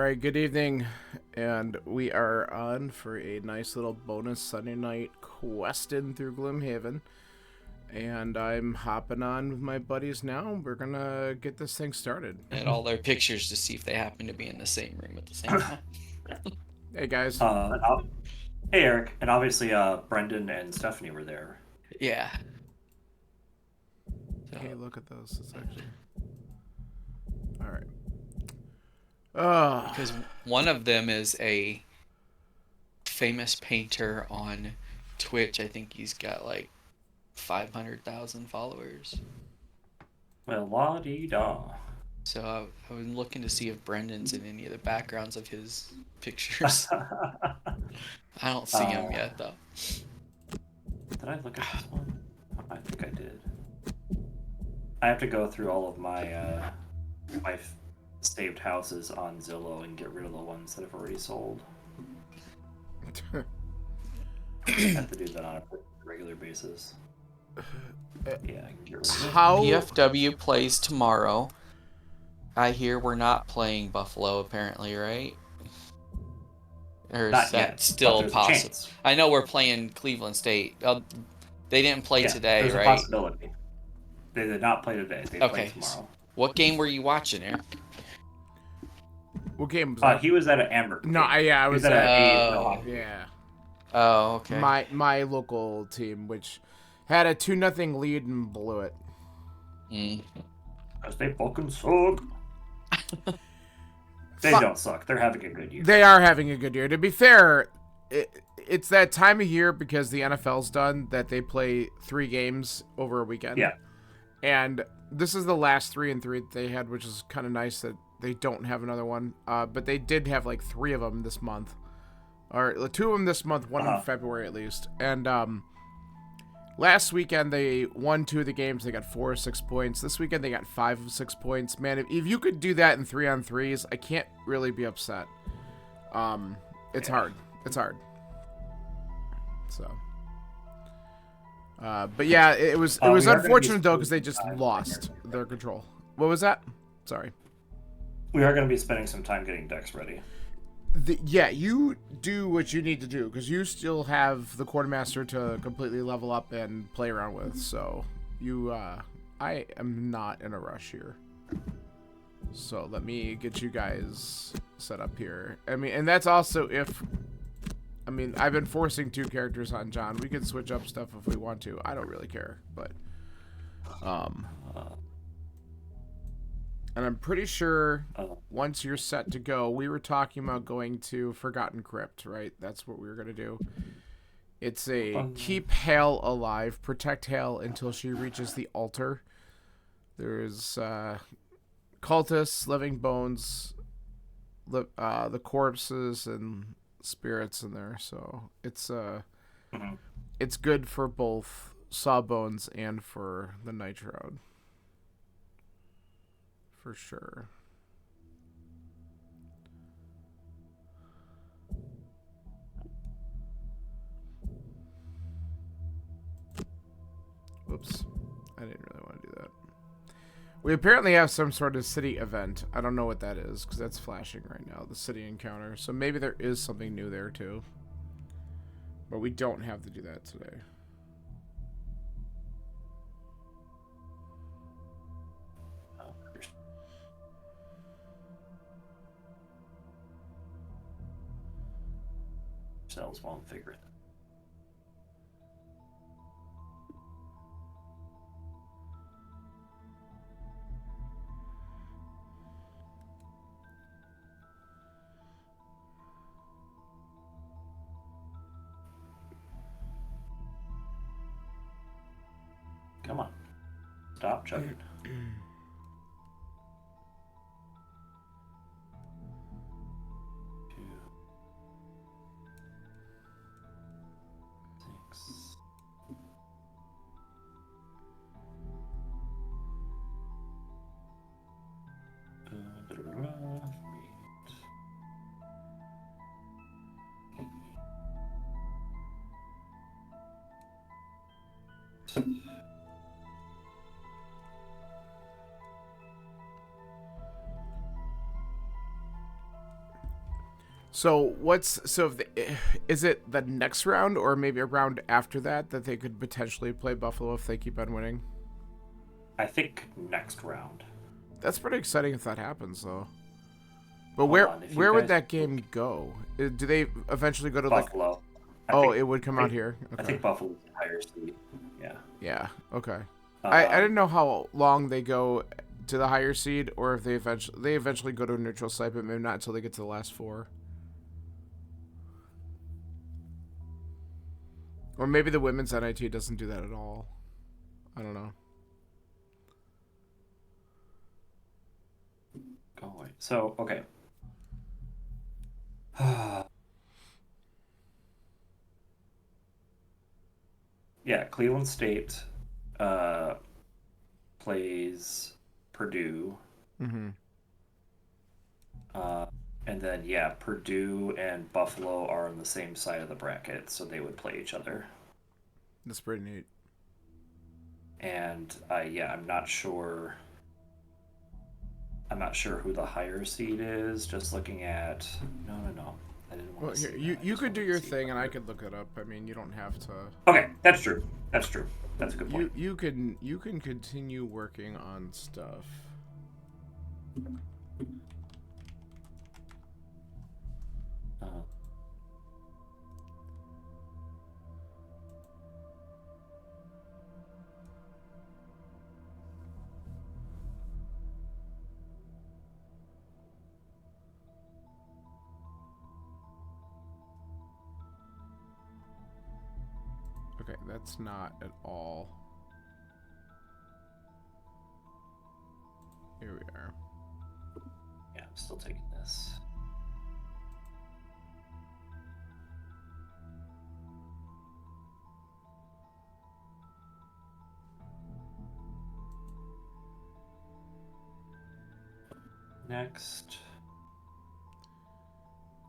right, good evening, and we are on for a nice little bonus Sunday night questing through Gloomhaven. And I'm hopping on with my buddies now. We're gonna get this thing started. At all their pictures to see if they happen to be in the same room at the same time. Hey guys. Hey Eric, and obviously Brendan and Stephanie were there. Yeah. Hey, look at those. It's actually all right. Oh, Because one of them is a famous painter on Twitch. I think he's got like 500,000 followers. Well, la-dee-da. So I was looking to see if Brendan's in any of the backgrounds of his pictures. I don't see him yet, though. Did I look at this one? I think I did. I have to go through all of my saved houses on Zillow and get rid of the ones that have already sold. I have to do that on a regular basis. Yeah, I can get rid of it. how? PFW plays tomorrow. I hear we're not playing Buffalo, apparently, right? Or is Not that yet, still but there's a possible? chance. I know we're playing Cleveland State. They didn't play today, there's right? a possibility. They did not play today. They play tomorrow. What game were you watching, Eric? What game was that? He was at an Amber. No, I was at at a yeah. Oh, okay. My local team, which had a 2-0 lead and blew it. Because they fucking suck. They don't suck. They're having a good year. They are having a good year. To be fair, it's that time of year because the NFL's done that they play 3 games over a weekend. Yeah. And this is the last 3-3 that they had, which is kind of nice that they don't have another one. But they did have like 3 of them this month. Or 2 of them this month, one in February at least. And last weekend they won 2 of the games. They got 4 or 6 points. This weekend they got 5 of 6 points. Man, if you could do that in 3-on-3s, I can't really be upset. It's hard. It's hard. So, but yeah, it was unfortunate though because they just lost their control. What was that? Sorry. We are going to be spending some time getting decks ready. Yeah, you do what you need to do because you still have the quartermaster to completely level up and play around with. So I am not in a rush here. So let me get you guys set up here. I mean, and that's also I've been forcing 2 characters on John. We can switch up stuff if we want to. I don't really care, but and I'm pretty sure once you're set to go, we were talking about going to Forgotten Crypt, right? That's what we were going to do. It's a keep Hale alive, protect Hale until she reaches the altar. There's cultists, living bones, the corpses, and spirits in there. So it's it's good for both Sawbones and for the Night Shroud. For sure. Whoops. I didn't really want to do that. We apparently have some sort of city event. I don't know what that is because that's flashing right now, the city encounter. So maybe there is something new there too. But we don't have to do that today. Cells won't figure it. Come on. Stop chugging. 2, 6. So is it the next round or maybe a round after that they could potentially play Buffalo if they keep on winning? I think next round. That's pretty exciting if that happens, though. But Hold on, if you where would guys- that game go? Do they eventually go to Buffalo. it would come out here. Okay. I think Buffalo's a higher seed. Yeah. Yeah. Okay. I Um, didn't know how long they go to the higher seed, or if they eventually go to a neutral site, but maybe not until they get to the last 4. Or maybe the women's NIT doesn't do that at all. I don't know. Go away. So, okay. Yeah, Cleveland State plays Purdue. Mm-hmm. And then, yeah, Purdue and Buffalo are on the same side of the bracket, so they would play each other. That's pretty neat. And I'm not sure. I'm not sure who the higher seed is. Just looking at no. I didn't want Well, to. here, you could do your thing, and I could look it up. I mean, you don't have to. Okay, that's true. That's true. That's a good point. You can continue working on stuff. Uh, Okay, that's not at all. Here we are. yeah, I'm still taking this. Next.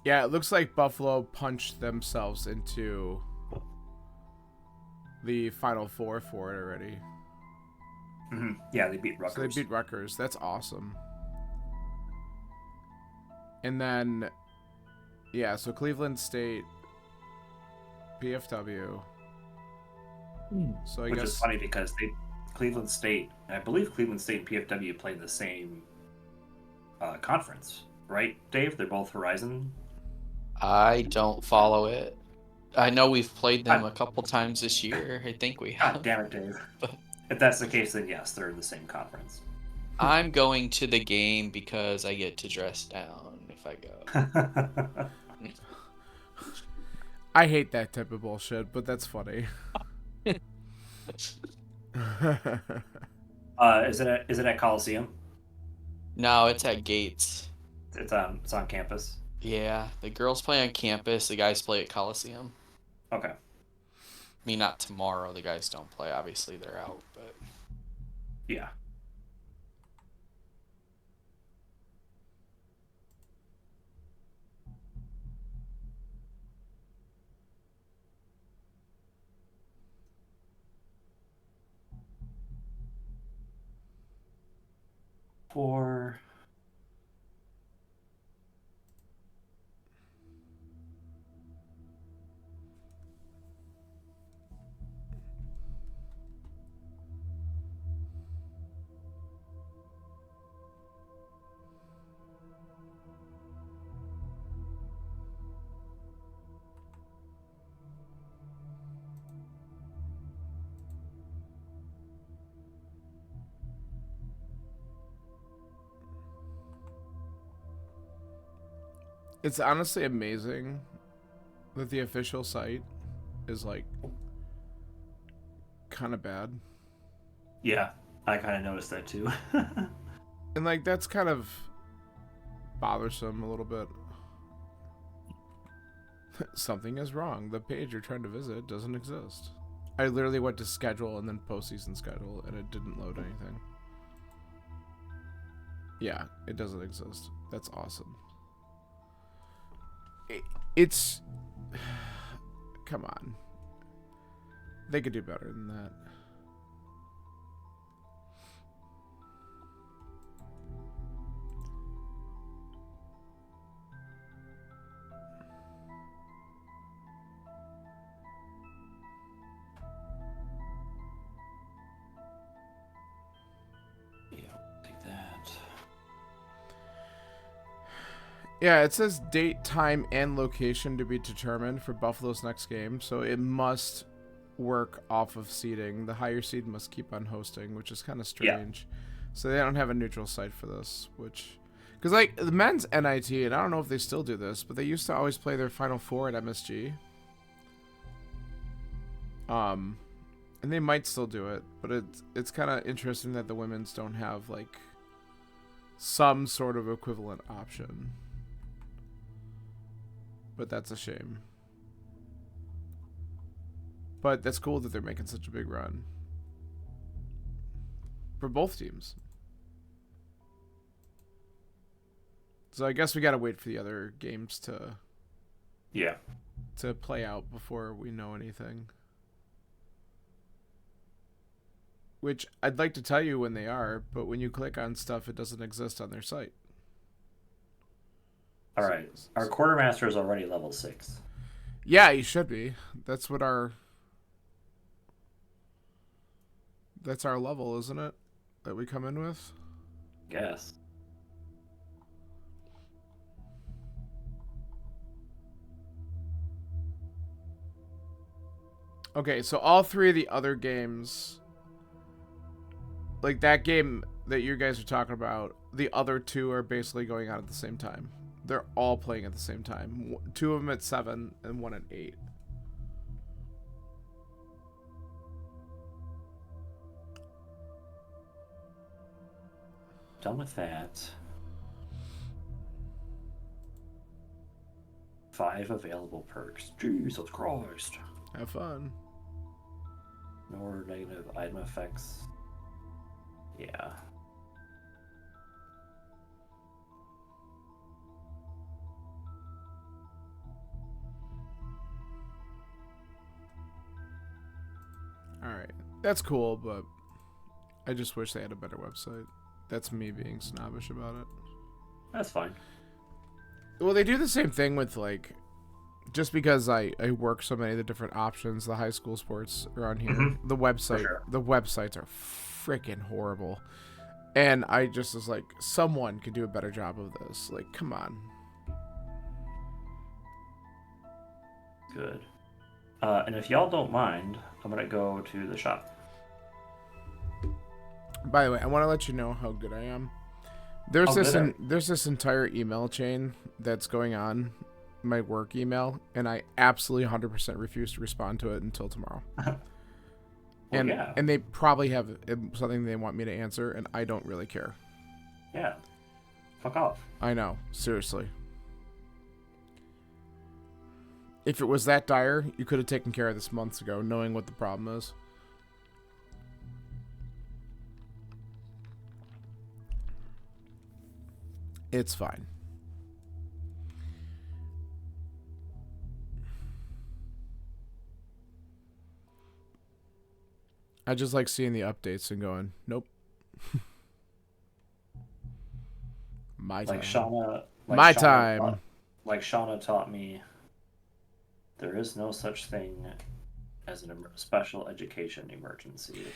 Yeah, it looks like Buffalo punched themselves into the Final Four for it already. Yeah, they beat Rutgers. So they beat Rutgers. That's awesome. And then, yeah, so Cleveland State, PFW. So I Which guess is funny because Cleveland State, I believe Cleveland State and PFW play in the same conference, right, Dave? They're both Horizon. I don't follow it. I know we've played them a couple times this year. I think we God have. damn it, Dave. If that's the case, then yes, they're in the same conference. I'm going to the game because I get to dress down if I go. I hate that type of bullshit, but that's funny. Is it at Coliseum? No, it's at Gates. It's on campus. Yeah, the girls play on campus. The guys play at Coliseum. Okay. I mean, not tomorrow. The guys don't play. Obviously, they're out. But Yeah. For It's honestly amazing that the official site is like kind of bad. yeah, I kind of noticed that too. And like that's kind of bothersome a little bit. Something is wrong. The page you're trying to visit doesn't exist. I literally went to schedule and then postseason schedule and it didn't load anything. Yeah, it doesn't exist. That's awesome. It's come on. They could do better than that. Yeah, it says date, time, and location to be determined for Buffalo's next game, so it must work off of seeding. The higher seed must keep on hosting, which is kind of strange. Yeah. So they don't have a neutral site for this, which... Because, like, the men's NIT, and I don't know if they still do this, but they used to always play their Final Four at MSG. And they might still do it, but it's kind of interesting that the women's don't have, like, some sort of equivalent option. But that's a shame. But that's cool that they're making such a big run. For both teams. So I guess we gotta wait for the other games to... Yeah. To play out before we know anything. Which I'd like to tell you when they are, but when you click on stuff, it doesn't exist on their site. All right. Our quartermaster is already level 6. Yeah, he should be. That's what our... That's our level, isn't it? That we come in with? Yes. Okay, so all three of the other games, like that game that you guys are talking about, the other two are basically going on at the same time. They're all playing at the same time. 2 of them at 7 and 1 at 8. Done with that. 5 available perks. Jesus Christ. Have fun. No negative item effects. Yeah. Alright. That's cool, but I just wish they had a better website. That's me being snobbish about it. That's fine. Well, they do the same thing with, like, just because I work so many of the different options, the high school sports around here, the websites are freaking horrible. And I just was like, someone could do a better job of this. Like, come on. Good. And if y'all don't mind, I'm going to go to the shop. By the way, I want to let you know how good I am. There's this entire email chain that's going on, my work email, and I absolutely 100% refuse to respond to it until tomorrow. And they probably have something they want me to answer, and I don't really care. Yeah. Fuck off. I know. Seriously. If it was that dire, you could have taken care of this months ago, knowing what the problem is. It's fine. I just like seeing the updates and going, nope. My time. Time. Like Shauna taught me, there is no such thing as a special education emergency.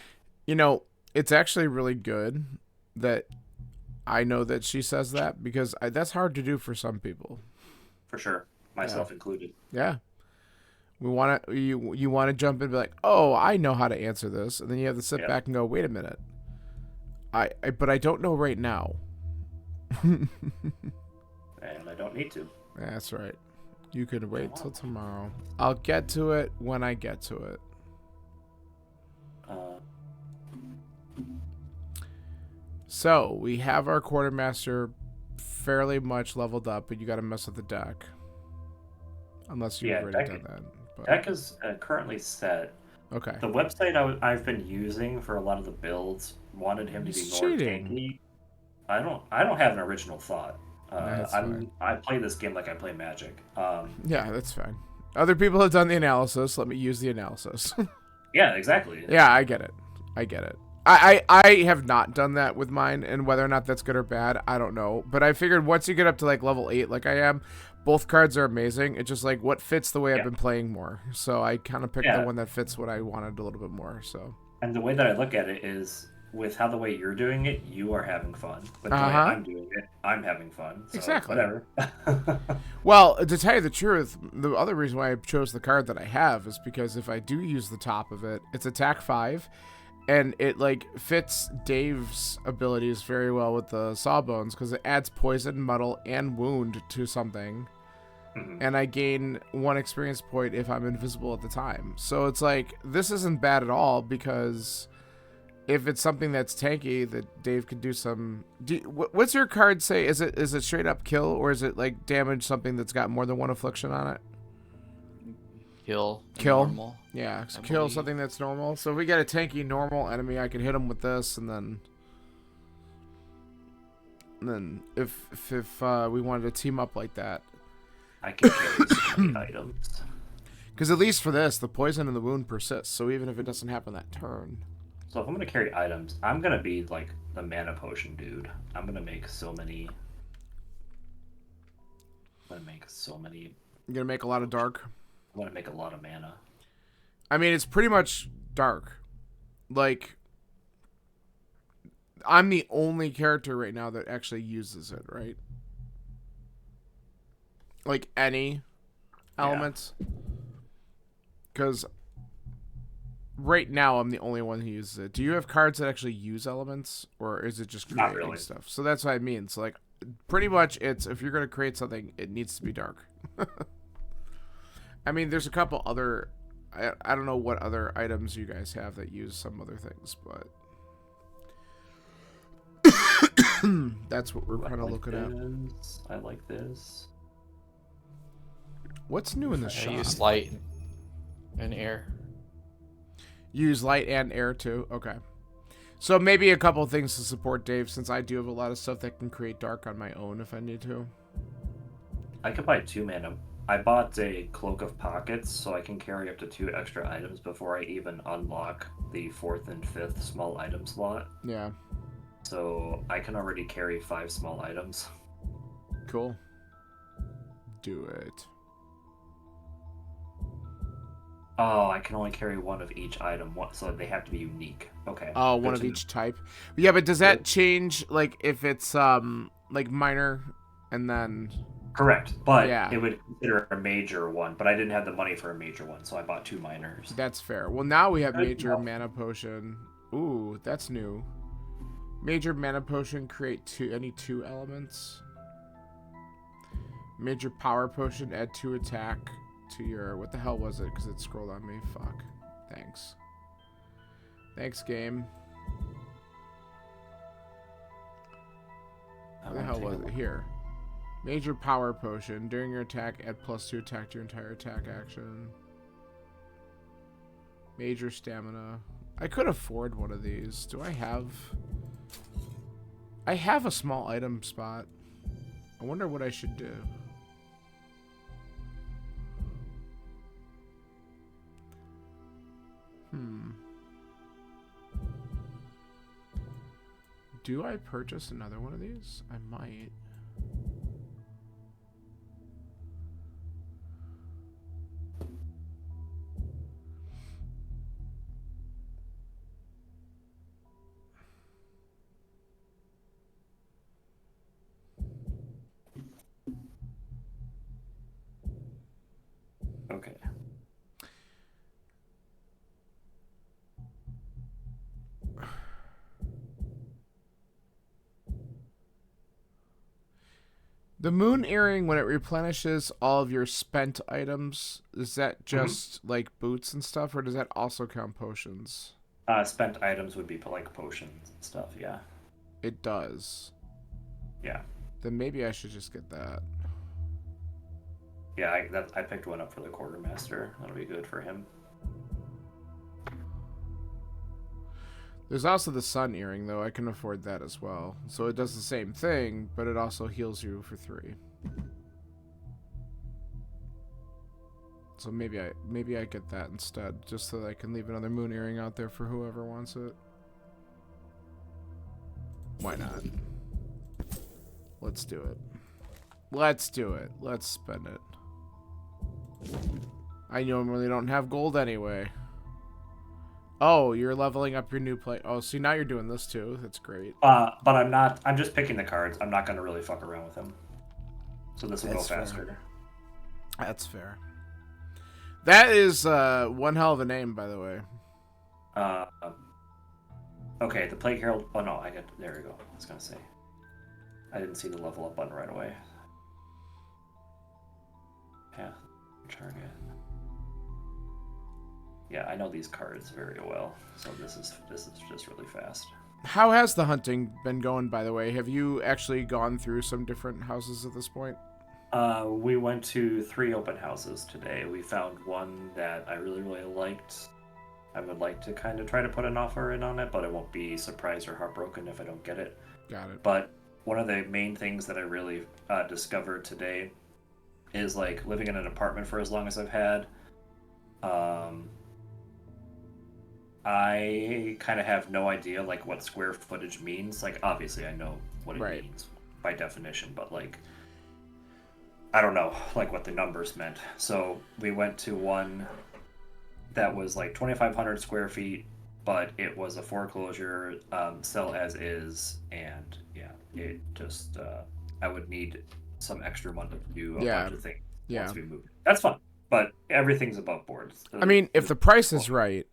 You know, it's actually really good that I know that she says that, because that's hard to do for some people. For sure. Myself included. Yeah. You want to jump in and be like, oh, I know how to answer this. And then you have to sit back and go, wait a minute. But I don't know right now. And I don't need to. That's right. You could wait till tomorrow. I'll get to it when I get to it. So, we have our quartermaster fairly much leveled up, but you got to mess with the deck. Unless you've already done that. But... Deck is currently set. Okay. The website I've been using for a lot of the builds wanted him to be more tanky. I don't have an original thought. I play this game like I play Magic. Yeah, that's fine. Other people have done the analysis. Let me use the analysis. Yeah, exactly. Yeah, I get it. I have not done that with mine, and whether or not that's good or bad, I don't know. But I figured once you get up to like level 8 like I am, both cards are amazing. It's just like what fits the way I've been playing more. So I kind of picked the one that fits what I wanted a little bit more. So. And the way that I look at it is, with how the way you're doing it, you are having fun. With the way Uh-huh. I'm doing it, I'm having fun. So Exactly. whatever. Well, to tell you the truth, the other reason why I chose the card that I have is because if I do use the top of it, it's attack 5, and it like fits Dave's abilities very well with the Sawbones because it adds poison, muddle, and wound to something. Mhm. And I gain 1 experience point if I'm invisible at the time. So it's like, this isn't bad at all because if it's something that's tanky that Dave could do some... what's your card say? Is it straight up kill, or is it like damage something that's got more than 1 affliction on it? Kill. Kill? Normal. Yeah, I kill believe. something that's normal. So if we get a tanky normal enemy, I can hit him with this, and then if we wanted to team up like that, I can carry so many items. because at least for this, the poison and the wound persists. So even if it doesn't happen that turn, So if I'm gonna carry items, I'm gonna be like the mana potion dude. I'm gonna make so many. you're gonna make a lot of dark. I'm gonna make a lot of mana. I mean, it's pretty much dark. Like, I'm the only character right now that actually uses it, right? Like, any elements. Because right now, I'm the only one who uses it. Do you have cards that actually use elements? Or is it just Not creating really. stuff? So that's what I mean. So, like, pretty much it's, if you're going to create something, it needs to be dark. I mean, there's a couple other... I don't know what other items you guys have that use some other things, but that's what we're kind of looking at. I like this. What's new in the I shop? use light and air. Use light and air too. Okay, so maybe a couple things to support Dave, since I do have a lot of stuff that can create dark on my own if I need to. I could buy 2 mana. I bought a Cloak of Pockets, so I can carry up to 2 extra items before I even unlock the 4th and 5th small item slot. Yeah, So I can already carry 5 small items. cool. Do it. Oh, I can only carry 1 of each item, so they have to be unique. Okay. Oh, Good one of to each type. Yeah, but does that Yep. change, like, if it's like minor and then... Correct, but Yeah. it would consider a major one, but I didn't have the money for a major one, so I bought 2 minors. That's fair. Well, now we have Good major enough. mana potion. Ooh, that's new. Major mana potion, create any 2 elements. Major power potion, add 2 attack to your... What the hell was it? Because it scrolled on me. Fuck. Thanks. Thanks, game. I What the wanna hell take a was it? look. Here. Major power potion. During your attack, add +2 attack to your entire attack action. Major stamina. I could afford one of these. Do I have... I have a small item spot. I wonder what I should do. Do I purchase another one of these? I might. Okay. The moon earring, when it replenishes all of your spent items, is that just like boots and stuff, or does that also count potions? Spent items would be like potions and stuff, yeah. It does. Yeah. Then maybe I should just get that. Yeah, I picked one up for the quartermaster. That'll be good for him. There's also the sun earring, though. I can afford that as well. So it does the same thing, but it also heals you for 3. So maybe I get that instead, just so that I can leave another moon earring out there for whoever wants it. Why not? Let's do it. Let's do it. Let's spend it. I normally don't have gold anyway. Oh, you're leveling up your new play. Oh, see, now you're doing this too. That's great. But I'm not. I'm just picking the cards. I'm not gonna really fuck around with them. So this will go That's fair. faster. That's fair. That is one hell of a name, by the way. Okay, the Plague Herald. Oh no, I got. There we go. I was gonna say. I didn't see the level up button right away. Yeah, target. Yeah, I know these cards very well, so this is just really fast. How has the hunting been going, by the way? Have you actually gone through some different houses at this point? We went to 3 open houses today. We found one that I really liked. I would like to kind of try to put an offer in on it, but I won't be surprised or heartbroken if I don't get it. Got it. But one of the main things that I really discovered today is like living in an apartment for as long as I've had. I kind of have no idea like what square footage means. Like obviously I know what it Right. means by definition, but like I don't know like what the numbers meant. So we went to one that was like 2,500 square feet, but it was a foreclosure, sell as is, and yeah, it just I would need some extra money to do a bunch of things once we move. That's fun, but everything's above board. I mean, if the price is right,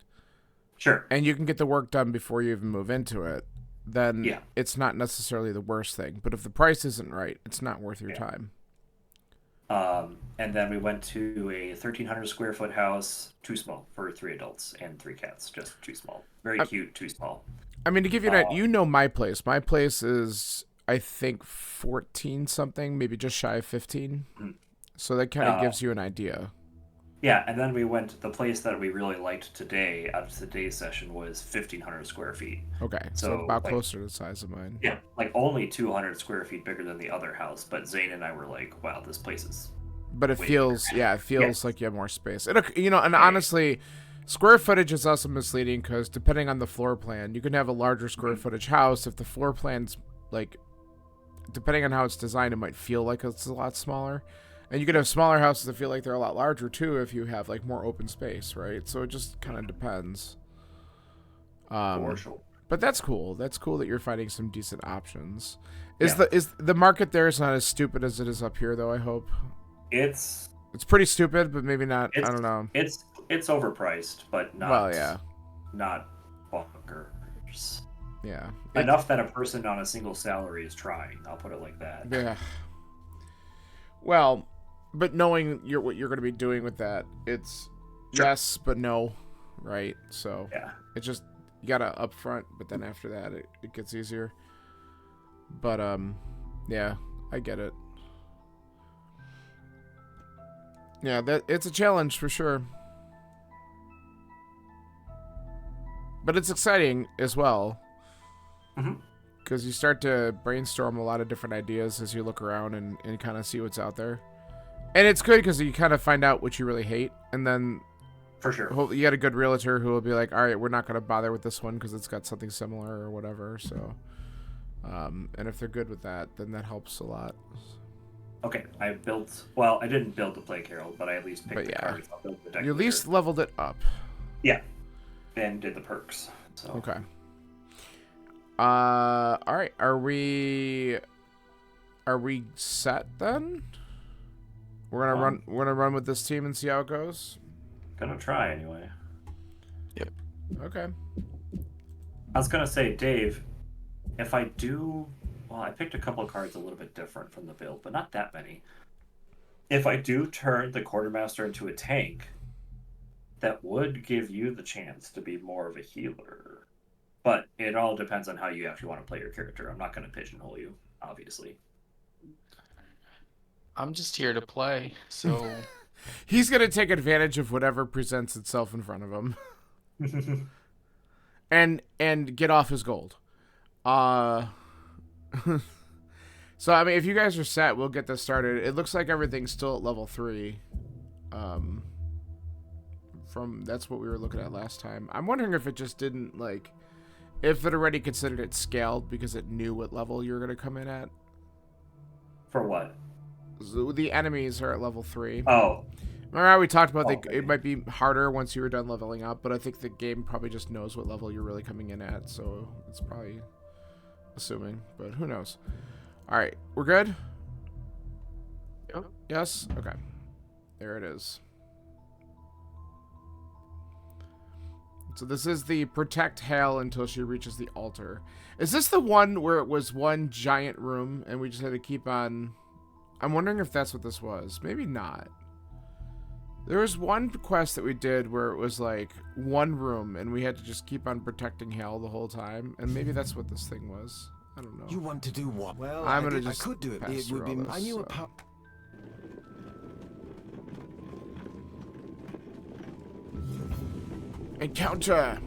sure, and you can get the work done before you even move into it, then yeah, it's not necessarily the worst thing. But if the price isn't right, it's not worth your time. And then we went to a 1,300 square foot house, too small for 3 adults and 3 cats, just too small. Very cute, too small. I mean, to give you an idea, you know my place. My place is, I think, 14 something, maybe just shy of 15. So that kind of gives you an idea. Yeah, and then we went, the place that we really liked today, out of today's session, was 1,500 square feet. Okay, so about closer to the size of mine. Yeah, like only 200 square feet bigger than the other house, but Zane and I were like, wow, this place is... But it feels, it feels like you have more space. And honestly, square footage is also misleading because depending on the floor plan, you can have a larger square footage house. If the floor plan's, like, depending on how it's designed, it might feel like it's a lot smaller. And you could have smaller houses that feel like they're a lot larger, too, if you have, like, more open space, right? So it just kind of depends. For sure. But that's cool. That's cool that you're finding some decent options. Is the market there is not as stupid as it is up here, though, I hope? It's pretty stupid, but maybe not. I don't know. It's overpriced, but not. Well, yeah. Not bonkers. Yeah. Enough that a person on a single salary is trying. I'll put it like that. Yeah. Well, but knowing what you're going to be doing with that, it's yes, but no, right? So yeah, it's just you gotta upfront, but then after that, it gets easier. But yeah, I get it. Yeah, it's a challenge for sure. But it's exciting as well. Because you start to brainstorm a lot of different ideas as you look around and kind of see what's out there. And it's good because you kind of find out what you really hate. And then for sure, you got a good realtor who will be like, all right, we're not going to bother with this one because it's got something similar or whatever. So, and if they're good with that, then that helps a lot. Okay, I didn't build the Plague Herald, but I at least picked the cards. I'll build the deck. You at least leveled it up. Yeah, and did the perks. So. Okay. All right. Are we set then? We're gonna run with this team and see how it goes. Gonna try anyway. Yep. Okay. I was gonna say, Dave, if I do. Well, I picked a couple of cards a little bit different from the build, but not that many. If I do turn the Quartermaster into a tank, that would give you the chance to be more of a healer. But it all depends on how you actually want to play your character. I'm not going to pigeonhole you, obviously. I'm just here to play, so... He's going to take advantage of whatever presents itself in front of him. and get off his gold. So, I mean, if you guys are set, we'll get this started. It looks like everything's still at level 3. That's what we were looking at last time. I'm wondering if it just didn't, like... If it already considered it scaled because it knew what level you were going to come in at. For what? So the enemies are at level 3. Oh. Remember how we talked about Okay. it might be harder once you were done leveling up, but I think the game probably just knows what level you're really coming in at, so it's probably assuming, but who knows. All right, we're good? Yep. Yes? Okay. There it is. So this is the protect Hale until she reaches the altar. Is this the one where it was one giant room and we just had to keep on... I'm wondering if that's what this was. Maybe not. There was one quest that we did where it was like one room and we had to just keep on protecting Hale the whole time. And maybe that's what this thing was. I don't know. You want to do what? Well, I'm gonna I just could do it. pass It through would be. all this, I knew a so. Encounter!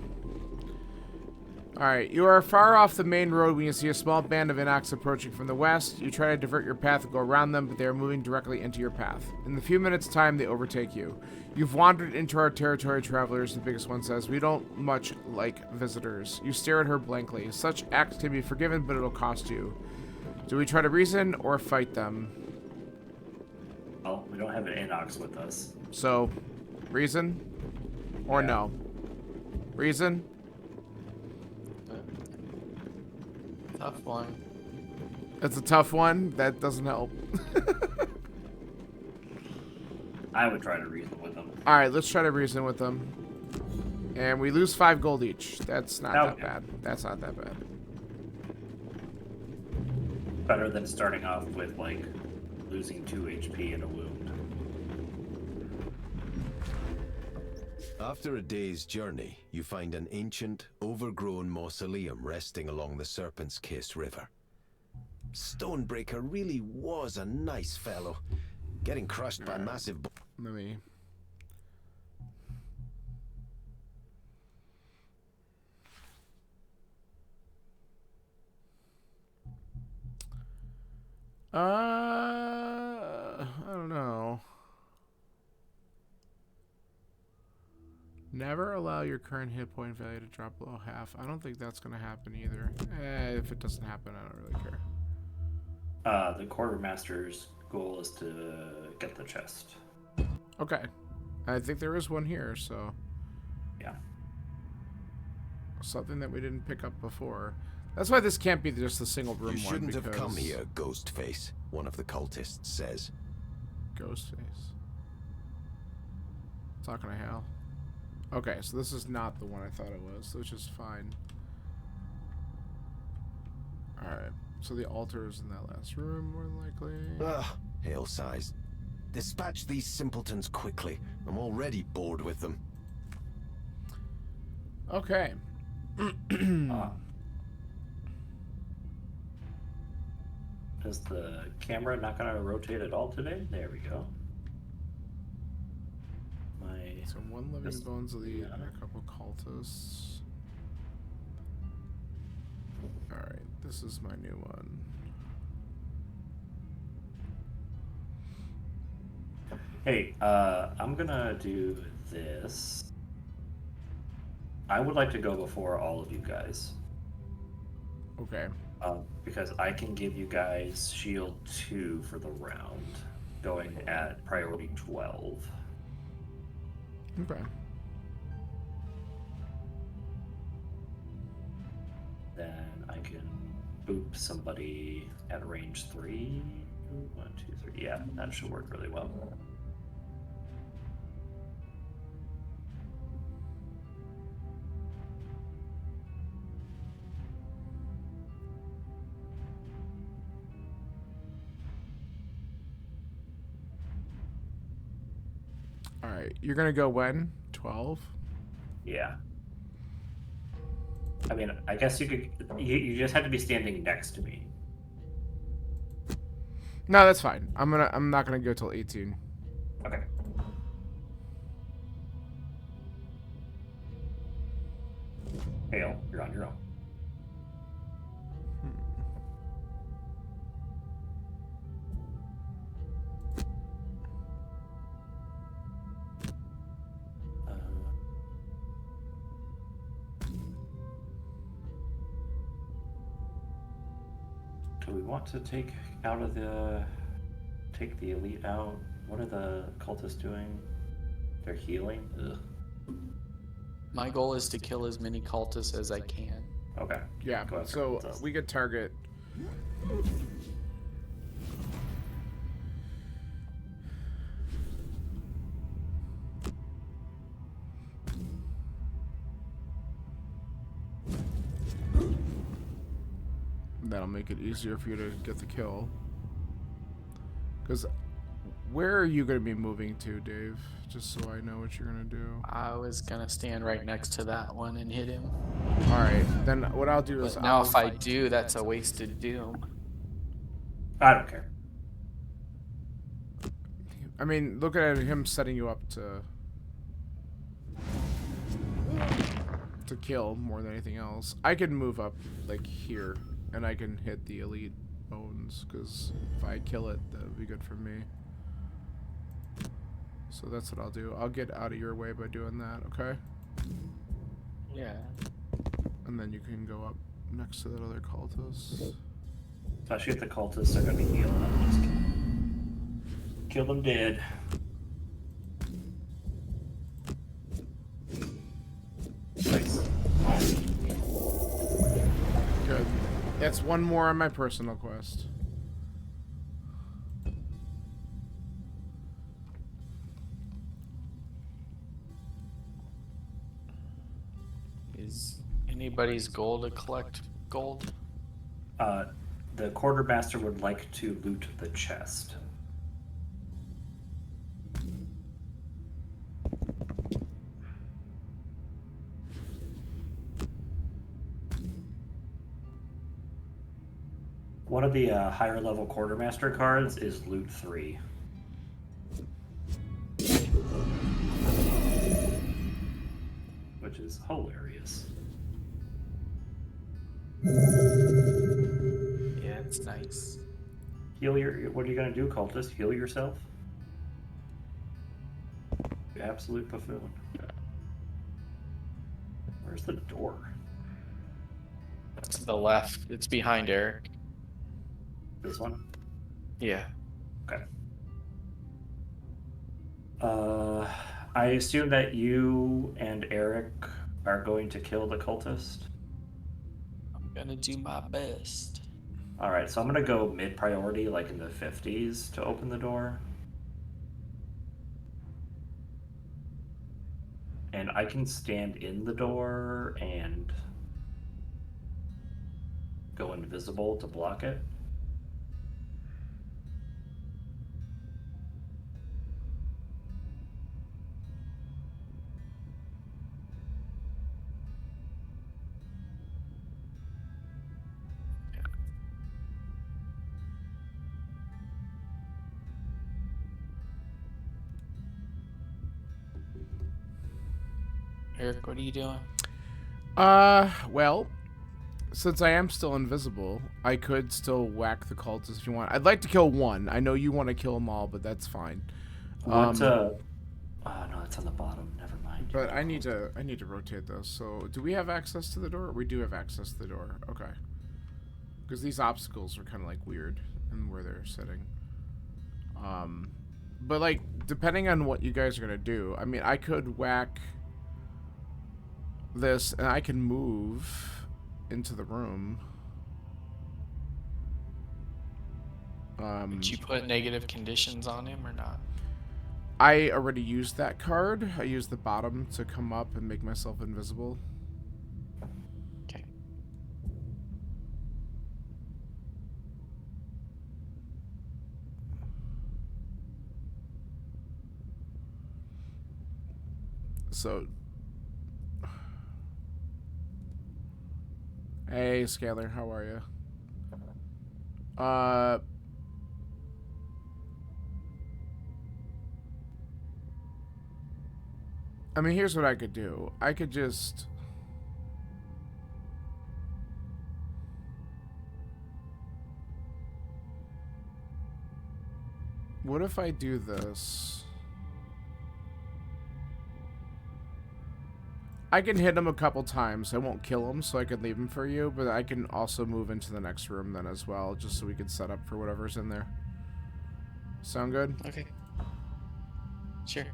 Alright, you are far off the main road when you see a small band of Inox approaching from the west. You try to divert your path and go around them, but they are moving directly into your path. In the few minutes' time, they overtake you. You've wandered into our territory, travelers, the biggest one says. We don't much like visitors. You stare at her blankly. Such acts can be forgiven, but it'll cost you. Do we try to reason or fight them? Well, we don't have an Inox with us. So, reason or Yeah. no? Reason? Tough one. It's a tough one. That doesn't help. I would try to reason with them. Alright, let's try to reason with them. And we lose 5 gold each. That's not that Okay. bad. That's not that bad. Better than starting off with, like, losing 2 HP and a wound. After a day's journey, you find an ancient, overgrown mausoleum resting along the Serpent's Kiss River. Stonebreaker really was a nice fellow. Getting crushed by massive... Let me... I don't know. Never allow your current hit point value to drop below half. I don't think that's going to happen either. If it doesn't happen, I don't really care. The quartermaster's goal is to get the chest. Okay. I think there is one here, so... Yeah. Something that we didn't pick up before. That's why this can't be just the single room You one, shouldn't have come because- here, Ghostface, one of the cultists says. Ghostface. Talking to Hal. Okay, so this is not the one I thought it was, which is fine. Alright, so the altar is in that last room, more than likely. Ah, Hale sighs. Dispatch these simpletons quickly. I'm already bored with them. Okay. Is the camera not going to rotate at all today? There we go. So one living This- bones elite yeah. and a couple cultists. Alright, this is my new one. Hey, I'm gonna do this. I would like to go before all of you guys. Okay. Because I can give you guys shield 2 for the round, going at priority 12. Okay. Then I can boop somebody at range 3. 1, 2, 3. Yeah, that should work really well. Alright, you're gonna go when? 12? Yeah. I mean, I guess you could. You just had to be standing next to me. No, that's fine. I'm not gonna go till 18. Okay. Hale, you're on your own. Do we want to take the elite out? What are the cultists doing? They're healing? Ugh. My goal is to kill as many cultists as I can. Okay. Yeah, Go after so cultists. we could target. That'll make it easier for you to get the kill. Because where are you going to be moving to, Dave? Just so I know what you're going to do. I was gonna stand right next to that one and hit him. Alright, then what I'll do is But now if I do, that's a wasted doom. I don't care. I mean, look at him setting you up to kill more than anything else. I can move up, like, here, and I can hit the elite bones, because if I kill it, that would be good for me. So that's what I'll do. I'll get out of your way by doing that, okay? Yeah. And then you can go up next to that other cultist. Especially if the cultists are gonna be healing them, just kill them dead. Nice. Good. That's one more on my personal quest. Is anybody's goal to collect gold? The quartermaster would like to loot the chest. One of the higher level quartermaster cards is loot 3. Which is hilarious. Yeah, it's nice. Heal your. What are you gonna do, cultist? Heal yourself? You absolute buffoon. Where's the door? To the left. It's behind Eric. This one? Yeah. Okay. I assume that you and Eric are going to kill the cultist. I'm gonna do my best. Alright, so I'm gonna go mid priority, like in the 50s, to open the door. And I can stand in the door and go invisible to block it. Eric, what are you doing? Well, since I am still invisible, I could still whack the cultists if you want. I'd like to kill one. I know you want to kill them all, but that's fine. What, oh no, it's on the bottom. Never mind. But I need to rotate those. So, do we have access to the door? We do have access to the door. Okay. Because these obstacles are kind of like weird and where they're sitting. But like depending on what you guys are gonna do, I mean, I could whack this and I can move into the room. Did you put negative conditions on him or not? I already used that card. I used the bottom to come up and make myself invisible. Okay. So, hey, Scalar, how are you? I mean, here's what I could do. I could just... What if I do this? I can hit him a couple times. I won't kill him, so I could leave him for you, but I can also move into the next room then as well, just so we can set up for whatever's in there. Sound good? Okay. Sure.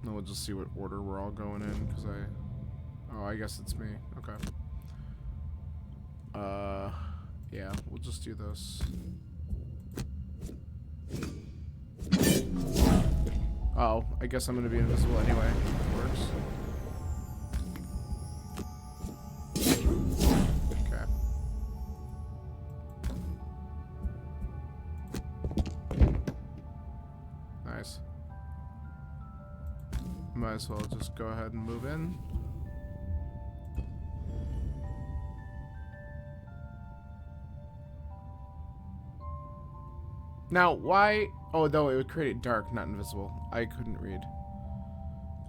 No, we'll just see what order we're all going in, because I guess it's me. Okay. Yeah, we'll just do this. Oh, I guess I'm gonna be invisible anyway. Works. Okay. Nice. Might as well just go ahead and move in. Now, why? Oh, no, it would create it dark, not invisible. I couldn't read.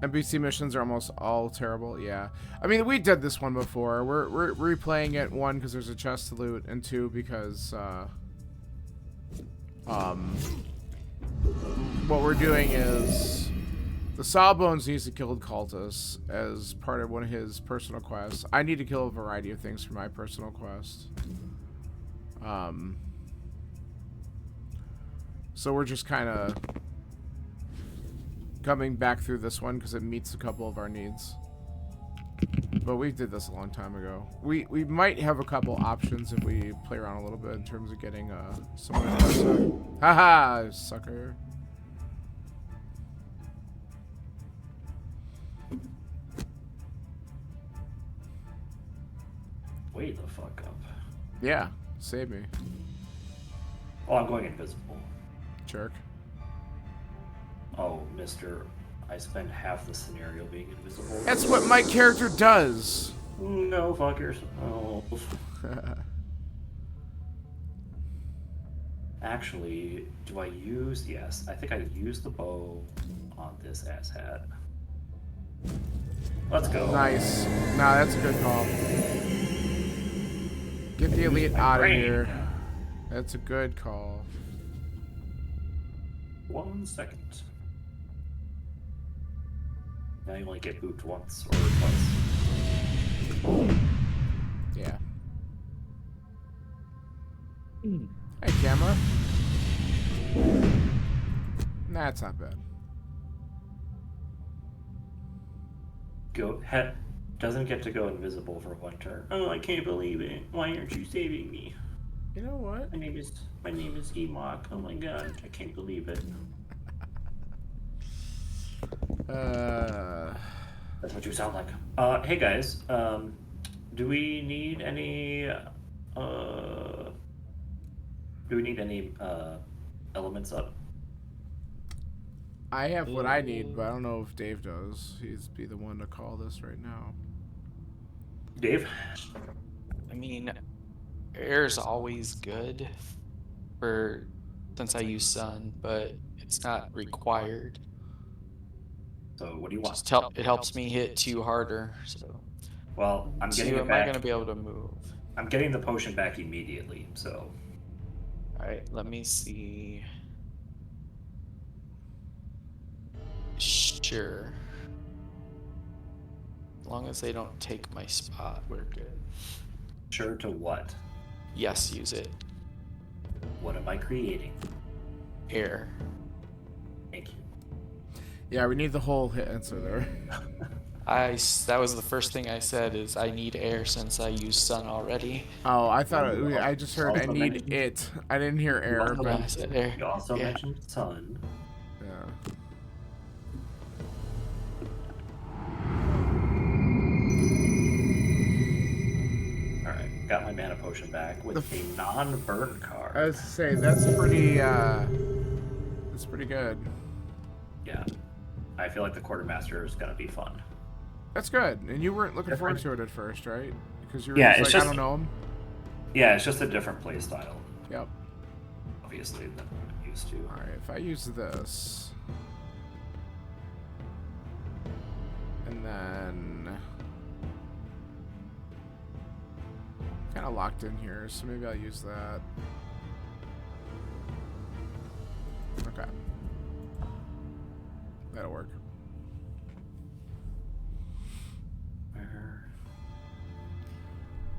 NPC missions are almost all terrible. Yeah, I mean, we did this one before. We're replaying it, one because there's a chest to loot, and two because what we're doing is the Sawbones needs to kill Cultus as part of one of his personal quests. I need to kill a variety of things for my personal quest. So we're just kind of coming back through this one because it meets a couple of our needs. But we did this a long time ago. We might have a couple options if we play around a little bit in terms of getting someone to press up. Haha, sucker. Wait the fuck up. Yeah, save me, Oh, I'm going invisible. jerk. Oh, mister, I spend half the scenario being invisible. That's what my character does. No, fuckers. Oh. Actually, do I use... Yes, I think I use the bow on this asshat. Let's go. Nice. Nah, that's a good call. Get the elite My out of brain. here. That's a good call. 1 second. Now you only get booped once or twice. Yeah. Hey, camera. Nah, it's not bad. Doesn't get to go invisible for 1 turn. Oh, I can't believe it. Why aren't you saving me? You know what? My name is Emok. Oh my god, I can't believe it. That's what you sound like. Hey guys, do we need any elements up? I have what I need, but I don't know if Dave does. He'd be the one to call this right now. Dave? I mean, air's always good since I use sun, but it's not required. So what do you want? It helps me hit 2 harder. So Well, I'm getting 2, it am back. I gonna be able to move? I'm getting the potion back immediately, so All right, let me see. Sure. As long as they don't take my spot, we're good. sure to what? Yes, use it. What am I creating? Air. Thank you. Yeah, we need the whole hit answer there. That was the first thing I said is I need air since I use sun already. Oh, I thought I just heard I Also need mentioned- it. I didn't hear air, Yeah, but I said air. You also Yeah. mentioned sun. yeah. Alright, got my mana potion back with a non-burn card. I was to say that's pretty good. Yeah. I feel like the quartermaster is gonna be fun. That's good. And you weren't looking forward Different. to it at first, right? Because you were Yeah, just it's like, I just- don't know him. Yeah, it's just a different play style, Yep. obviously, than I'm used to. Alright, if I use this. And then kind of locked in here, so maybe I'll use that. Okay. That'll work.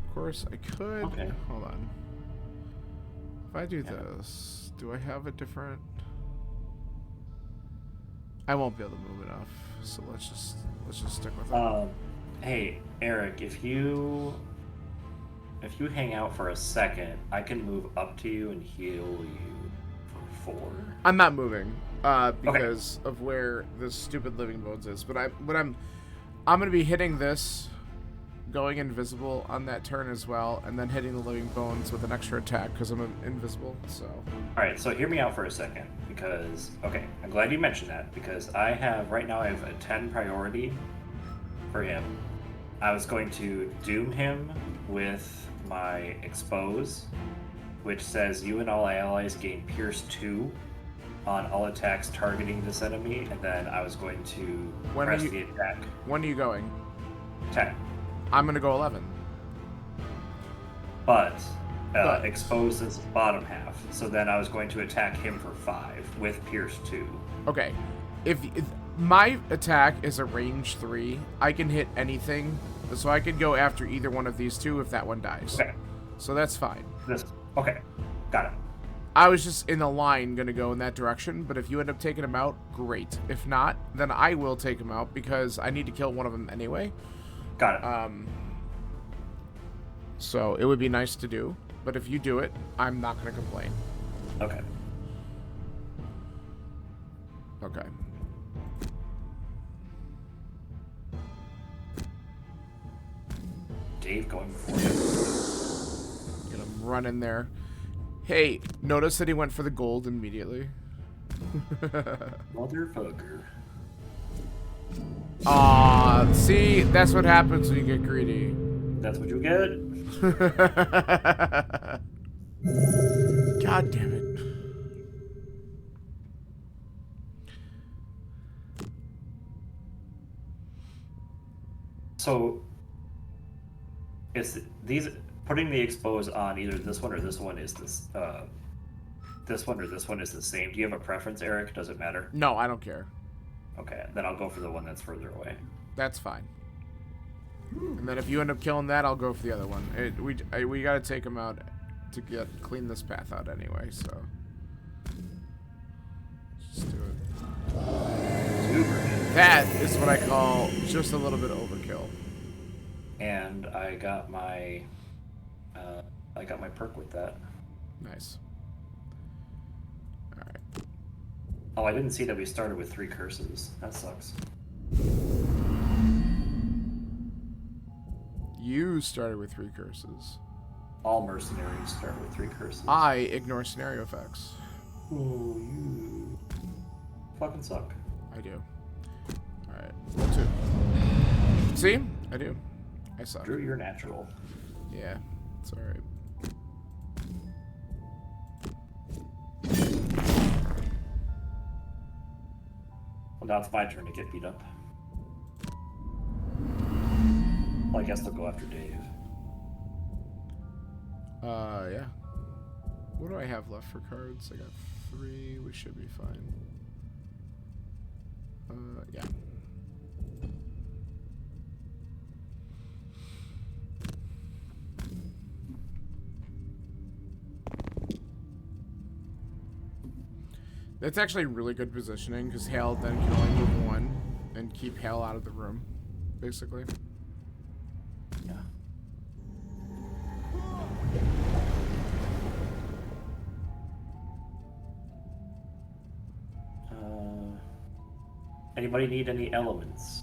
Of course, I could. Okay. Hold on. If I do this, do I have a different... I won't be able to move enough, so let's just stick with it. Hey, Eric, if you hang out for a second, I can move up to you and heal you for 4. I'm not moving, because of where this stupid living bones is. But I'm gonna be hitting this, going invisible on that turn as well, and then hitting the living bones with an extra attack because I'm invisible. So. All right, so hear me out for a second, because I'm glad you mentioned that, because I have a 10 priority for him. I was going to doom him with my expose, which says you and all allies gain Pierce 2 on all attacks targeting this enemy, and then I was going to press the attack. When are you going? 10. I'm gonna go 11. But expose is bottom half, so then I was going to attack him for 5 with Pierce 2. Okay, if my attack is a range 3, I can hit anything, so I can go after either one of these two if that one dies. Okay. So that's fine. Okay, got it. I was just in a line gonna go in that direction, but if you end up taking him out, great. If not, then I will take him out because I need to kill one of them anyway. Got it. So it would be nice to do, but if you do it, I'm not gonna complain. Okay. Okay. Dave going for it. Gonna run in there. Hey, notice that he went for the gold immediately. Motherfucker. Aw, see, that's what happens when you get greedy. That's what you get? God damn it. So, putting the expose on either this one or this one is this one or this one is the same. Do you have a preference, Eric? Does it matter? No, I don't care. Okay, then I'll go for the one that's further away. That's fine. And then if you end up killing that, I'll go for the other one. We gotta take him out to clean this path out anyway, so. Just do it. That is what I call just a little bit of overkill. And I got my perk with that. Nice. Alright. Oh, I didn't see that we started with 3 curses. That sucks. You started with 3 curses. All mercenaries start with 3 curses. I ignore scenario effects. Oh, you fucking suck. I do. Alright. Roll 2. See? I do. I suck. Drew, you're natural. Yeah. It's alright. Well, now it's my turn to get beat up. Well, I guess they'll go after Dave. Yeah. What do I have left for cards? I got 3. We should be fine. Yeah. That's actually really good positioning because Hale then can only move 1 and keep Hale out of the room, basically. Yeah. Anybody need any elements?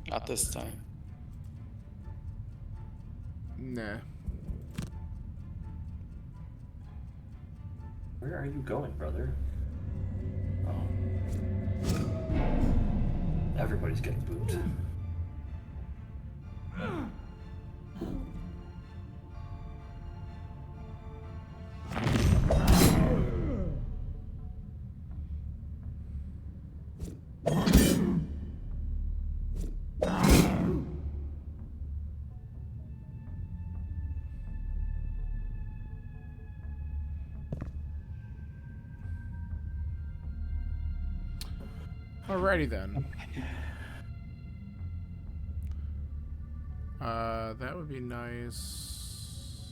Not this time. Nah. Where are you going, brother? Oh. Everybody's getting booped. Alrighty then. That would be nice.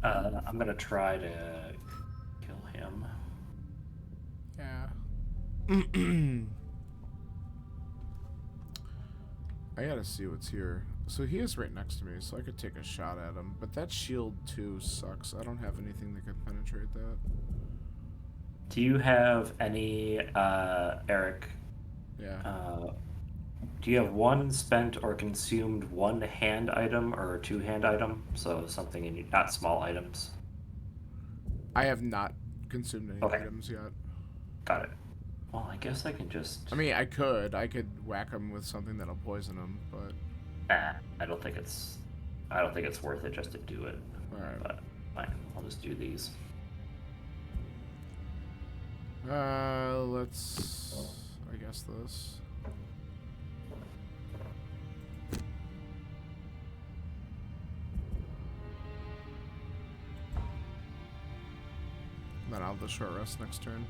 I'm gonna try to kill him. Yeah. I gotta see what's here. So he is right next to me, so I could take a shot at him. But that shield too sucks. I don't have anything that can penetrate that. Do you have any, Eric? Yeah. Do you have one spent or consumed one hand item or two hand item? So something in not small items. I have not consumed any Okay. items yet. Got it. Well, I guess I can just. I mean, I could whack him with something that'll poison him, but I don't think it's. I don't think it's worth it just to do it. alright. But fine, I'll just do these. Let's. I guess this. Then I'll have the short rest next turn.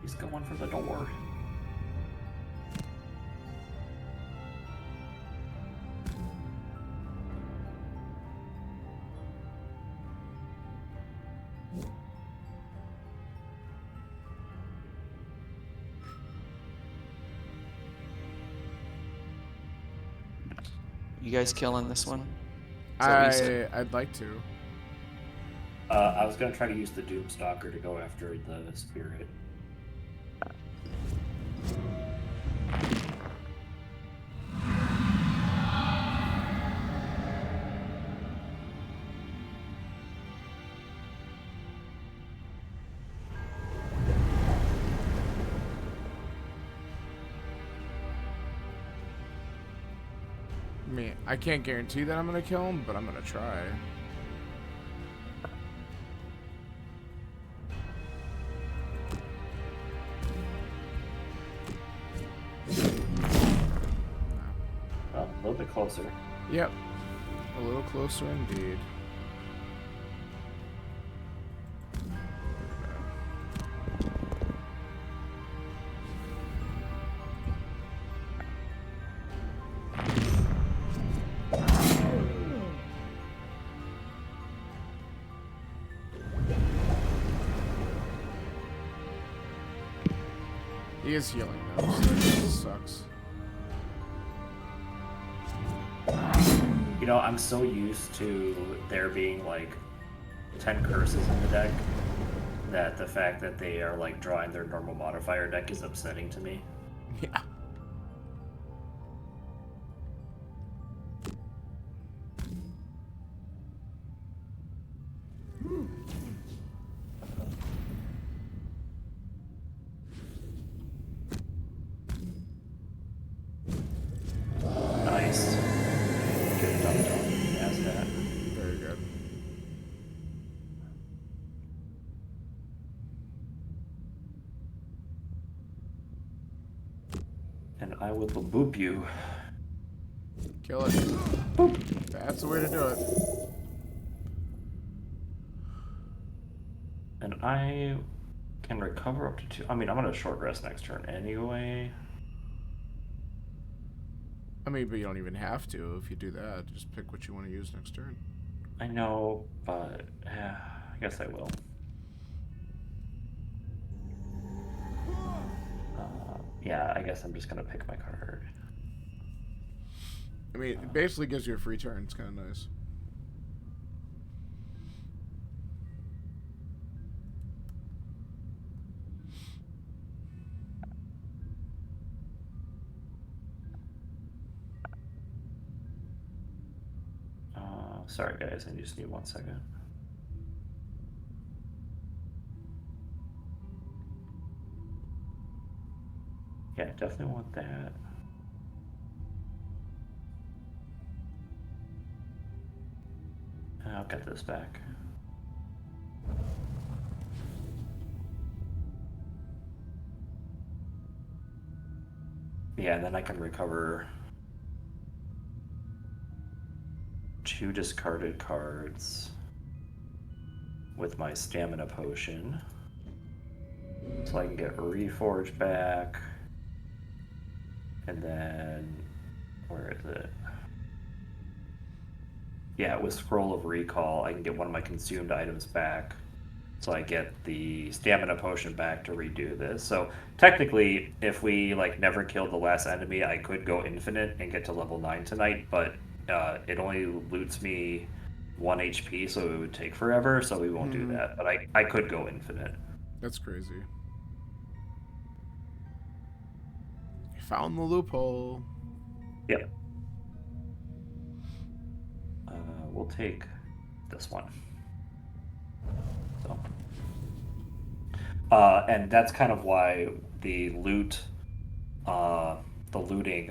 He's going for the door. You guys killing this one? Is that what you said? I'd like to. I was gonna try to use the Doomstalker to go after the spirit. I mean, I can't guarantee that I'm gonna kill him, but I'm gonna try. A little bit closer. Yep. A little closer indeed. He is healing though, so that sucks. You know, I'm so used to there being like 10 curses in the deck that the fact that they are like drawing their normal modifier deck is upsetting to me. Yeah. Nice. Good dumb as that. Very good. And I will boop you. Kill it. Boop. That's the way to do it. And I can recover up to 2. I mean, I'm gonna short rest next turn anyway. I mean, but you don't even have to if you do that. Just pick what you want to use next turn. I know, but I guess I will. Yeah, I guess I'm just gonna pick my card. I mean, it basically gives you a free turn. It's kind of nice. Sorry guys, I just need 1 second. Yeah, definitely want that. I'll get this back. Yeah, and then I can recover 2 discarded cards with my stamina potion. So I can get Reforge back. And then, where is it? Yeah, with Scroll of Recall, I can get one of my consumed items back. So I get the stamina potion back to redo this. So technically, if we like never killed the last enemy, I could go infinite and get to level 9 tonight, but it only loots me 1 HP, so it would take forever, so we won't do that. But I could go infinite. That's crazy. You found the loophole. Yep. We'll take this one. So, and that's kind of why the looting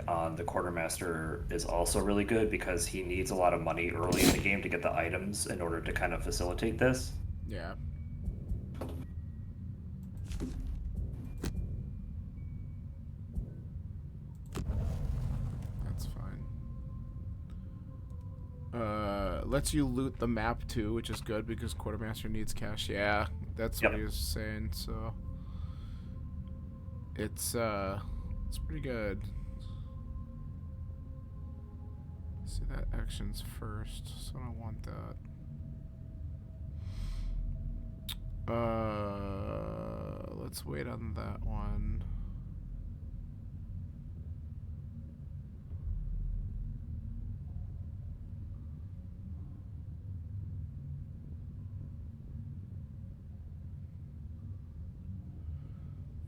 on the quartermaster is also really good, because he needs a lot of money early in the game to get the items in order to kind of facilitate this. Yeah. That's fine. Lets you loot the map too, which is good because quartermaster needs cash. Yeah, that's what he was saying. So it's pretty good. See that actions first, so I don't want that. Let's wait on that one.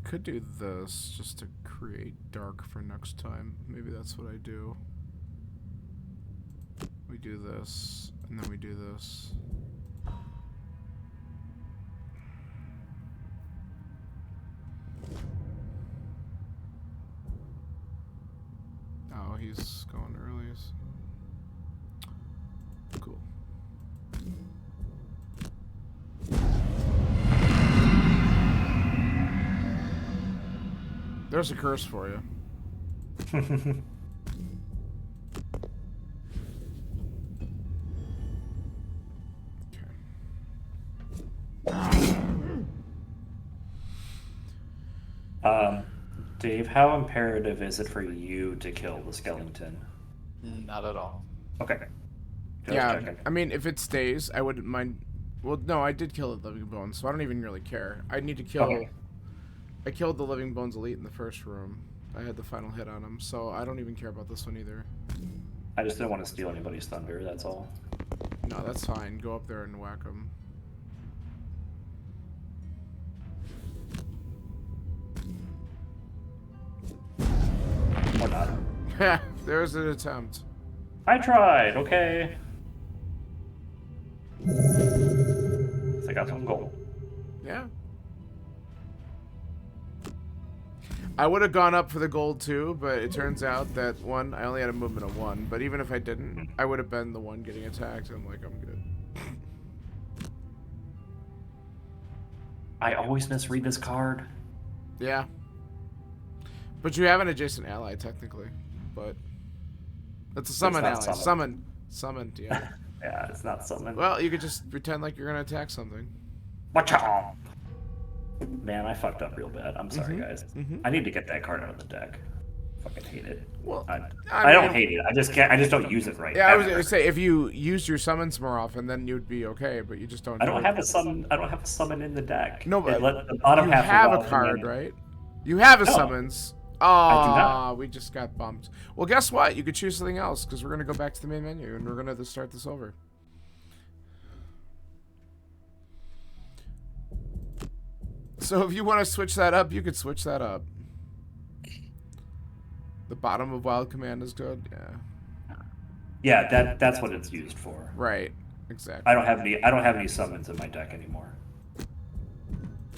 Could do this just to create dark for next time. Maybe that's what I do. We do this, and then we do this. Oh, he's going early. Cool. There's a curse for you. Dave, how imperative is it for you to kill the skeleton? Not at all. Okay. Just Yeah, checking. I mean, if it stays, I wouldn't mind. Well, no, I did kill the Living Bones, so I don't even really care. I need to kill... Okay. I killed the Living Bones Elite in the first room. I had the final hit on him, so I don't even care about this one either. I just didn't want to steal anybody's thunder, that's all. No, that's fine. Go up there and whack him. Or not. There's an attempt. I tried, okay. I got some gold. Yeah. I would have gone up for the gold too, but it turns out that one, I only had a movement of 1. But even if I didn't, I would have been the one getting attacked. I'm like, I'm good. I always misread this card. Yeah. But you have an adjacent ally, technically. But that's a summon not ally. summon. Summoned, yeah. Yeah, it's not something. Well, you could just pretend like you're going to attack something. Watch out! Man, I fucked up real bad. I'm sorry, guys. mhm. I need to get that card out of the deck. Fucking hate it. Well, I don't hate it. I just can't. I just don't use it right. Yeah, I was ever. going to say, if you used your summons more often, then you'd be okay, but you just don't. I don't do have it. a summon. I don't have a summon in the deck. No, but the bottom you half have of a card, right? You have a No. summons. I do Oh, not. we just got bumped. Well, guess what? You could choose something else, because we're going to go back to the main menu, and we're going to start this over. So if you want to switch that up, you could switch that up. The bottom of Wild Command is good, yeah. Yeah, that's what it's used for. Right, exactly. I don't have any summons in my deck anymore.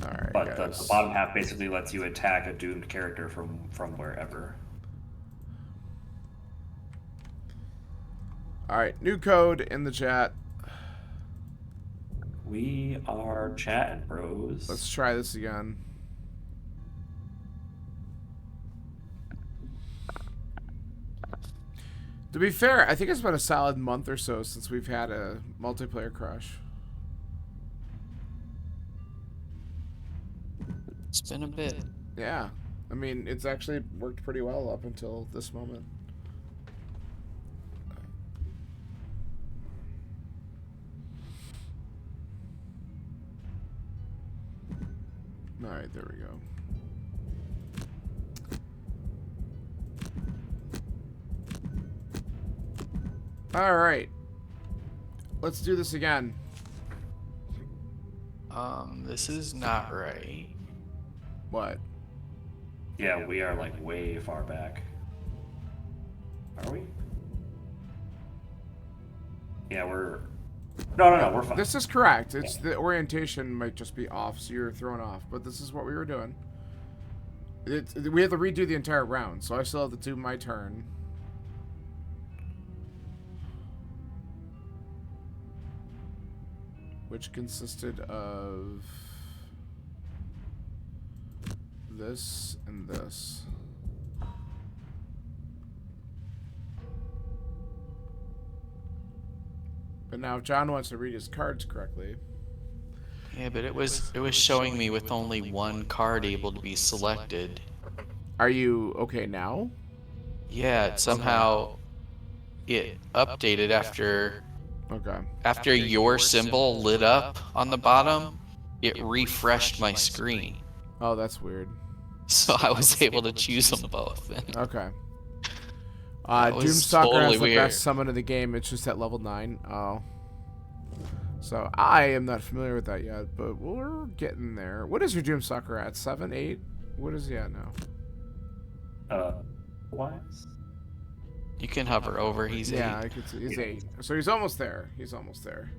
All right, But the guys. bottom half basically lets you attack a doomed character from wherever. All right, new code in the chat. We are chatting, bros. Let's try this again. To be fair, I think it's been a solid month or so since we've had a multiplayer crush. It's been a bit. Yeah. I mean, it's actually worked pretty well up until this moment. Alright, there we go. Alright. Let's do this again. This is not right. What? Yeah, we are like way far back. Are we? Yeah, we're. No, we're fine. This is correct. It's the orientation might just be off, so you're thrown off. But this is what we were doing. We have to redo the entire round, so I still have to do my turn. Which consisted of this and this. But now if John wants to read his cards correctly. Yeah, but it was showing me with only one card able to be selected. Are you okay now? Yeah, it somehow it updated after your symbol lit up on the bottom. It refreshed my screen, Oh, that's weird. so I was able to choose them both. Okay. That was Doomstalker totally has the weird. best summon of the game. It's just at level 9. Oh. So I am not familiar with that yet, but we're getting there. What is your Doomstalker at? 7, 8? What is he at now? What? You can hover over. He's Yeah, 8. I could see. He's 8. So he's almost there. He's almost there.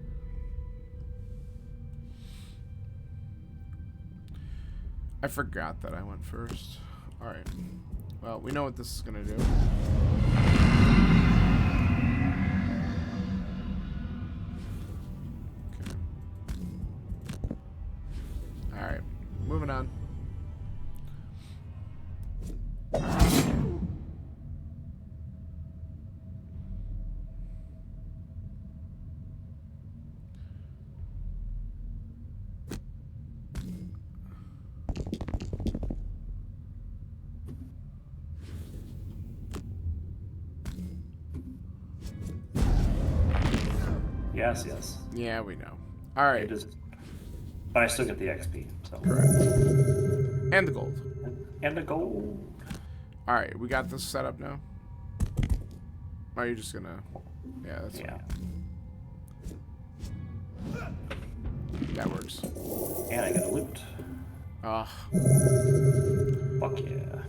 I forgot that I went first. Alright. Well, we know what this is going to do. Alright, moving on. Yes. Yeah, we know. Alright. It is. But I still get the XP. So. And the gold. And the gold. Alright, we got this set up now? Or are you just gonna... Yeah, that's Yeah. fine. That works. And I get a loot. Ah. Fuck yeah.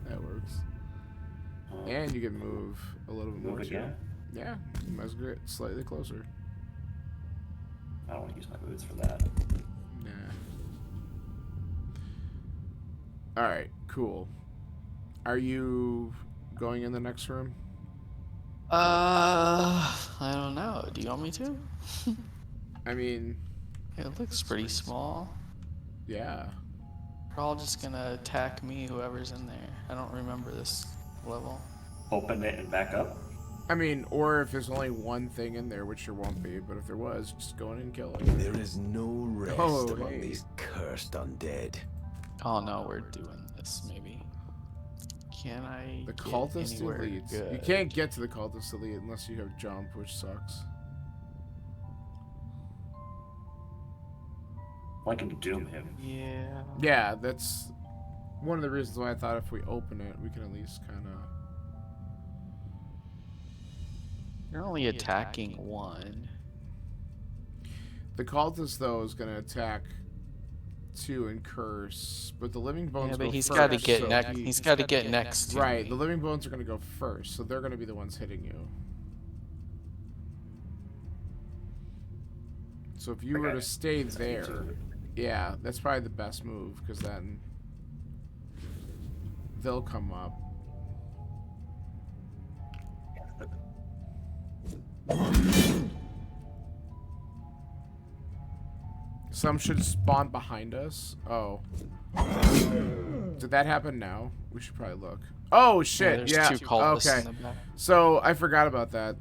That works. And you can move a little bit more Move too. again? Yeah, you might as well get slightly closer. I don't want to use my boots for that. Nah. Alright, cool. Are you going in the next room? I don't know. Do you want me to? I mean, It looks pretty small. yeah. They're all just gonna attack me, whoever's in there. I don't remember this level. Open it and back up. I mean, or if there's only one thing in there, which there won't be, but if there was, just go in and kill it. There is no rest Oh, among hey. these cursed undead. Oh no, we're doing this maybe. Can I The get cultist anywhere elite. good? You can't get to the cultist elite unless you have jump, which sucks. I can doom him. Yeah. Yeah, that's one of the reasons why I thought if we open it, we can at least kind of... You're only attacking one. The cultist, though, is going to attack 2 and curse, but the living bones Yeah, go but he's first, got to get so next. he- He's got to get next. To Right, me. the living bones are going to go first, so they're going to be the ones hitting you. So if you were Okay. to stay there, Yeah, that's probably the best move, because then they'll come up. Some should spawn behind us. Oh. Did that happen now? We should probably look. Oh, shit. There's Yeah. two cultists Okay. in the back. So, I forgot about that.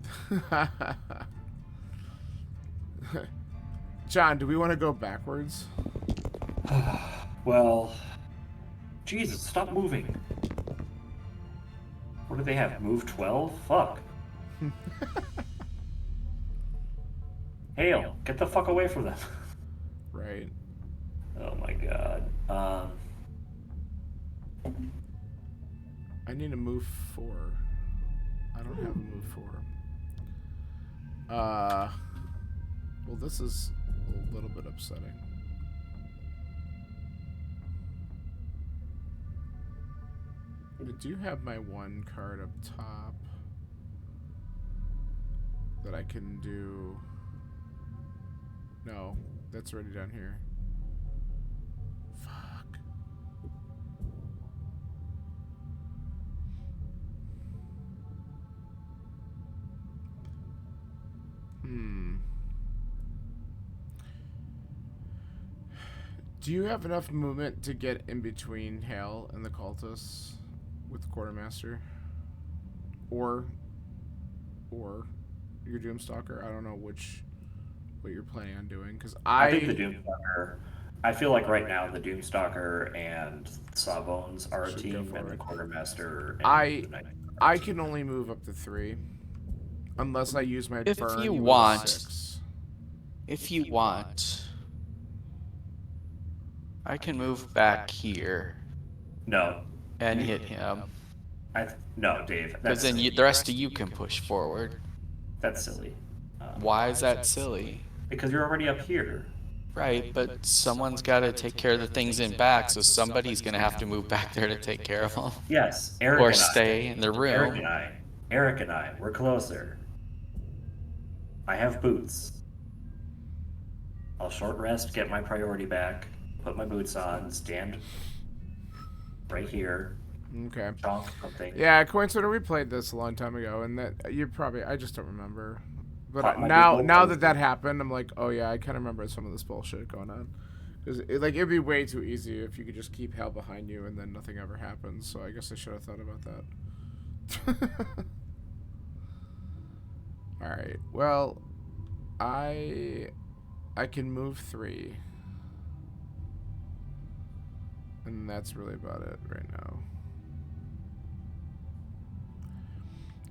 John, do we want to go backwards? Well, Jesus, stop moving. What do they have? Move 12? Fuck. Hale, get the fuck away from them. Right. Oh my god. I need to move 4. I don't have a move 4. Well, this is a little bit upsetting. I do have my 1 card up top that I can do. No, that's already down here. Fuck. Do you have enough movement to get in between Hale and the cultists with the quartermaster? Or your Doomstalker? I don't know what you're planning on doing, because I think the Doomstalker. I feel like right now the Doomstalker and Sawbones are a team, and the Quartermaster. And I can only move up to 3, unless I use my If burn. you with want. 6. If you want, I can move back here No. and hit him. No, Dave. Because then the rest of you can push forward. That's silly. Why is that silly? Because you're already up here. Right, but someone's got to take care of the things in back, so somebody's going to have to move back there to take care of them. Yes, Eric Or and I. stay in the room. Eric and I. We're closer. I have boots. I'll short rest, get my priority back, put my boots on, stand right here. Okay. Chonk something. Yeah, Coincider, we played this a long time ago, and that I just don't remember. But Pop my now big that happened, I'm like, oh yeah, I kind of remember some of this bullshit going on. Because it'd be way too easy if you could just keep Hale behind you and then nothing ever happens. So I guess I should have thought about that. All right. Well, I can move 3, and that's really about it right now.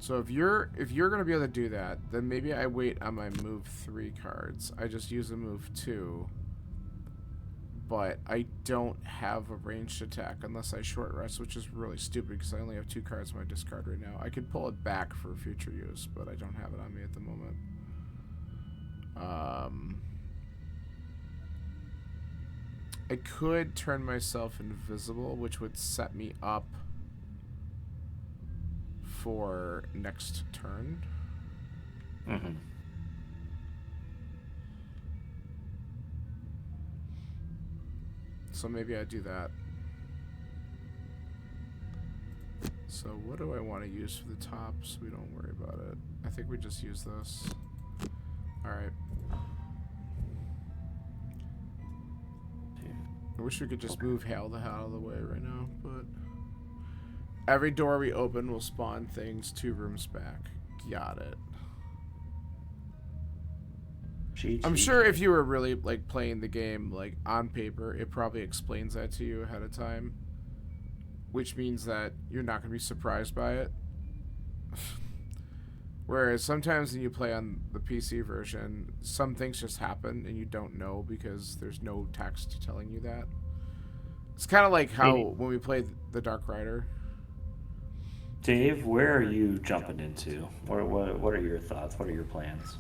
So if you're gonna be able to do that, then maybe I wait on my move 3 cards. I just use a move 2, but I don't have a ranged attack unless I short rest, which is really stupid because I only have 2 cards in my discard right now. I could pull it back for future use, but I don't have it on me at the moment. I could turn myself invisible, which would set me up for next turn. Mm-hmm. So maybe I do that. So what do I want to use for the top so we don't worry about it? I think we just use this. Alright. I wish we could just move Hale the hell out of the way right now, but every door we open will spawn things 2 rooms back. Got it. I'm sure if you were really like playing the game like on paper, it probably explains that to you ahead of time, which means that you're not going to be surprised by it. Whereas sometimes when you play on the PC version, some things just happen and you don't know because there's no text telling you that. It's kind of like how when we played the Dark Rider. Dave, where are you jumping into? What are your thoughts? What are your plans?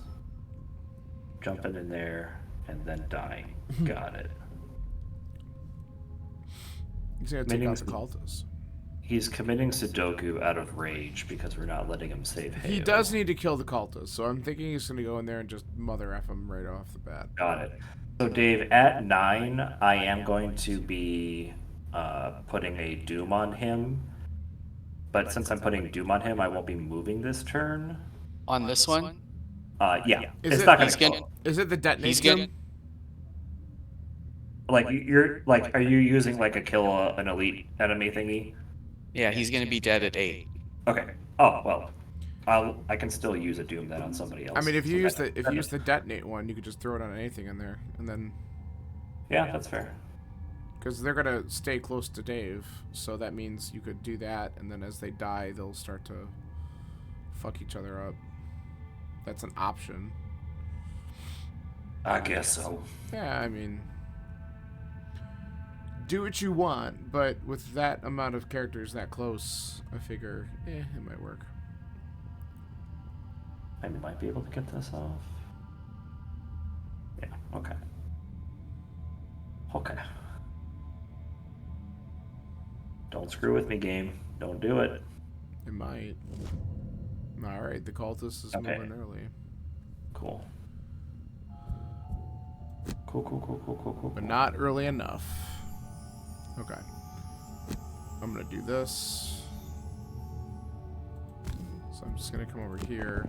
Jumping in there and then dying. Got it. He's going to take out the cultists. He's committing Sudoku out of rage because we're not letting him save Hale. He does need to kill the cultists, so I'm thinking he's going to go in there and just mother F him right off the bat. Got it. So Dave, at 9, I am going to be putting a Doom on him. But since I'm putting Doom on him, I won't be moving this turn. On this one? Yeah. Is it's it- not He's gonna gonna. Is it the detonate He's Doom? gonna. like you're like, are you using like a kill an elite enemy thingy? Yeah, he's gonna be dead at 8. Okay. Oh well, I can still use a Doom then on somebody else. I mean, if you So use the detonate one, you could just throw it on anything in there, and then yeah, that's fair. because they're gonna stay close to Dave, so that means you could do that, and then as they die, they'll start to fuck each other up. That's an option. I guess so. Yeah, I mean, do what you want, but with that amount of characters that close, I figure, it might work. I might be able to get this off. Yeah. Okay. Okay. Don't screw with me, game. Don't do it. It might. All right, the cultist is Okay. moving early, Cool. Cool. but not early enough. Okay. I'm gonna do this. So I'm just gonna come over here.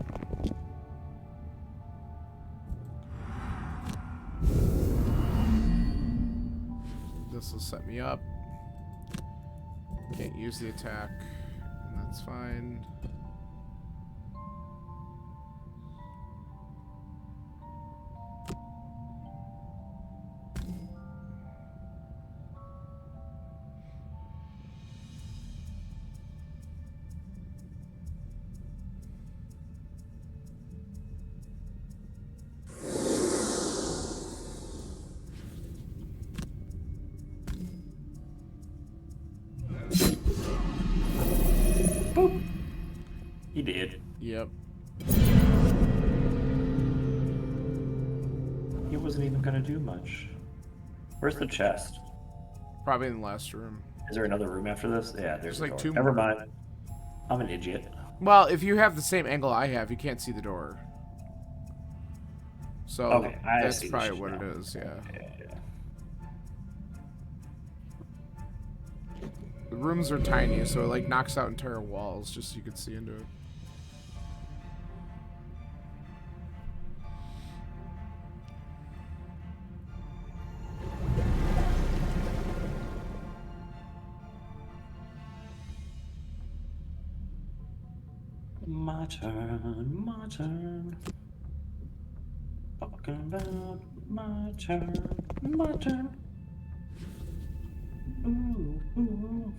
This will set me up. Can't use the attack, and that's fine. Boop. He did. Yep. He wasn't even gonna do much. Where's the chest? Probably in the last room. Is there another room after this? Yeah, there's There's a like door. 2 Never more. mind. I'm an idiot. Well, if you have the same angle I have, you can't see the door. So Okay, I that's see the probably shit what now. it is, yeah. Yeah. The rooms are tiny, so it like knocks out entire walls just so you can see into it. My turn. Talking about my turn. Ooh.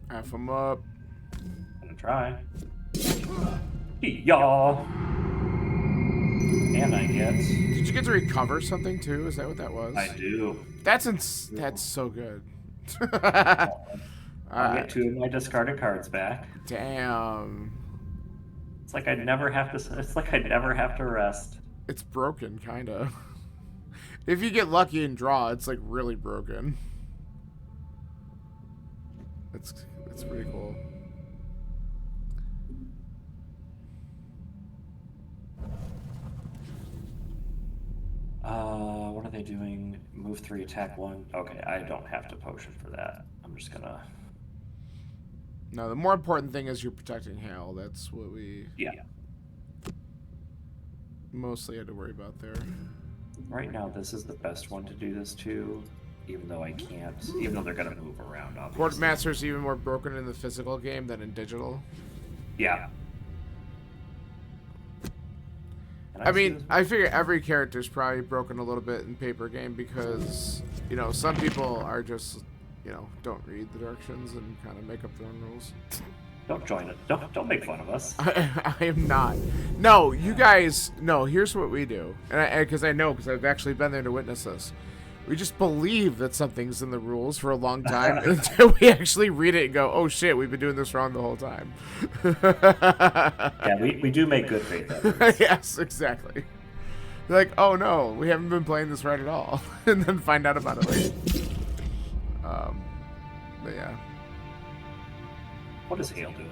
Half them up. Gonna try. Y'all. And I get. Did you get to recover something too? Is that what that was? I do. That's so good. I get 2 of my discarded cards back. Damn. It's like I never have to. It's like I never have to rest. It's broken, kinda. If you get lucky and draw, it's like really broken. It's pretty cool. What are they doing? Move 3, attack 1. Okay, I don't have to potion for that. I'm just gonna. No, the more important thing is you're protecting Hal. That's what we Yeah. mostly had to worry about there. Right now, this is the best one to do this to, even though I can't. Even though they're gonna move around, obviously. Quartermaster's even more broken in the physical game than in digital. Yeah. Can I see mean, this? I figure every character's probably broken a little bit in paper game because, you know, some people are just, you know, don't read the directions and kind of make up their own rules. Don't join it. Don't make fun of us. I am not. No, you guys. No, here's what we do, and because I know, because I've actually been there to witness this. We just believe that something's in the rules for a long time until we actually read it and go, "Oh shit, we've been doing this wrong the whole time." Yeah, we do make good faith efforts. Yes, exactly. Like, oh no, we haven't been playing this right at all, and then find out about it later. But yeah, What is Hale doing?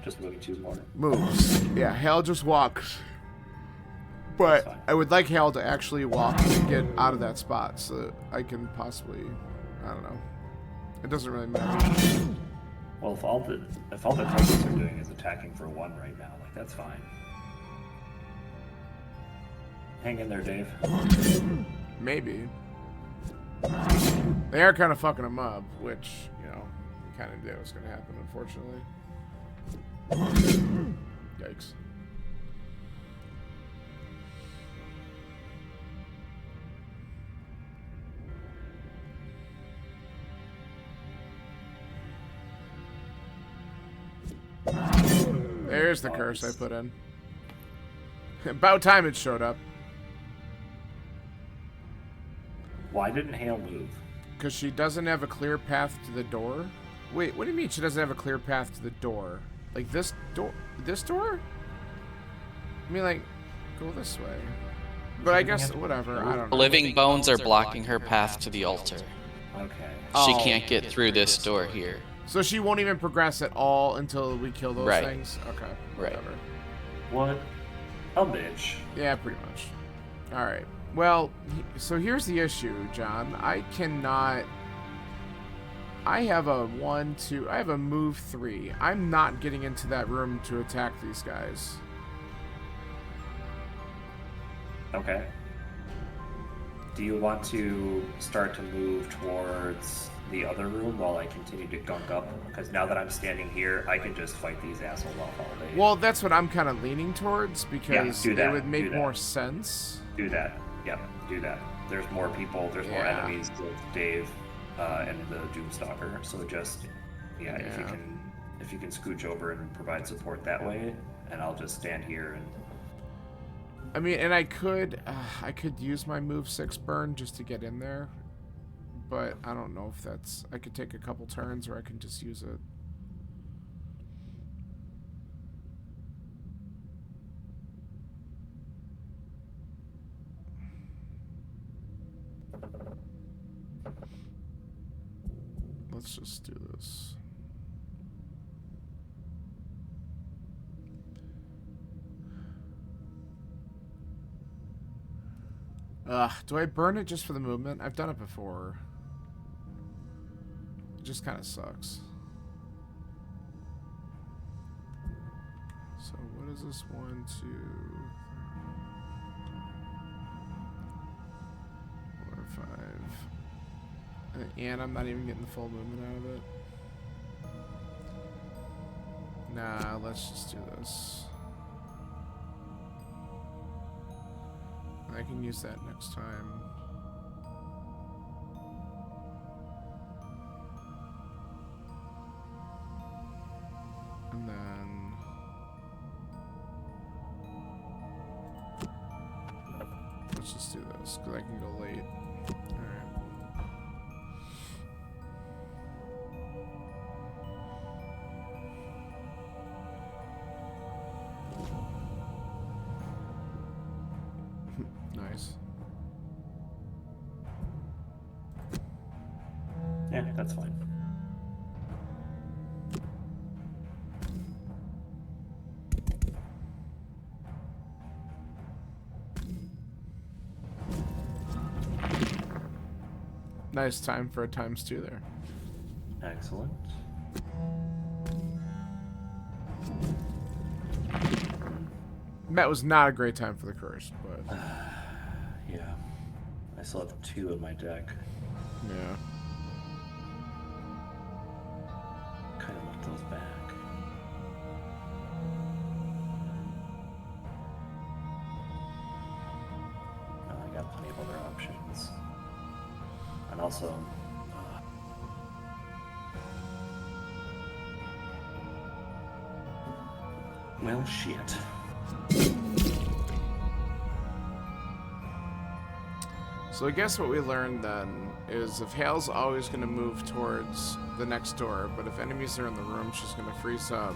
Just moving 2 more. moves. Yeah, Hal just walks. But I would like Hale to actually walk and get out of that spot so that I can possibly, I don't know. It doesn't really matter. Well, if all the targets are doing is attacking for 1 right now, like that's fine. Hang in there, Dave. Maybe. They are kind of fucking him up, which, you know, we kind of knew was going to happen, unfortunately. Yikes. There's the curse I put in. About time it showed up. Why didn't Hale move? Because she doesn't have a clear path to the door. Wait, what do you mean she doesn't have a clear path to the door? Like this door? This door? I mean, like, go this way. But I guess, whatever, I don't know. Living bones are blocking her path to the altar. Okay. She can't get through this door here. So she won't even progress at all until we kill those things? Okay, whatever. What a bitch. Yeah, pretty much. Alright. Well, so here's the issue, John. I cannot... I have a I have a move 3. I'm not getting into that room to attack these guys. Okay. Do you want to start to move towards the other room while I continue to gunk up? Because now that I'm standing here, I can just fight these assholes off all day. Well, that's what I'm kind of leaning towards, because do that, it would make do that. more sense. Do that. Yep, do that. There's more people, there's more enemies with Dave and the Doomstalker. So just, if you can scooch over and provide support that way, and I'll just stand here and... I mean, and I could use my move 6 burn just to get in there, but I don't know if that's... I could take a couple turns, or I can just use it. Let's just do this. Do I burn it just for the movement? I've done it before. It just kind of sucks. So what is this? 1, 2, 4, 5. And I'm not even getting the full movement out of it. Nah, let's just do this. I can use that next time. And then... let's just do this, because I can go late. Alright. Nice. Yeah, that's fine. Nice time for a ×2 there. Excellent. That was not a great time for the curse, but... Yeah. I still have 2 in my deck. yeah. Kind of want those back. No, I got plenty of other options. And also... well, shit. So I guess what we learned then is if Hale's always going to move towards the next door, but if enemies are in the room, she's going to freeze up.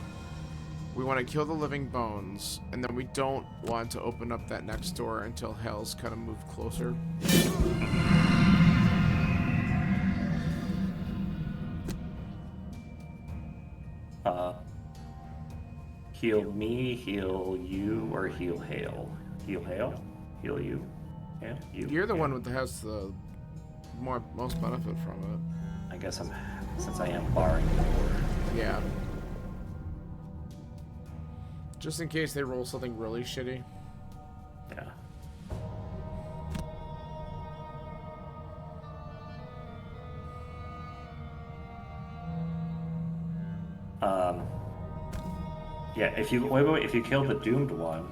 We want to kill the living bones, and then we don't want to open up that next door until Hale's kind of moved closer. Heal me, heal you, or heal Hale? Heal Hale? heal you. And you. You're the one that has the most benefit from it. I guess since I am barring the door. Yeah. Just in case they roll something really shitty. Yeah. Yeah, if you if you kill the doomed one,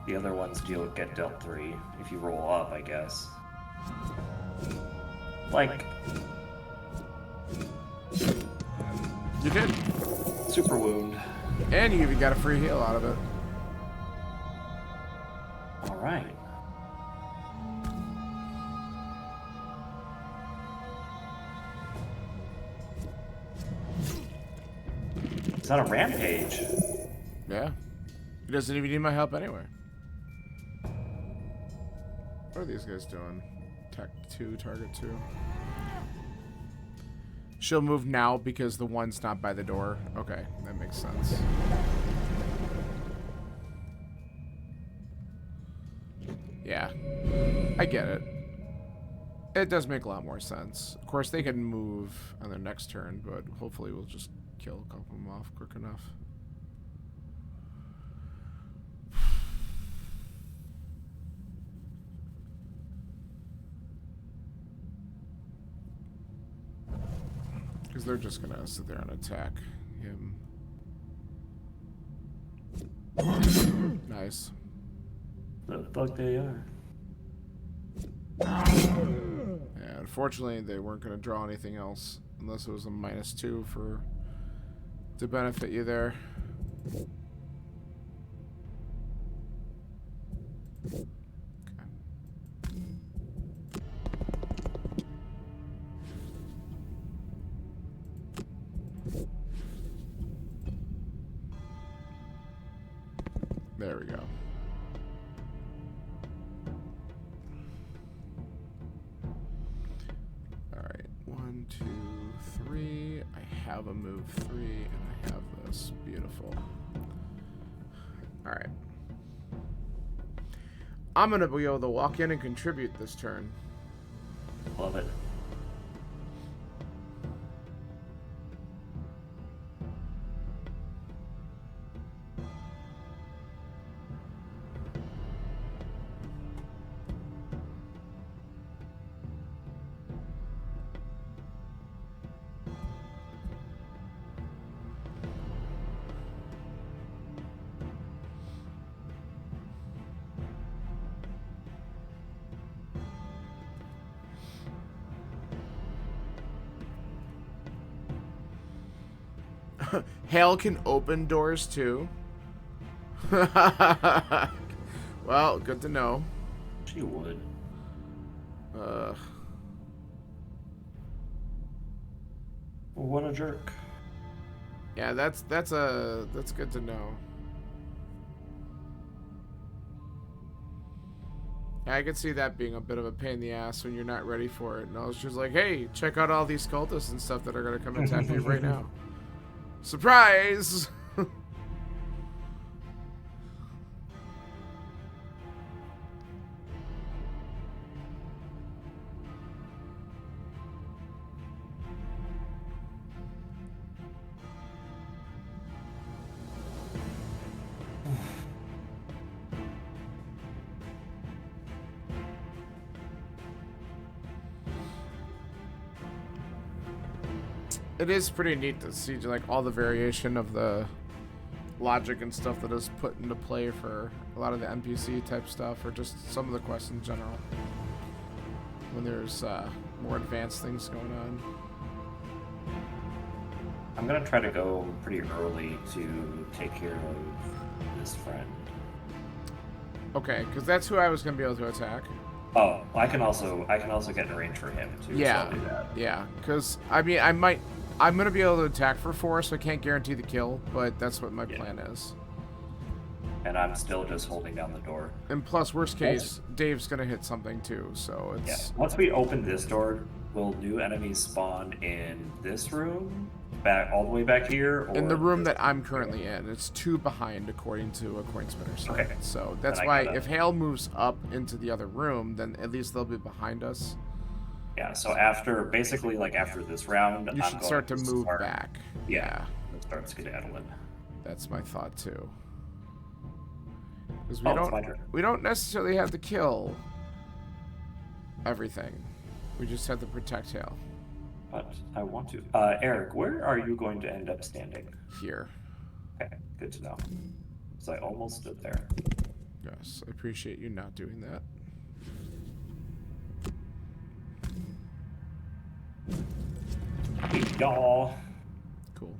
the other ones get dealt 3. If you roll up, I guess. Like, You did. super wound. And you even got a free heal out of it. All right. It's not a rampage. Yeah. He doesn't even need my help anyway. What are these guys doing? Tech 2, target 2. She'll move now because the one's not by the door. Okay, that makes sense. Yeah, I get it. It does make a lot more sense. Of course, they can move on their next turn, but hopefully we'll just kill a couple of them off quick enough. Because they're just gonna sit there and attack him. Nice. The fuck they are. Yeah, unfortunately they weren't gonna draw anything else unless it was a -2 to benefit you there. Okay. There we go. Alright, 1, 2, 3. I have a move 3, and I have this. Beautiful. Alright. I'm gonna be able to walk in and contribute this turn. Love it. Hail can open doors too. Well, good to know. She would. What a jerk. Yeah, that's good to know. Yeah, I could see that being a bit of a pain in the ass when you're not ready for it. And I was just like, hey, check out all these cultists and stuff that are gonna come and attack you right now. Surprise! It is pretty neat to see like all the variation of the logic and stuff that is put into play for a lot of the NPC type stuff, or just some of the quests in general. When there's more advanced things going on. I'm gonna try to go pretty early to take care of this friend. Okay, because that's who I was gonna be able to attack. Oh, I can also get in range for him too. Yeah, so I'll do that. yeah. Because I mean, I'm gonna be able to attack for 4, so I can't guarantee the kill, but that's what my plan is. And I'm still just holding down the door. And plus, worst case, Dave's gonna hit something too, so it's... Yeah. Once we open this door, will new enemies spawn in this room? back all the way back here? Or in the room that I'm currently in. It's 2 behind, according to a coin spinner site. Okay. So that's why if Hale moves up into the other room, then at least they'll be behind us. Yeah, so after, basically, like, after this round, you should start to move back. Yeah. Start skedaddling. That's my thought, too. Because we don't necessarily have to kill everything. We just have to protect Hale. But I want to. Eric, where are you going to end up standing? Here. Okay, good to know. So I almost stood there. Yes, I appreciate you not doing that. Hey, y'all. Cool.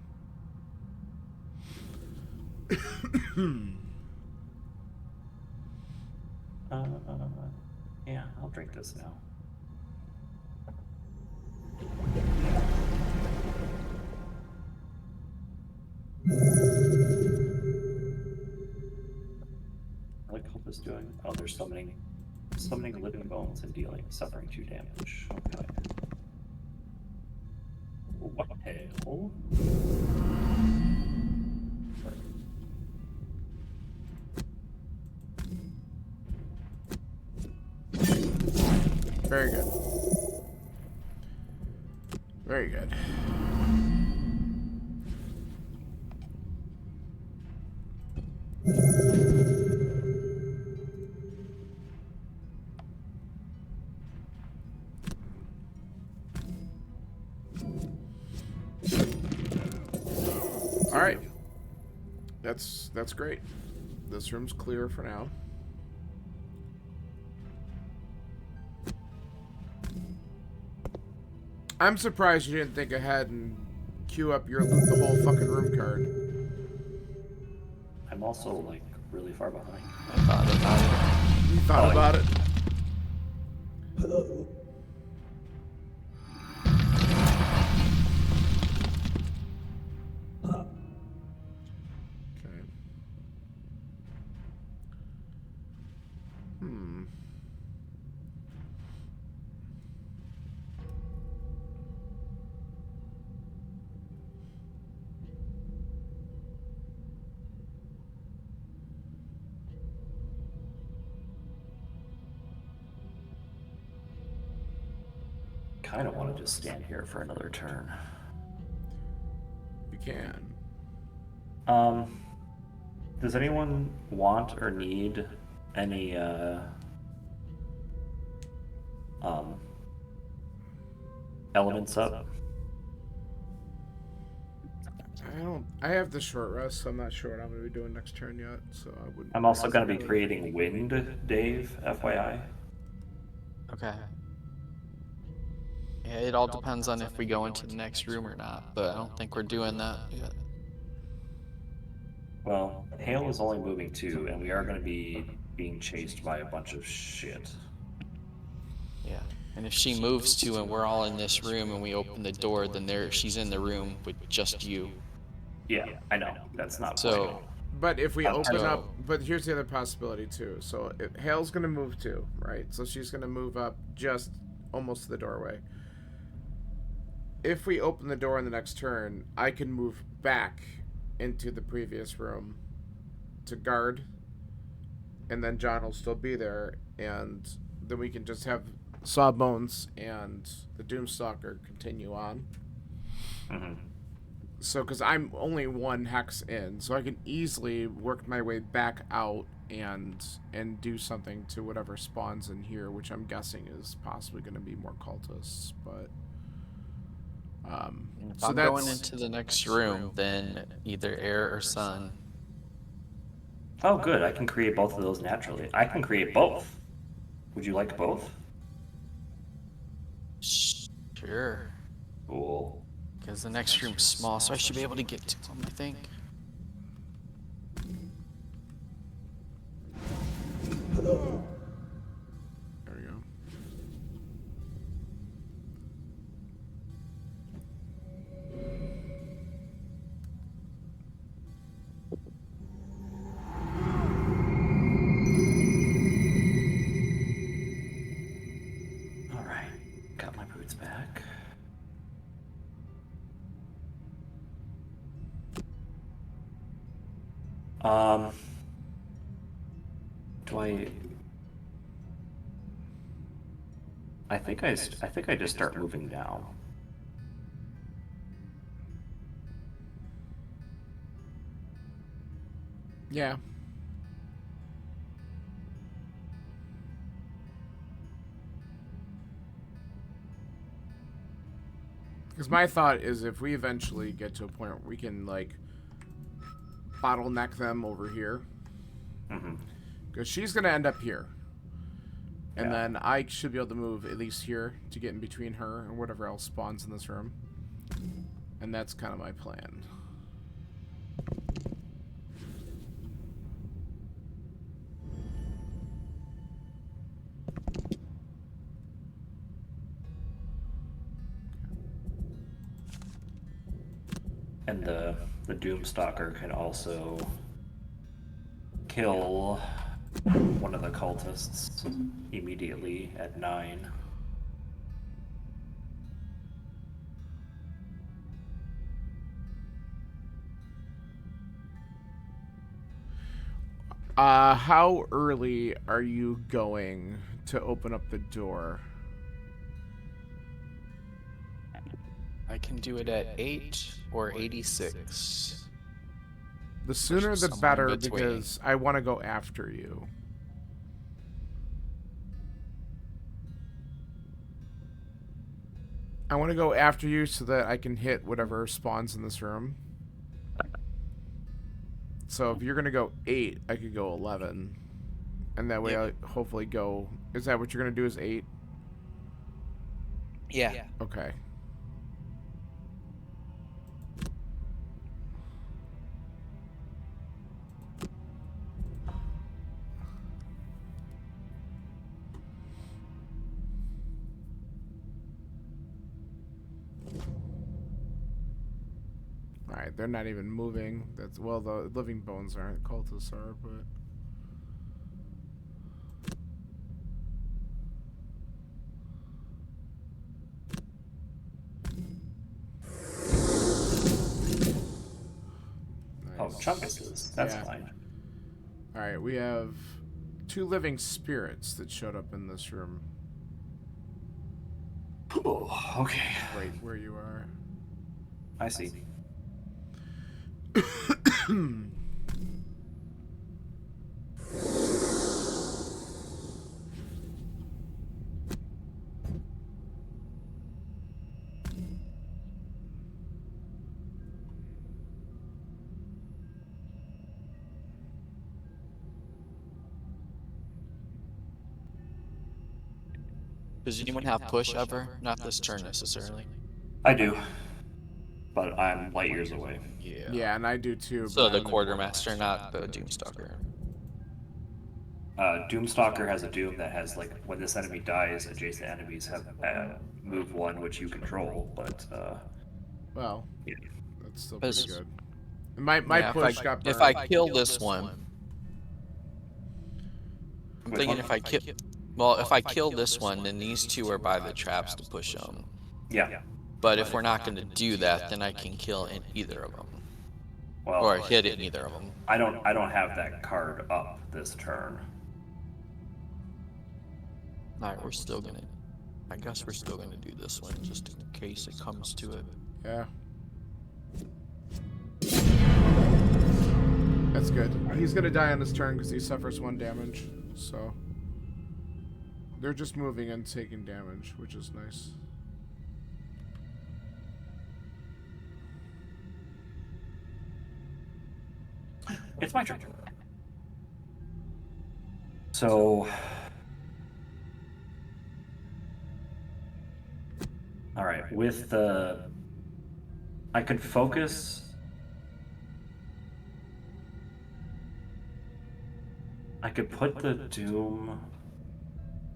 Yeah, I'll drink this now. I like how this doing. Oh, they're summoning living bones and suffering 2 damage. Okay. What the hell? Very good. Very good. All right. That's great. This room's clear for now. I'm surprised you didn't think ahead and queue up your loot the whole fucking room card. I'm also, like, really far behind. I thought about it. You thought about it? Okay. Kind of want to just stand here for another turn. You can. Does anyone want or need any elements up? I have the short rest, so I'm not sure what I'm going to be doing next turn yet, so I wouldn't. I'm also going to be creating wind, Dave, FYI. Okay. Yeah, it all depends on if we go into the next room or not, but I don't think we're doing that yet. Well, Hale is only moving 2, and we are going to be being chased by a bunch of shit. Yeah, and if she moves 2 and we're all in this room and we open the door, then she's in the room with just you. Yeah, I know. That's not so. But if we open up, but here's the other possibility too. So Hale's gonna move 2, right? So she's gonna move up just almost to the doorway. If we open the door in the next turn, I can move back into the previous room to guard, and then John will still be there, and then we can just have Sawbones and the Doomstalker continue on. Mm-hmm. So, because I'm only 1 hex in, so I can easily work my way back out and do something to whatever spawns in here, which I'm guessing is possibly going to be more cultists, but... if I'm going into the next room, then either air or sun. Oh, good. I can create both of those naturally. I can create both. Would you like both? Sure. Cool. Because the next room's small, so I should be able to get to them, I think. There we go. All right. Got my boots back. Do I think I just start moving down. Yeah. Because my thought is if we eventually get to a point where we can, like, bottleneck them over here. Because she's going to end up here. And then I should be able to move at least here to get in between her and whatever else spawns in this room. And that's kind of my plan. And the Doomstalker can also kill one of the cultists immediately at 9. How early are you going to open up the door? I can do it at 8 or 86. The sooner the better, because I want to go after you. I want to go after you so that I can hit whatever spawns in this room. So if you're going to go 8, I could go 11. And that way I'll hopefully go... Is that what you're going to do is 8? Yeah. Okay. Alright, they're not even moving. That's, well, the living bones aren't. Cultists are, but... Oh, Chunkuses. That's fine. Alright, we have 2 living spirits that showed up in this room. Oh, okay. Right where you are. I see. Does anyone have push ever? Not this turn necessarily. I do. But I'm light years away. Yeah, and I do too. So the Quartermaster, not the Doomstalker. Doomstalker has a Doom that has, like, when this enemy dies, adjacent enemies have move 1, which you control, but, well, yeah. That's still pretty good. My push got burned. If I kill this one... I'm thinking if I kill... Well, if I kill this one, then these 2 are by the traps to push them. Yeah. But if we're not going to do that, then I can kill in either of them. Well, or hit in either of them. I don't have that card up this turn. Alright, we're still gonna... I guess we're still gonna do this one, just in case it comes to it. Yeah. That's good. He's gonna die on his turn because he suffers 1 damage, so... They're just moving and taking damage, which is nice. It's my turn. So... Alright, with the... I could focus... I could put the Doom...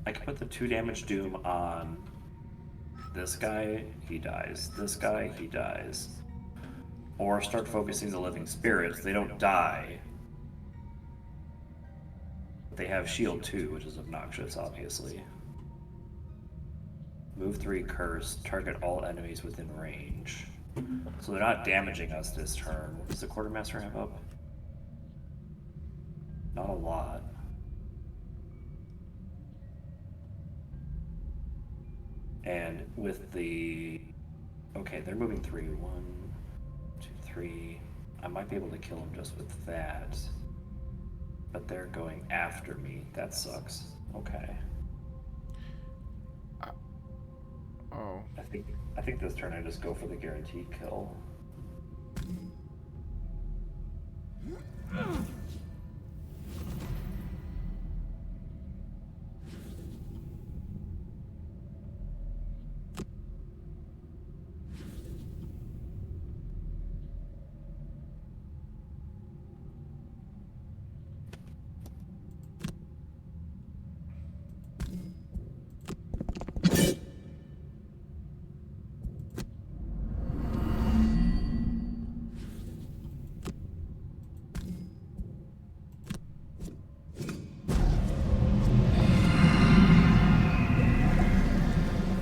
I could put the 2 damage Doom on this guy, he dies. This guy, he dies. Or start focusing the living spirits. They don't die. They have shield 2, which is obnoxious, obviously. Move 3 curse, target all enemies within range. So they're not damaging us this turn. What does the Quartermaster have up? Not a lot. And with the... Okay, they're moving 3. 1, 2, 3. I might be able to kill them just with that. But they're going after me. That sucks. Okay. Oh. I think this turn I just go for the guaranteed kill.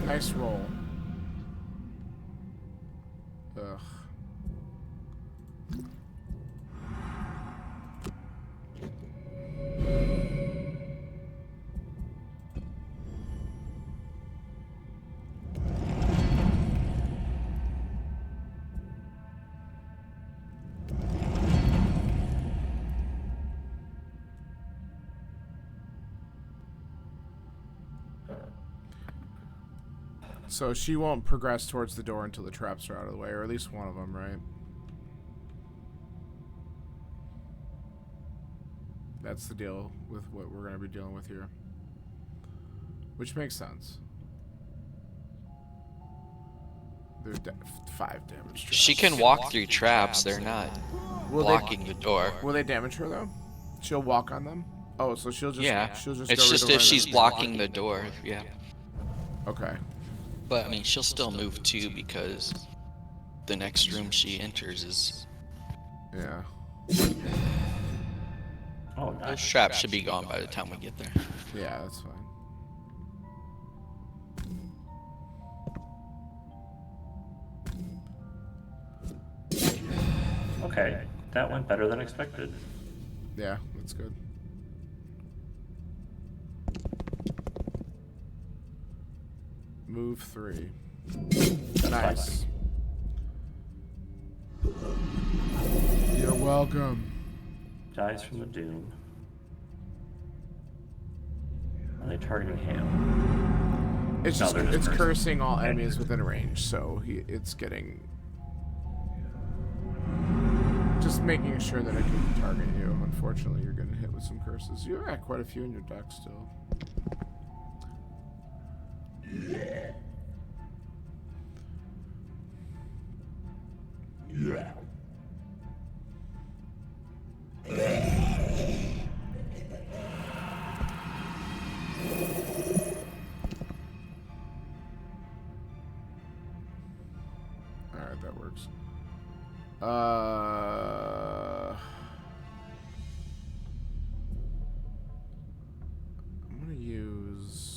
Nice roll. Ugh. So she won't progress towards the door until the traps are out of the way, or at least one of them, right? That's the deal with what we're going to be dealing with here. Which makes sense. There's 5 damage traps. She can walk through traps. They're not blocking the door. Will they damage her, though? She'll walk on them? Oh, so she'll just... Yeah. She'll just it's go just right if over she's them. blocking the door. Yeah. Okay. But, I mean, she'll still move, too, because the next room she enters is... Yeah. Oh, nice. Those traps should be gone by the time we get there. Yeah, that's fine. Okay, that went better than expected. Yeah, that's good. Move 3. Nice. You're welcome. Dies from the doom. Are they targeting him? It's No, just they're just it's cursing. cursing all enemies within range, so it's getting just making sure that it can target you. Unfortunately, you're getting hit with some curses. You have quite a few in your deck still. Alright, that works. I'm gonna use...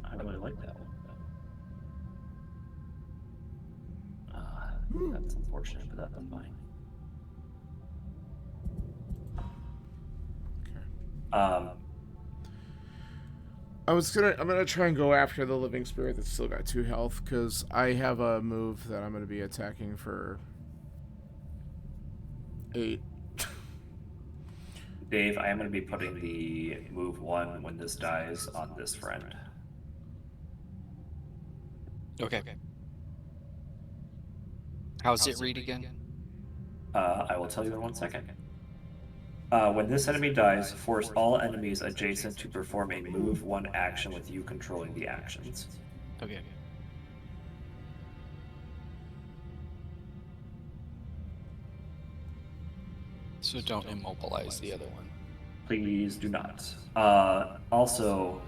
I really like that one. That's unfortunate, but that's fine. Okay. I'm gonna try and go after the living spirit that's still got 2 health, because I have a move that I'm gonna be attacking for 8. Dave, I am going to be putting the move 1 when this dies on this friend. Okay. How's it read again? I will tell you in 1 second. When this enemy dies, force all enemies adjacent to perform a move 1 action with you controlling the actions. Okay. So don't immobilize the other one. Please do not. Also,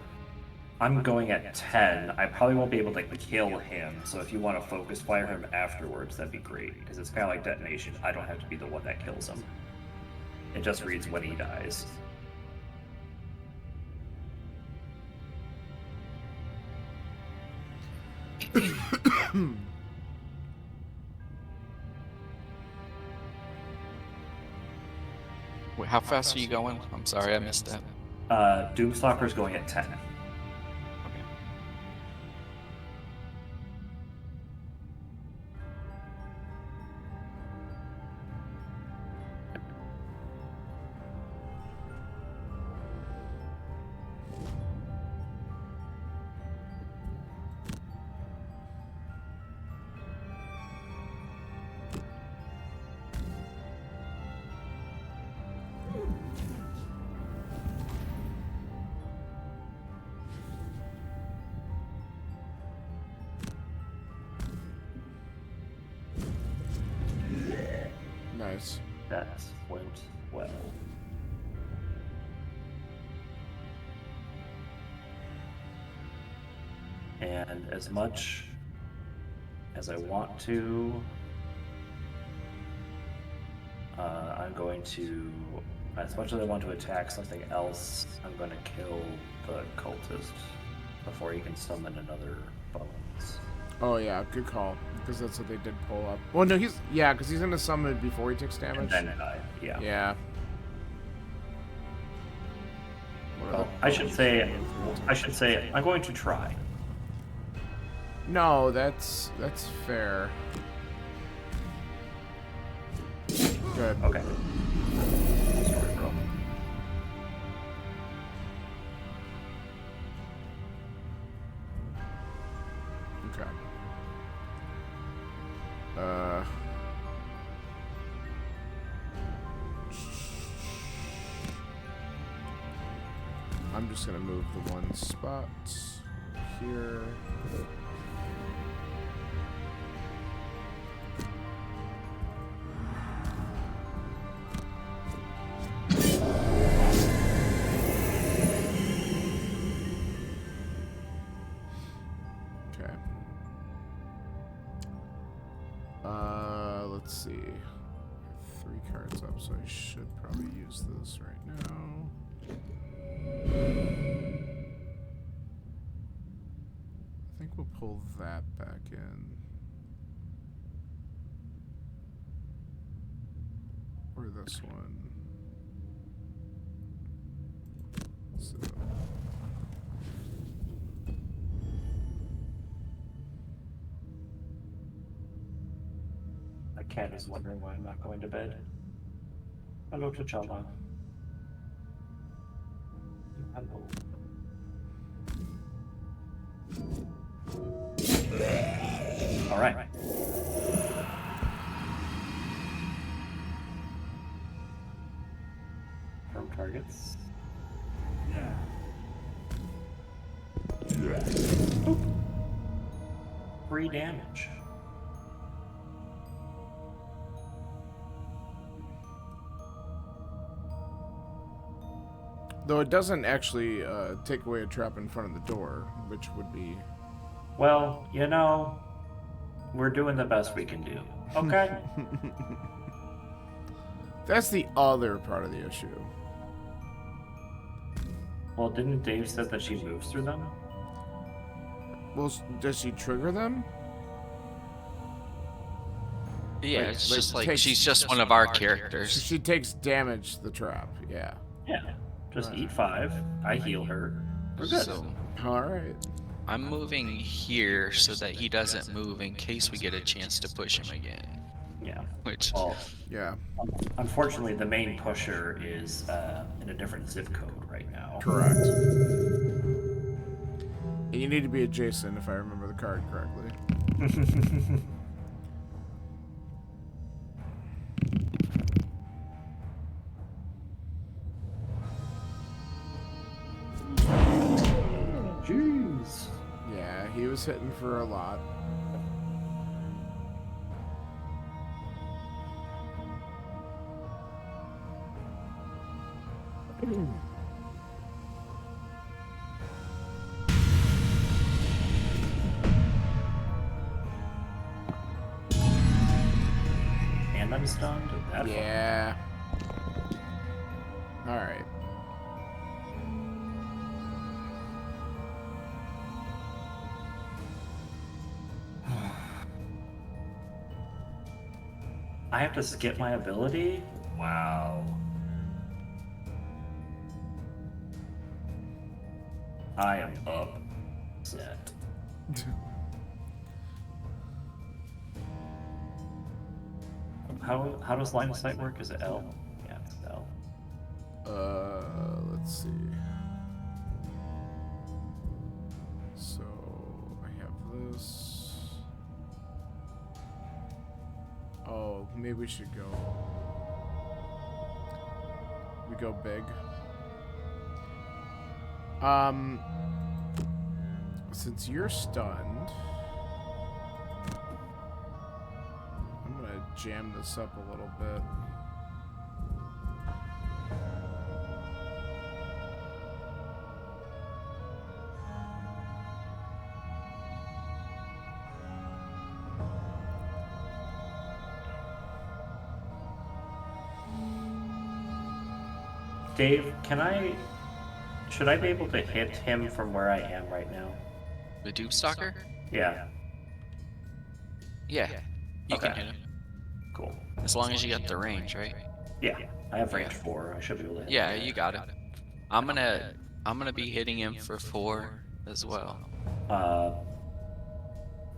I'm going at 10. I probably won't be able to kill him, so if you want to focus fire him afterwards, that'd be great. Because it's kind of like detonation. I don't have to be the one that kills him. It just reads when he dies. Wait, how fast are you going? I'm sorry, I missed that. Doomstalker's going at 10. Okay. Nice. That went well. And as much as I want to, I'm going to, as much as I want to attack something else, I'm going to kill the cultist before he can summon another bones. Oh yeah, good call. Because that's what they did pull up. Well, no, because he's gonna summon it before he takes damage. And then die, yeah. Yeah. Well, I should say, I'm going to try. No, that's fair. Good. Okay. Sorry, bro. Okay. I'm just gonna move the one spot here. Okay. Let's see. I have 3 cards up, so I should probably use this right now. I think we'll pull that back in. Or this one. So. Cat is wondering why I'm not going to bed. Hello, T'Challa. Hello. All right. From targets. Oop. 3 damage. Though it doesn't actually take away a trap in front of the door, which would be... Well, you know, we're doing the best we can do. Okay? That's the other part of the issue. Well, didn't Dave say that she moves through them? Well, does she trigger them? Yeah, Like- it's like just like takes- she's just one of our So characters. she takes damage to the trap, yeah. Yeah. Just eat 5. I heal her. We're good. So Alright. I'm moving here so that he doesn't move in case we get a chance to push him again. Yeah. Which, Well, Yeah. unfortunately, the main pusher is in a different zip code right now. Correct. And you need to be adjacent, if I remember the card correctly. Jeez. Yeah, he was hitting for a lot. I'm stunned? That's yeah. All right. I have to skip my ability? Wow. I am upset. How does line of sight work? Is it L? Yeah, it's L. Let's see. So I have this. Oh, maybe we should go. We go big. Since you're stunned, I'm gonna jam this up a little bit. Dave, should I be able to hit him from where I am right now? The Doomstalker? Yeah. Yeah. You Okay. can hit him. Cool. As long as you got the range, right? Yeah. I have range 4. I should be able to hit Yeah, him. you got it. I'm gonna be hitting him for 4 as well.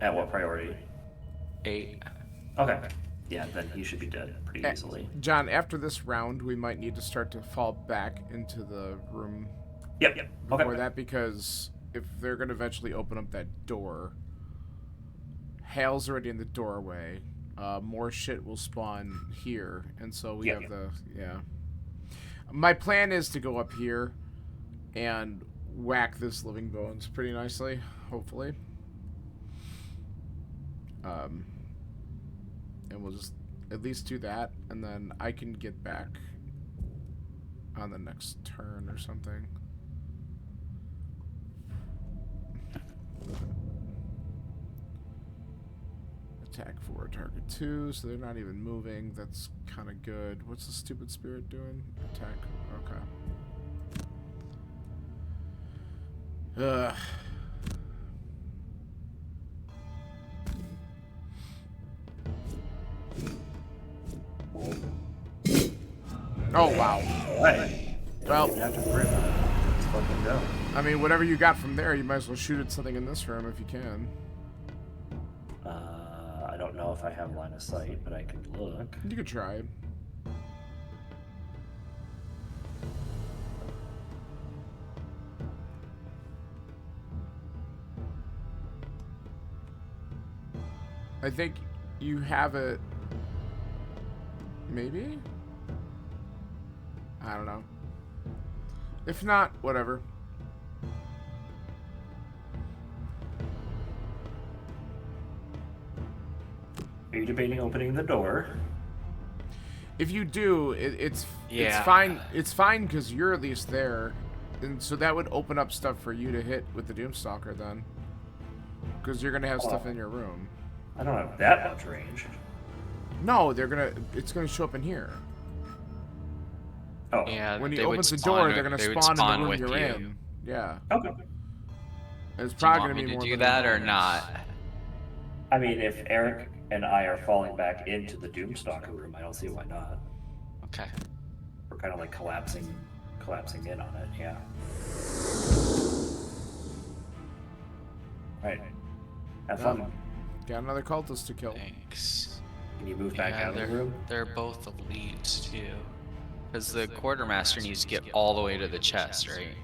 At what priority? 8. Okay. Yeah, then he should be dead pretty easily. John, after this round, we might need to start to fall back into the room Yep. before Okay. that, because if they're going to eventually open up that door, Hale's already in the doorway. More shit will spawn here, and so we have the... Yeah. My plan is to go up here and whack this Living Bones pretty nicely, hopefully. And we'll just at least do that, and then I can get back on the next turn or something. Attack 4, target 2, so they're not even moving. That's kind of good. What's the stupid spirit doing? Attack. Okay. Ugh. Oh, wow. Right. Well, You have to worry about it. Let's fucking go. I mean, whatever you got from there, you might as well shoot at something in this room if you can. I don't know if I have line of sight, but I can look. You could try. I think you have it. Maybe? I don't know. If not, whatever. Are you debating opening the door? If you do, it's Yeah. fine. It's fine because you're at least there, and so that would open up stuff for you to hit with the Doomstalker then, because you're gonna have stuff in your room. I don't have that much range. No, it's gonna show up in here. Oh. Yeah, When he they would opens the spawn door, with- they're gonna they would spawn in the room with you're you. in. Yeah. Okay. And it's Do you probably want gonna me be to more do than that or bonus. not? I mean, if Eric and I are falling back into the Doomstalker room, I don't see why not. Okay. We're kind of like collapsing in on it. Yeah. Right. Have fun. Got another cultist to kill. Thanks. Can you move back Yeah, out of the they're, room? they're both elites too. Because the quartermaster needs to get all the way to the chest, right?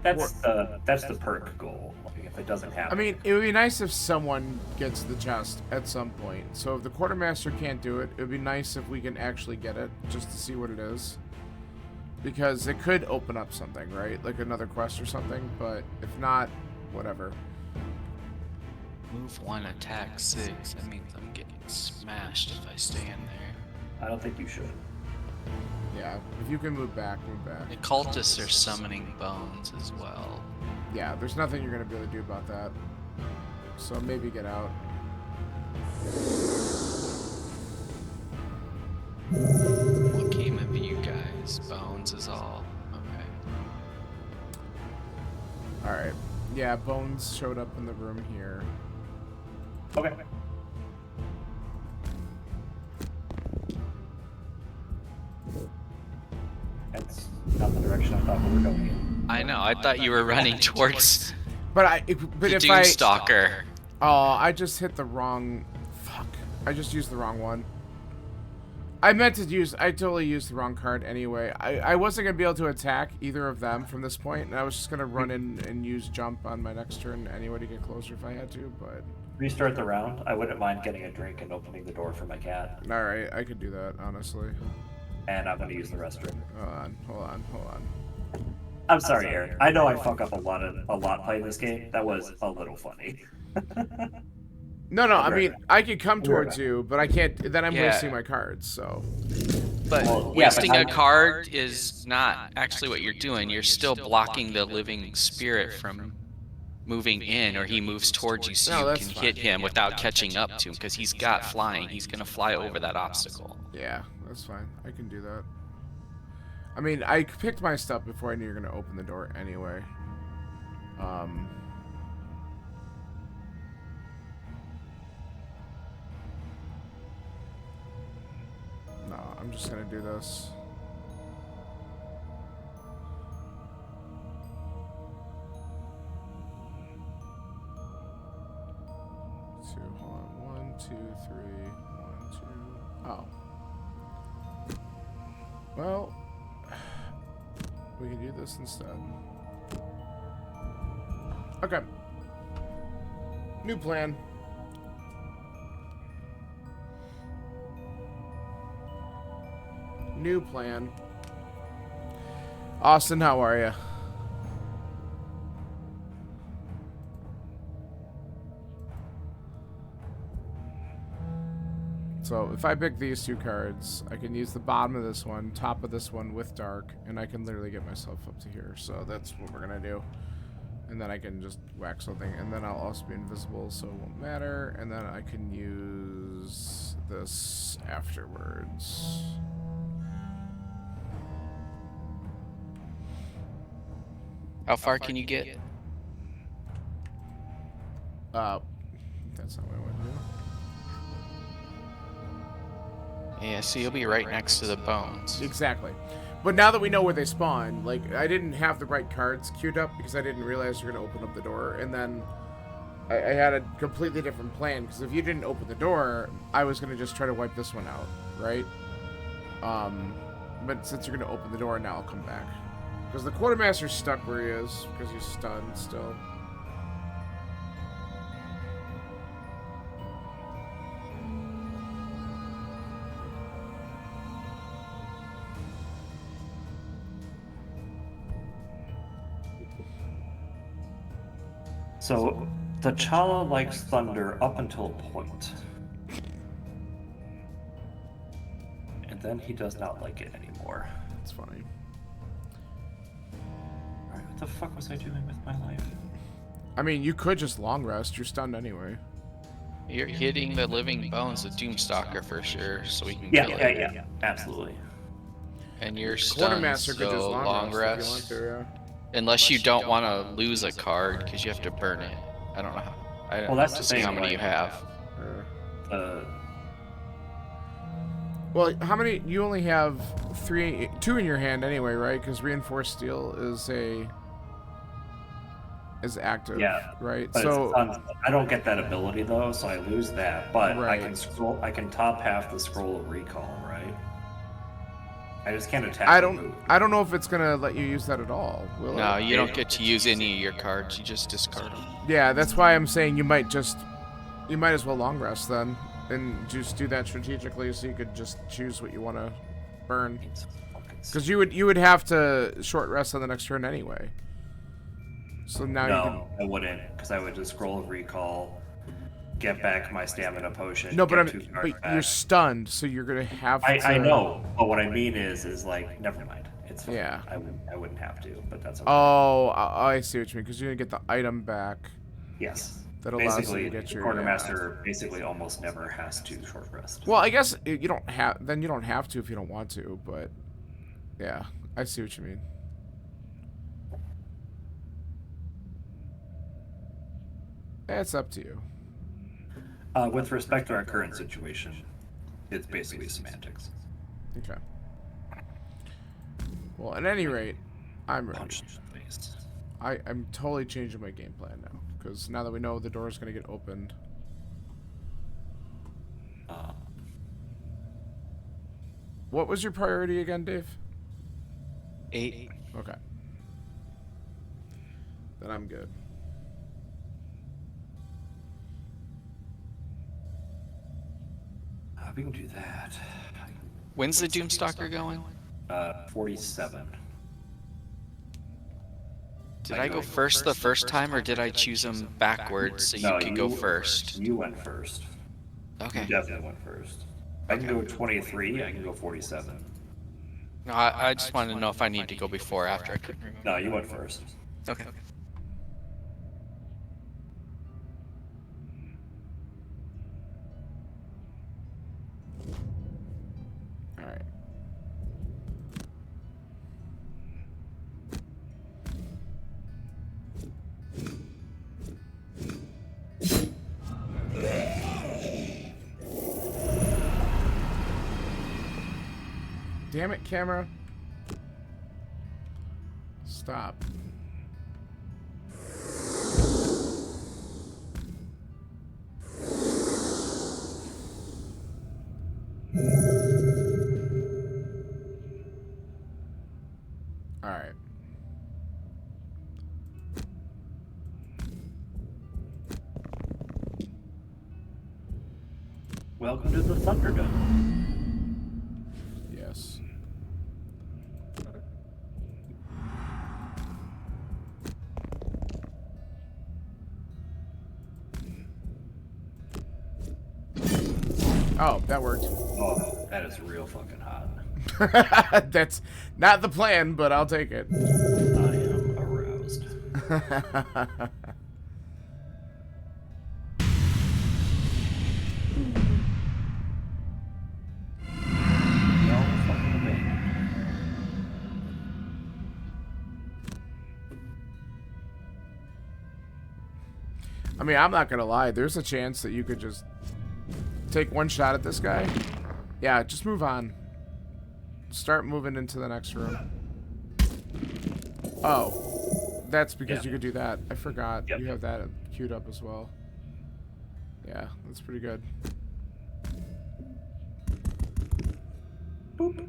That's the perk goal. Like, if it doesn't happen. I mean, it would be nice if someone gets the chest at some point. So if the quartermaster can't do it, it would be nice if we can actually get it, just to see what it is. Because it could open up something, right? Like another quest or something, but if not, whatever. Move 1, attack 6. That means I'm getting smashed if I stay in there. I don't think you should. Yeah, if you can move back, move back. The cultists are summoning bones as well. Yeah, there's nothing you're going to be able to do about that. So maybe get out. What came of you guys? Bones is all. Okay. Alright. Yeah, Bones showed up in the room here. Okay. That's not the direction I thought we were going in. I know. I thought you were running towards But the if Doomstalker. Oh, I just hit the wrong... Fuck. I just used the wrong one. I totally used the wrong card anyway. I wasn't going to be able to attack either of them from this point, and I was just going to run in and use jump on my next turn anyway to get closer if I had to, but... Restart the round. I wouldn't mind getting a drink and opening the door for my cat. Alright, I could do that, honestly. And I'm going to use the restroom. Hold on. I'm sorry, Aaron. I know I fuck up a lot playing this game. That was a little funny. No, I mean, I could come towards you, but I can't, then I'm wasting my cards, so... But wasting a card is not actually what you're doing. You're still blocking the living spirit from moving in, or he moves towards you so you can hit him without catching up to him, because he's got flying. He's going to fly over that obstacle. Yeah, that's fine. I can do that. I mean, I picked my stuff before I knew you were going to open the door anyway. No, I'm just going to do this. Hold on. 1, 2, 3. 1, 2. Oh. Well, we can do this instead. Okay. New plan. New plan. Austin, how are you? So if I pick these two cards, I can use the bottom of this one, top of this one with dark, and I can literally get myself up to here. So that's what we're gonna do. And then I can just whack something, and then I'll also be invisible, so it won't matter. And then I can use this afterwards. How far can you get? That's not what I want to do. Yeah, so you'll be right next to the bones. Exactly. But now that we know where they spawn, like, I didn't have the right cards queued up because I didn't realize you're going to open up the door. And then I had a completely different plan, because if you didn't open the door, I was going to just try to wipe this one out, right? But since you're going to open the door, now I'll come back. Because the quartermaster's stuck where he is, because he's stunned still. So, T'Challa likes thunder up until a point. And then he does not like it anymore. That's funny. Alright, what the fuck was I doing with my life? I mean, you could just long rest. You're stunned anyway. You're hitting the living bones, the Doomstalker for sure, so we can kill it. Yeah, absolutely. And you're stunned, Quartermaster could just so long rest. if you want to, yeah. Unless you don't want to lose a card, because you have to burn it. I don't know how. I don't know that's to the see thing, how many like, you have. Well, how many? You only have 2 in your hand anyway, right? Because reinforced steel is active. Yeah, right. But So I don't get that ability though, so I lose that. But Right. I can scroll. I can top half the scroll of recall, right? I just can't attack. I or don't. move. I don't know if it's gonna let you use that at all. Will No, it? you don't get to use any of your cards. You just discard them. Yeah, that's why I'm saying you might as well long rest then, and just do that strategically, so you could just choose what you want to burn. Because you would have to short rest on the next turn anyway. So now you can. No, I wouldn't, because I would just scroll of recall, get back my stamina potion. No, but get 2 cards but back. you're stunned, so you're gonna have to. I know, but what I mean is like, never mind. It's fine. Yeah. I wouldn't have to, but that's okay. Oh, I see what you mean. Because you're gonna get the item back. Yes. that allows you to get your quartermaster basically almost never has to short rest. Well, I guess you don't have. Then you don't have to if you don't want to. But yeah, I see what you mean. It's up to you. With respect to our current situation, it's basically semantics. Okay. Well, at any rate, I'm ready. I'm totally changing my game plan now, because now that we know the door is going to get opened. What was your priority again, Dave? 8. Okay. Then I'm good. We can do that. When's the Doomstalker going? 47. Did I go first the first time, or did I choose them backwards so you could go first? You went first. Okay. You definitely went first. I can go 23, I can go 47. No, I just wanted to know if I need to go before or after. I couldn't remember. No, you went first. Okay. Alright. Damn it, camera. Stop. All right. Welcome to the Thunderdome. Yes. Oh, that worked. Oh, that is real fucking hot. That's not the plan, but I'll take it. I am aroused. No fucking way. I mean, I'm not gonna lie. There's a chance that you could just take one shot at this guy. Yeah, just move on. Start moving into the next room. Oh, that's because you could do that. I forgot. Yep. You have that queued up as well. Yeah, that's pretty good. Boop.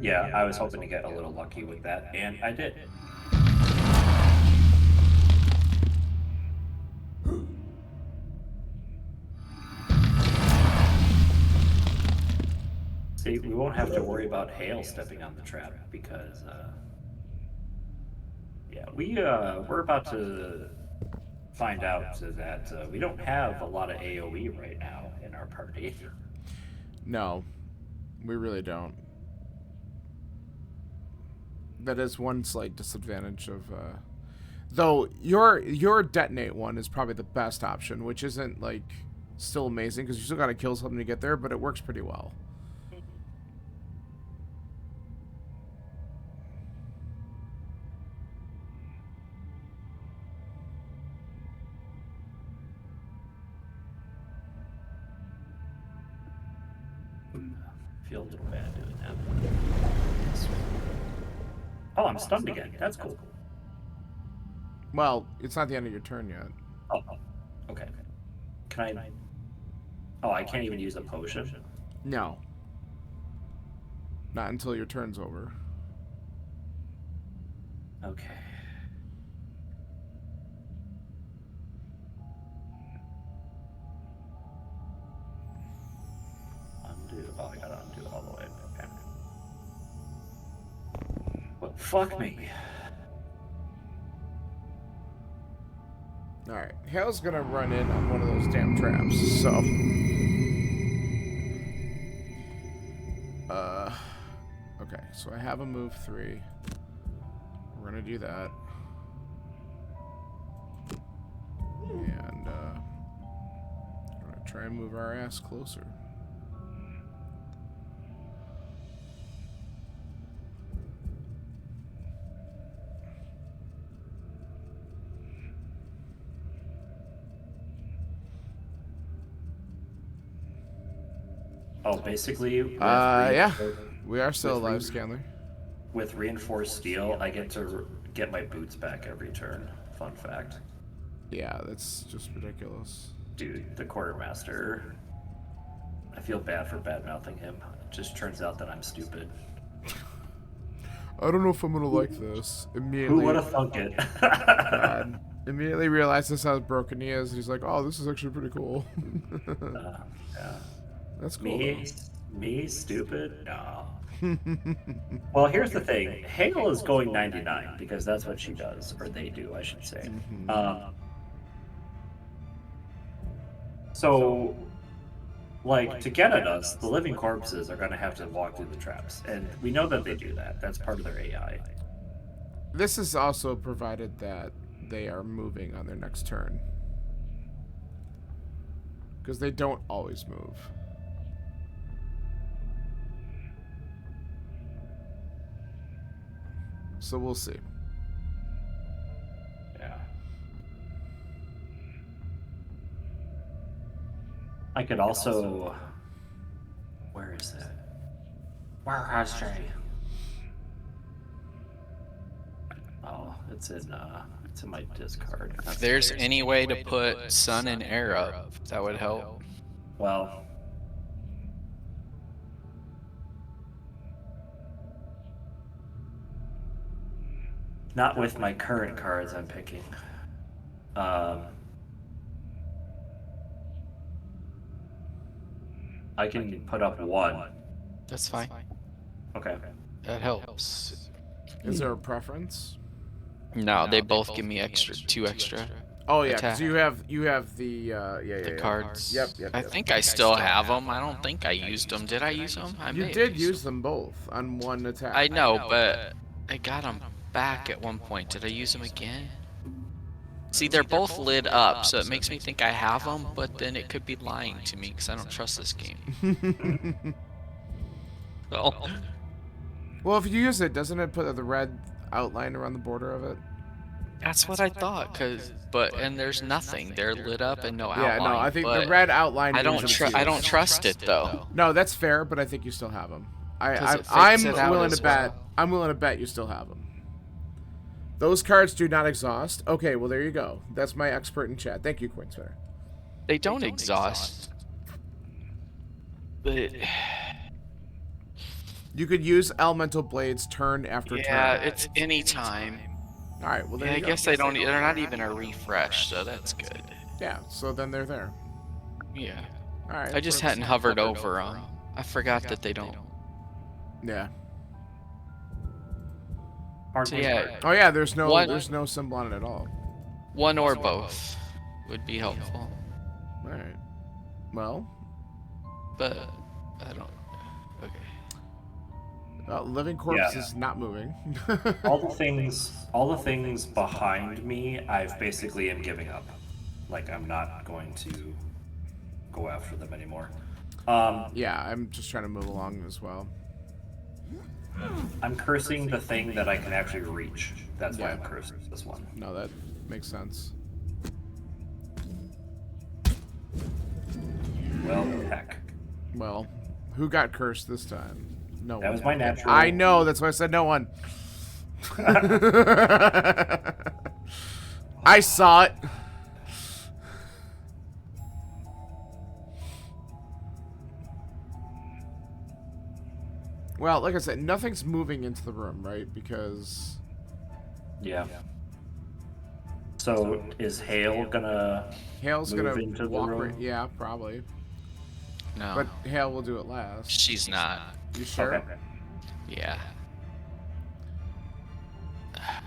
Yeah, I was hoping to get a little lucky with that, and I did. See, we won't have to worry about Hale stepping on the trap because, yeah, we're about to find out that we don't have a lot of AoE right now in our party. No, we really don't. That is one slight disadvantage of, though your detonate one is probably the best option, which isn't like still amazing because you still got to kill something to get there, but it works pretty well. Feel a little bad doing that. Oh, I'm stunned again. That's cool. Well, it's not the end of your turn yet. Oh, okay. Can I? Oh, I can't even use a potion? No. Not until your turn's over. Okay. Undo. Oh, I gotta undo it all the way. Okay. Well, fuck me. Alright, Hale's gonna run in on one of those damn traps, so... so I have a move 3. We're gonna do that. And we're gonna try and move our ass closer. Oh, basically. Yeah, we are still alive, Scanler. With reinforced steel, I get to get my boots back every turn. Fun fact. Yeah, that's just ridiculous. Dude, the quartermaster. I feel bad for bad-mouthing him. It just turns out that I'm stupid. I don't know if I'm gonna like this. Immediately. Who would have thunk it? God. Immediately realizes how broken he is. He's like, oh, this is actually pretty cool. Yeah. That's cool. Me, stupid? No. Well, here's the thing. Hale is going 99 because that's what she does, or they do, I should say. So, like, to get at us, the living corpses are going to have to walk through the traps, and we know that they do that. That's part of their AI. This is also provided that they are moving on their next turn, because they don't always move. So we'll see. Yeah. I could also... Where is it? Where is she? Oh, it's in my discard. If there's any way to put sun and air up, that would help. Well... Not with my current cards I'm picking. I can put up 1. That's fine. Okay. That helps. Is there a preference? No, they both give me extra, 2 extra. Oh yeah, because you have the the cards. Yep. I think I still have them. I don't think I used them. Did I use them? You did use them both on one attack. I know, but I got them back at one point. Did I use them again? See, they're both lit up, so it makes me think I have them, but then it could be lying to me because I don't trust this game. Well, if you use it, doesn't it put the red outline around the border of it? That's what I thought, and there's nothing. They're lit up and no outline. Yeah, no, I think the red outline. I don't trust it though. No, that's fair, but I think you still have them. I'm willing to bet. Well. I'm willing to bet you still have them. Those cards do not exhaust. Okay, well there you go. That's my expert in chat. Thank you, Quinter. They don't exhaust. But you could use Elemental Blades turn after turn. Yeah, it's any time. All right, well there you go. I guess they don't. They're not even a refresh, so that's good. Yeah, so then they're there. Yeah. All right. I just hadn't hovered over them. I forgot that they don't. Yeah. So yeah. Oh yeah, there's no symbol on it at all. One or both would be helpful. All right. Well. But I don't. Okay. Living corpse is not moving. all the things behind me, I've basically am giving up. Like I'm not going to go after them anymore. Yeah, I'm just trying to move along as well. I'm cursing the thing that I can actually reach. That's why I'm cursing this one. No, that makes sense. Well, heck. Well, who got cursed this time? No one. That was my natural. I know, that's why I said no one. I saw it. Well, like I said, nothing's moving into the room, right? Because... Yeah. So, is Hale gonna... Hale's gonna walk right... Yeah, probably. No. But Hale will do it last. She's not. You sure? Okay. Yeah.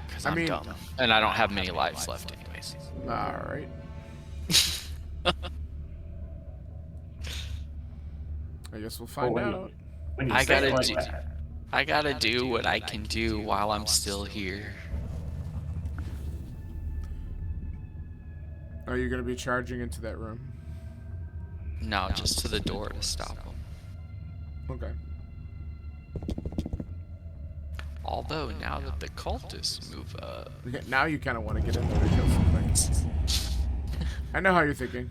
Because I'm dumb. And I don't have many lives left anyways. Alright. I guess we'll find out. I gotta do... I gotta do what I can do while I'm still here. Are you gonna be charging into that room? No, just to the door to stop him. Okay. Although, now that the cultists move up... Okay, now you kind of want to get in there to kill something. I know how you're thinking.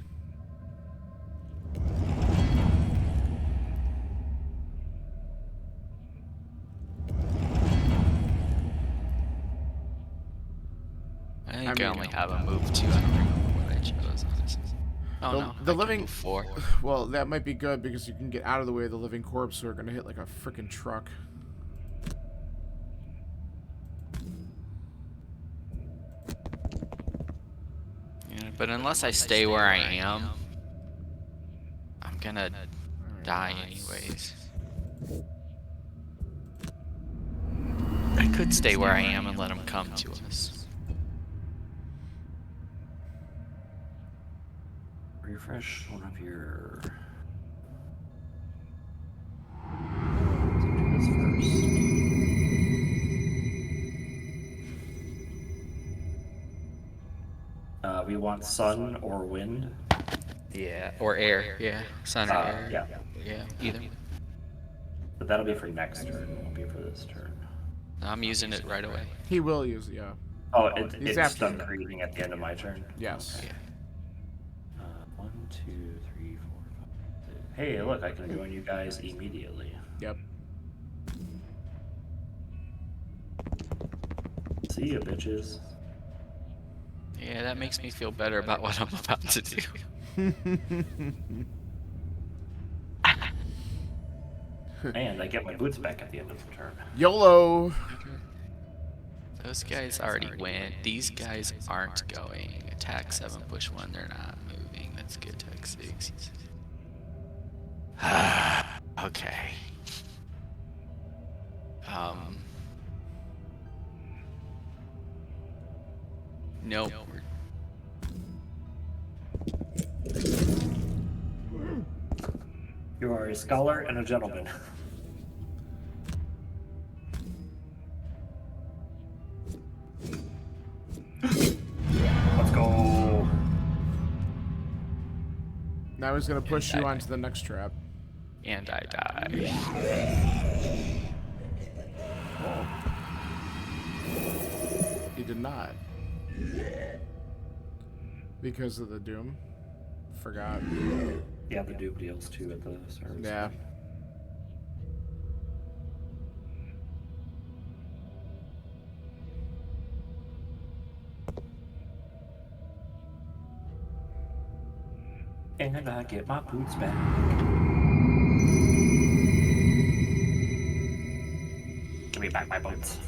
I think I only have a move 2. I don't remember what I chose, honestly. Oh, no. The living... 4. Well, that might be good because you can get out of the way of the living corpse who are going to hit like a freaking truck. Yeah, but unless I stay where I am, I'm gonna die anyways. I could stay where I am and let him come to us. Refresh one of your... Let's do this first. We want sun or wind. Yeah, or air. Yeah, sun or air. Yeah. Yeah, either. But that'll be for next turn. It won't be for this turn. I'm using it right away. He will use it, yeah. Oh, it's done creating at the end of my turn? Yes. Okay. 1, 2, 3, 4, 5, 6. Hey, look, I can join you guys immediately. Yep. See ya, bitches. Yeah, that makes me feel better about what I'm about to do. And I get my boots back at the end of the turn. YOLO! Those guys already went. These guys aren't going. Attack 7, push 1, they're not moving. That's good. Attack 6. Okay. Nope. You are a scholar and a gentleman. Let's go. Now he's gonna push you onto the next trap. And I die. He did not. Because of the doom. Forgot. Yeah, the dupe deals too at the service. Yeah. And I get my boots back. Give me back my boots.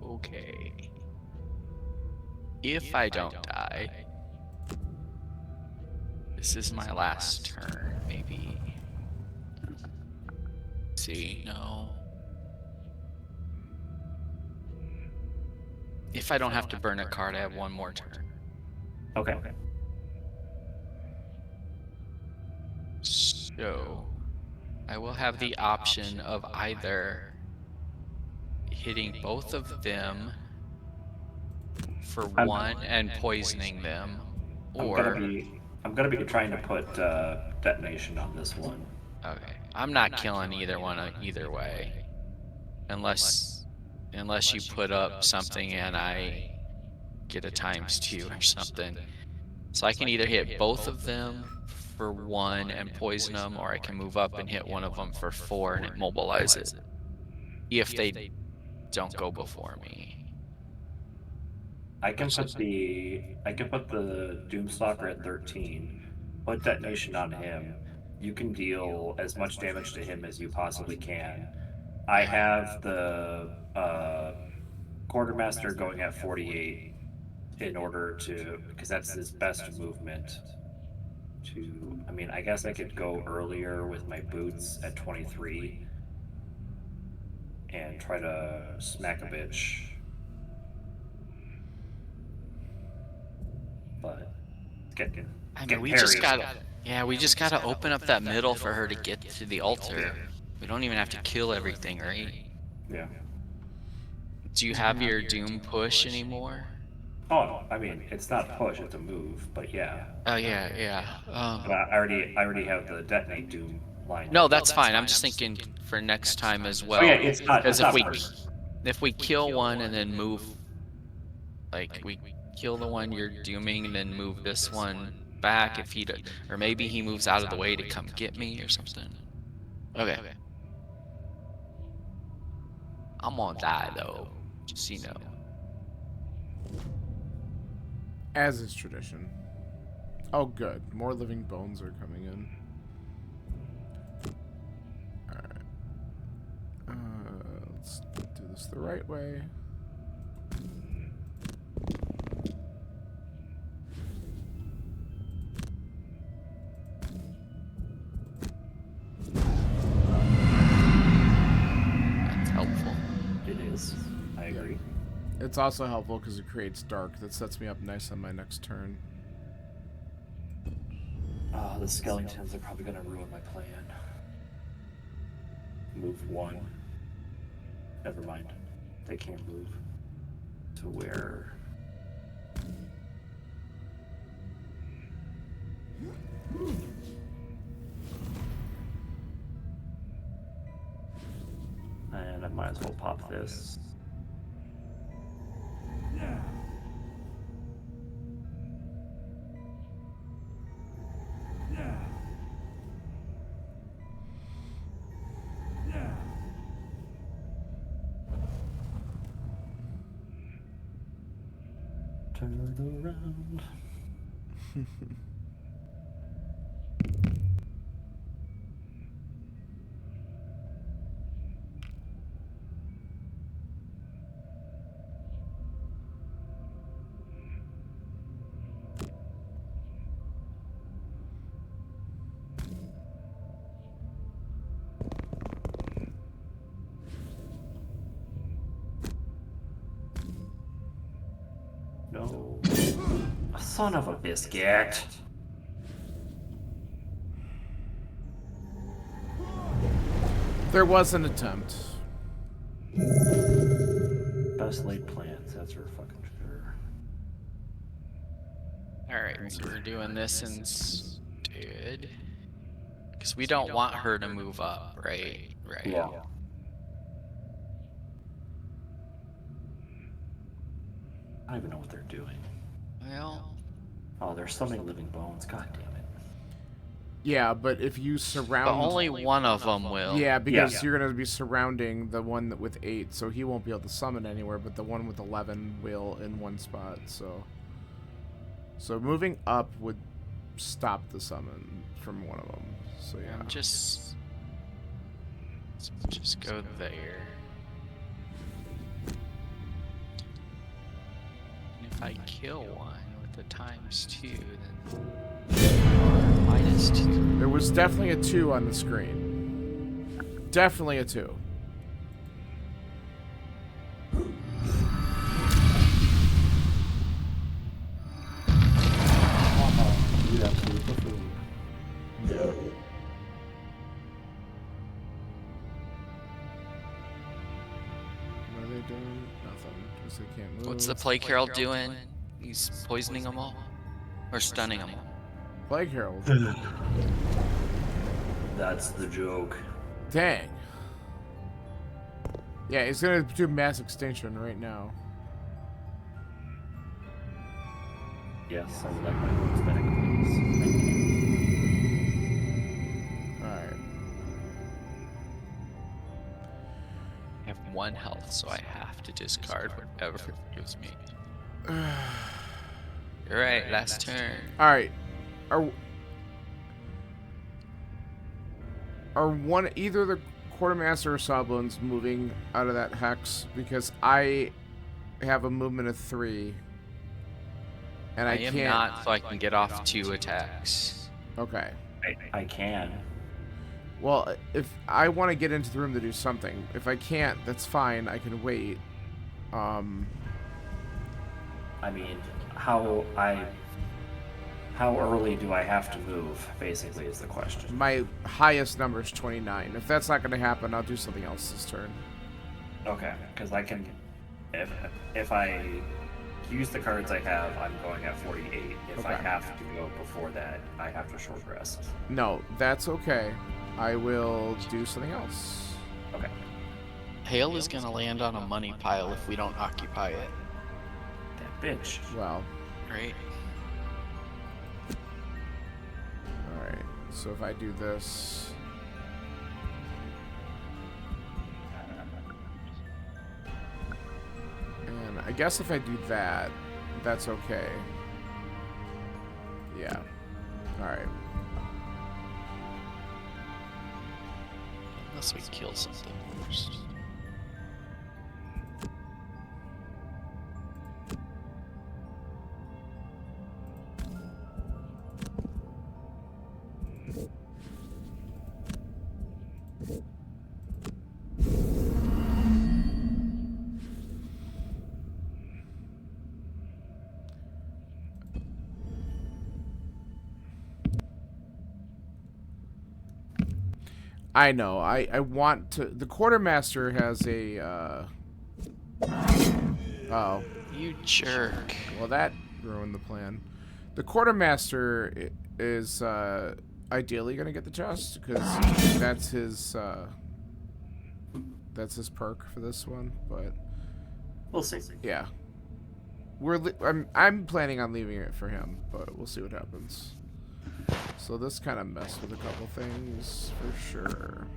Okay. If I don't die, this is my last turn, maybe. See, no. If I don't have to burn a card, I have one more turn. Okay. So, I will have the option of either hitting both of them for 1 and poisoning them, or... I'm gonna be trying to put detonation on this one. Okay. I'm not killing either one either way. Unless you put up something and I get a ×2 or something. So I can either hit both of them for 1 and poison them, or I can move up and hit one of them for 4 and immobilize it. If they don't go before me. I can put the Doomstalker at 13, put detonation on him. You can deal as much damage to him as you possibly can. I have the Quartermaster going at 48 in order to, because that's his best movement. I mean, I guess I could go earlier with my boots at 23 and try to smack a bitch. But we just gotta open up that middle for her to get to the altar. We don't even have to kill everything, right? Yeah. Do you have your Doom push anymore? Oh, I mean, it's not push, it's a move, but yeah. Oh yeah, yeah. But I already have the detonate Doom line. No, that's fine. I'm just thinking for next time as well. Oh yeah, it's not. Because Because if we kill one and then move, like we kill the one you're dooming and then move this one back, if he or maybe he moves out of the way to come get me or something. Okay. I'm gonna die though, just so you know. As is tradition. Oh, good. More living bones are coming in. Alright. Let's do this the right way. That's helpful. it is. I agree. It's also helpful because it creates dark. That sets me up nice on my next turn. The skeletons are probably gonna ruin my plan. Move one. Never mind. They can't move. To where? And I might as well pop this. Turn around. No. Son of a biscuit. There was an attempt. Best laid plans, that's for fucking sure. Alright, so we're doing this instead. Because we don't want her to move up, right? Right. Yeah. I don't even know what they're doing. Well, Oh, there's so many living bones. God damn it. Yeah, but if you surround... but only one of them will. Yeah, because Yeah. you're going to be surrounding the one with 8, so he won't be able to summon anywhere, but the one with 11 will in one spot, so... So moving up would stop the summon from one of them, so yeah. Just go there. And if I kill one with the ×2, then -2. There was definitely a 2 on the screen. Definitely a 2. You absolute buffoon. What are they doing? Nothing. Because they can't move. What's the Plague Herald doing? He's poisoning them all? Or stunning them all? Plague Herald. That's the joke. Dang. Yeah, he's gonna do mass extinction right now. Yes, I would like my books back, please. Thank you. Alright. I have 1 health, so I have to discard whatever it gives me. Alright, last turn. Alright. Are either the Quartermaster or Sawbones moving out of that hex? Because I have a movement of 3. And I am can't... not, so I can get off 2 attacks. Okay. I can. Well, if I want to get into the room to do something, if I can't, that's fine. I can wait. I mean, how How early do I have to move, basically, is the question. My highest number is 29. If that's not going to happen, I'll do something else this turn. Okay, because I can... If I use the cards I have, I'm going at 48. If I have to go before that, I have to short rest. No, that's okay. I will do something else. Okay. Hail is going to land on a money pile if we don't occupy it. That bitch. Well. Right. Alright, so if I do this... And I guess if I do that, that's okay. Yeah. Alright. Unless we kill something first. I know. I want to... The quartermaster has a, Oh. You jerk. Well, that ruined the plan. The quartermaster is, ideally going to get the chest, because that's his perk for this one, but... We'll see. Yeah. I'm planning on leaving it for him, but we'll see what happens. So this kind of messed with a couple things, for sure.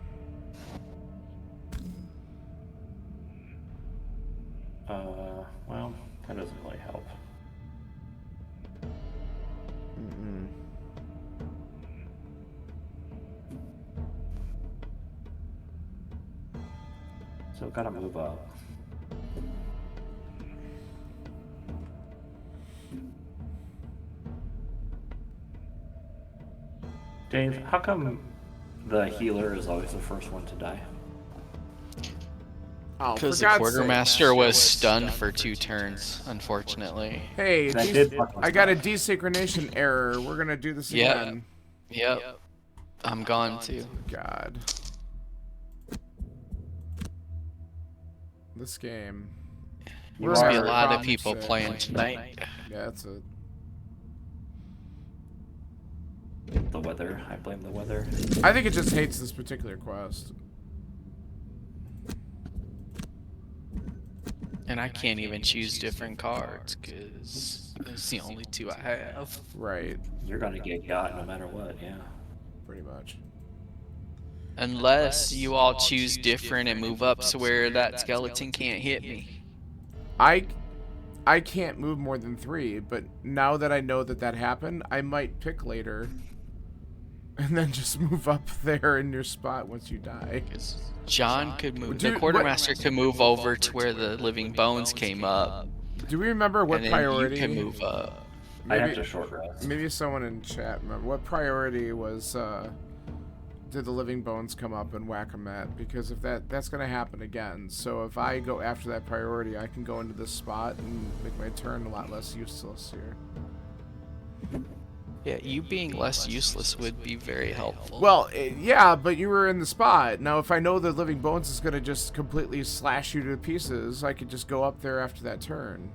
Well, that doesn't really help. Mm-mm. So gotta move up. Dave, how come the healer is always the first one to die? Oh, because the quartermaster was stunned for 2 turns, unfortunately. Hey, I got a desynchronization error. We're gonna do this again. Yep. I'm gone too. God. This game. Must be a lot of people playing tonight. Yeah, that's it. The weather. I blame the weather. I think it just hates this particular quest. And I can't even choose different cards because it's the only 2 I have. Right. You're gonna get got no matter what, yeah. Pretty much. Unless you all choose different and move up so where that skeleton can't hit me. I can't move more than 3, but now that I know that happened, I might pick later. And then just move up there in your spot once you die. John could move. The quartermaster could move over to where the living bones came up. Do we remember what priority? You can move up. Maybe, I have to short rest. Maybe someone in chat remember what priority was. Did the living bones come up and whack them at? Because if that's gonna happen again. So if I go after that priority, I can go into this spot and make my turn a lot less useless here. Yeah, you being less useless would be very helpful. Well, yeah, but you were in the spot. Now, if I know the living bones is going to just completely slash you to pieces, I could just go up there after that turn.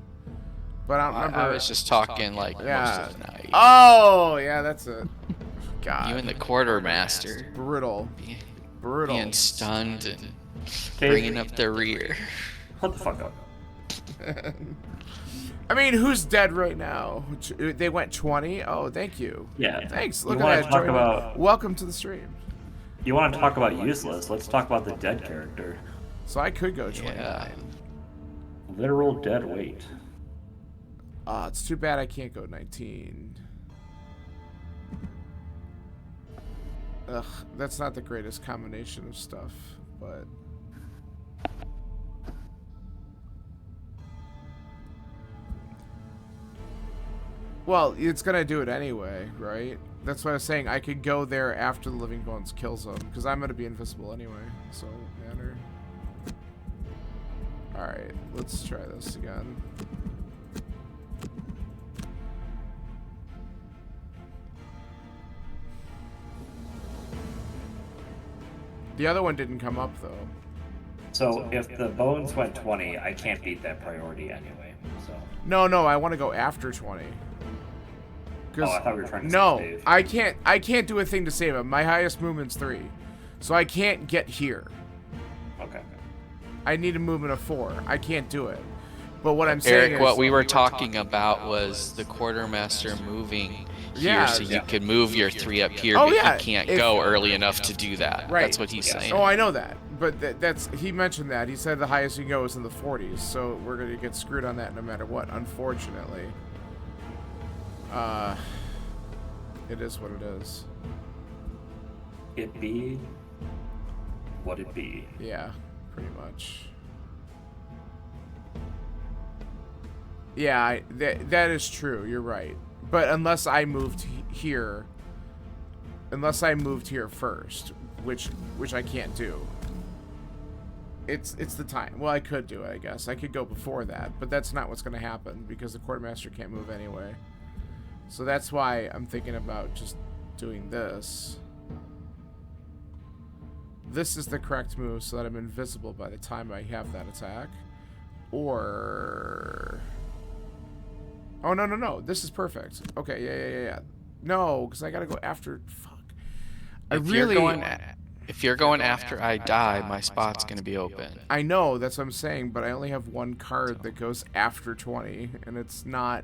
But I don't remember. I was just talking like most of the night. Oh, yeah, that's it. God. You and the quartermaster. Brutal. Brutal. Being stunned and bringing up the rear. Shut the fuck up. I mean, who's dead right now? They went 20? Oh, thank you. Yeah. Thanks. Look at that. Welcome to the stream. You want to talk about useless? Let's talk about the dead character. So I could go 29. Yeah. Literal dead weight. It's too bad I can't go 19. Ugh, that's not the greatest combination of stuff, but... Well, it's gonna do it anyway, right? That's what I was saying. I could go there after the living bones kills them, because I'm gonna be invisible anyway, so it won't matter. Alright, let's try this again. The other one didn't come up though. So if the bones went 20, I can't beat that priority anyway. So. No, I want to go after 20. Oh, I thought we were trying to save. I can't do a thing to save him. My highest movement's 3, so I can't get here. Okay. I need a movement of 4. I can't do it. But what I'm saying Eric, is, what we were talking about was the quartermaster moving here, so you could move your 3 up here, but you can't go early enough to do that. Right. That's what he's saying. Oh, I know that. But that's he mentioned that. He said the highest you can go is in the 40s, so we're going to get screwed on that no matter what, unfortunately. It is what it is. It be what it be. Yeah, pretty much. Yeah, that is true. You're right. But unless I moved here first, which I can't do. It's the time. Well, I could do it, I guess. I could go before that, but that's not what's going to happen because the quartermaster can't move anyway. So that's why I'm thinking about just doing this. This is the correct move so that I'm invisible by the time I have that attack. Or... Oh, no. This is perfect. Okay, yeah. No, because I got to go after... Fuck. If you're going after I die, my spot's going to be open. I know, that's what I'm saying, but I only have one card that goes after 20, and it's not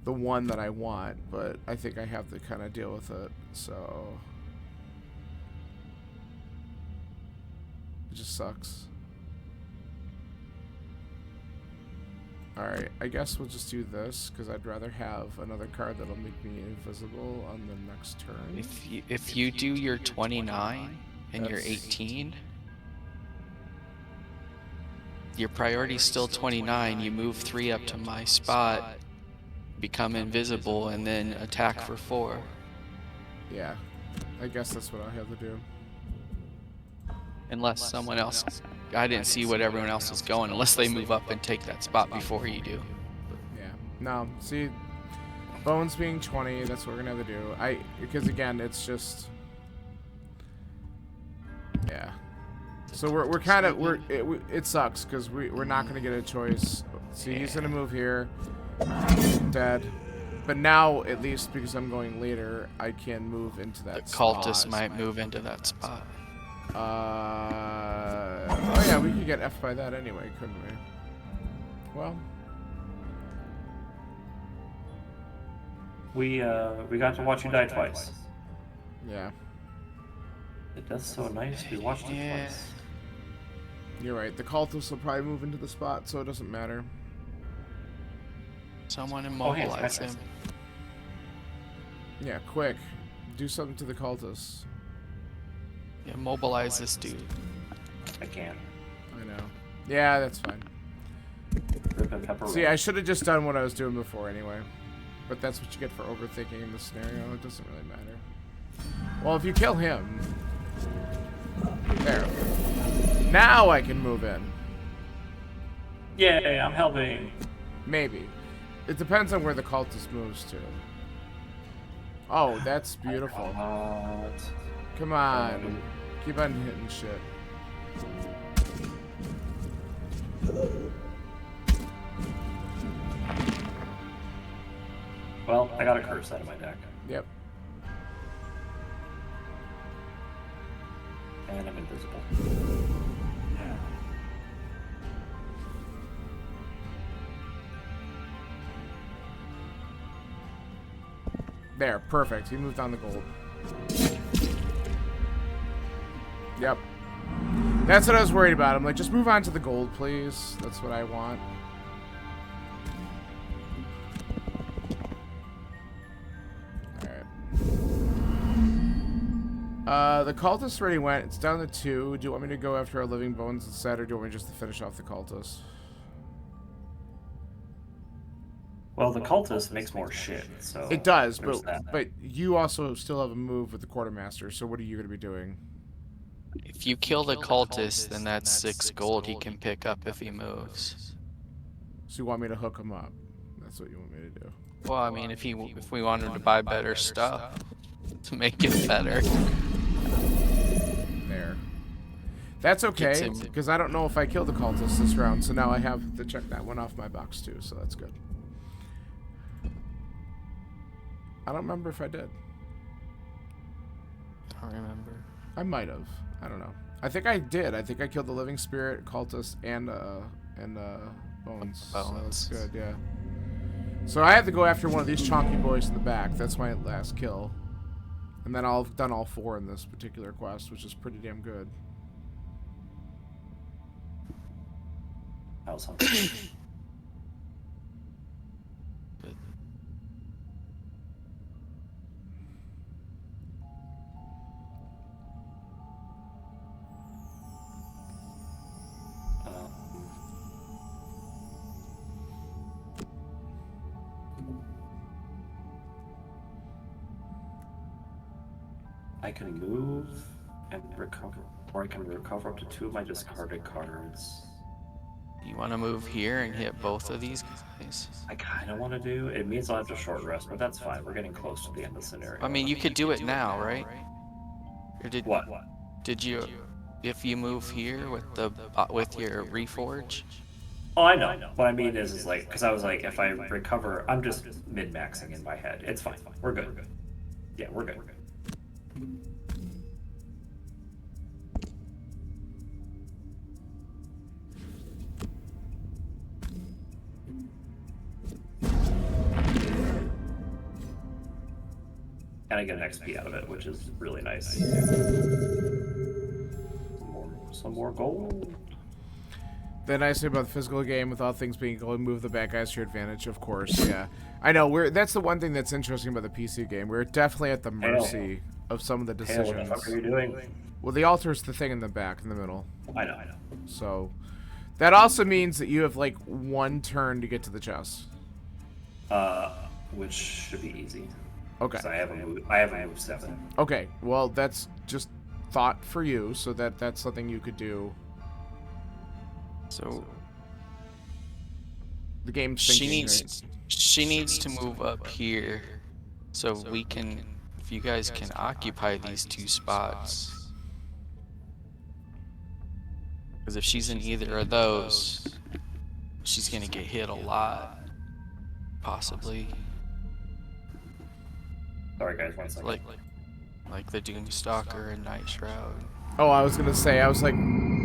the one that I want, but I think I have to kind of deal with it, so... It just sucks. Alright, I guess we'll just do this, because I'd rather have another card that'll make me invisible on the next turn. If you do your 29 and you're 18, your priority's still 29, you move 3 up to my spot, become invisible, and then attack for 4. Yeah, I guess that's what I have to do. Unless someone else... I didn't see what everyone else was going, unless they move up and take that spot before you do. Yeah. No, see, bones being 20, that's what we're gonna have to do. Because again, it's just... Yeah. So we're kind of... It sucks, because we're not gonna get a choice. See, he's gonna move here. Dead. But now, at least, because I'm going later, I can move into that spot. The cultist might move into that spot. Oh yeah, we could get F by that anyway, couldn't we? Well, we got to watch you die twice. Yeah. That's so nice. We watched it twice. You're right. The cultists will probably move into the spot, so it doesn't matter. Someone immobilize him. Yeah, quick. Do something to the cultists. Immobilize this dude. I can't. I know. Yeah, that's fine. See, I should have just done what I was doing before anyway. But that's what you get for overthinking in this scenario. It doesn't really matter. Well, if you kill him... There. Now I can move in. Yay, I'm helping. Maybe. It depends on where the cultist moves to. Oh, that's beautiful. Come on. Keep on hitting shit. Well, I got a curse out of my deck. Yep. And I'm invisible. There, perfect. He moved on the gold. Yep. That's what I was worried about. I'm like, just move on to the gold, please. That's what I want. Alright. The cultist already went. It's down to 2. Do you want me to go after our living bones instead, or do you want me just to finish off the cultist? Well, the cultist makes more shit, so... It does, but you also still have a move with the quartermaster, so what are you going to be doing? If you kill the cultist, then that's 6 gold he can pick up if he moves. So you want me to hook him up? That's what you want me to do. Well, I mean, if we wanted to buy better stuff to make it better. There. That's okay, because I don't know if I killed the cultist this round, so now I have to check that one off my box too, so that's good. I don't remember if I did. I don't remember. I might have. I don't know. I think I did. I think I killed the living spirit, cultist, and bones. So that's good, yeah. So I have to go after one of these chonky boys in the back. That's my last kill. And then I'll have done all 4 in this particular quest, which is pretty damn good. That was something. I can move and recover, or I can recover up to 2 of my discarded cards. You want to move here and hit both of these guys? I kind of want to do. It means I'll have to short rest, but that's fine. We're getting close to the end of the scenario. I mean, you could do it now, right? Or did what? Did you? If you move here with the with your reforge? Oh, I know. What I mean is like, because I was like, if I recover, I'm just min-maxing in my head. It's fine. We're good. Yeah, we're good. And I get an XP out of it, which is really nice. Some more gold. The nice thing about the physical game, with all things being equal, move the bad guys to your advantage, of course. Yeah, I know. That's the one thing that's interesting about the PC game. We're definitely at the mercy of some of the decisions. What the fuck are you doing? Well, the altar's the thing in the back, in the middle. I know. So, that also means that you have like 1 turn to get to the chest. Which should be easy. Okay. I have a move 7. Okay. Well, that's just thought for you, so that's something you could do. So the game's thinking, she needs to move up here, so we can. If you guys can occupy these 2 spots, because if she's in either of those, she's gonna get hit a lot, possibly. Sorry guys, 1 second. Like the Doomstalker and Night Shroud. Oh, I was gonna say, I was like,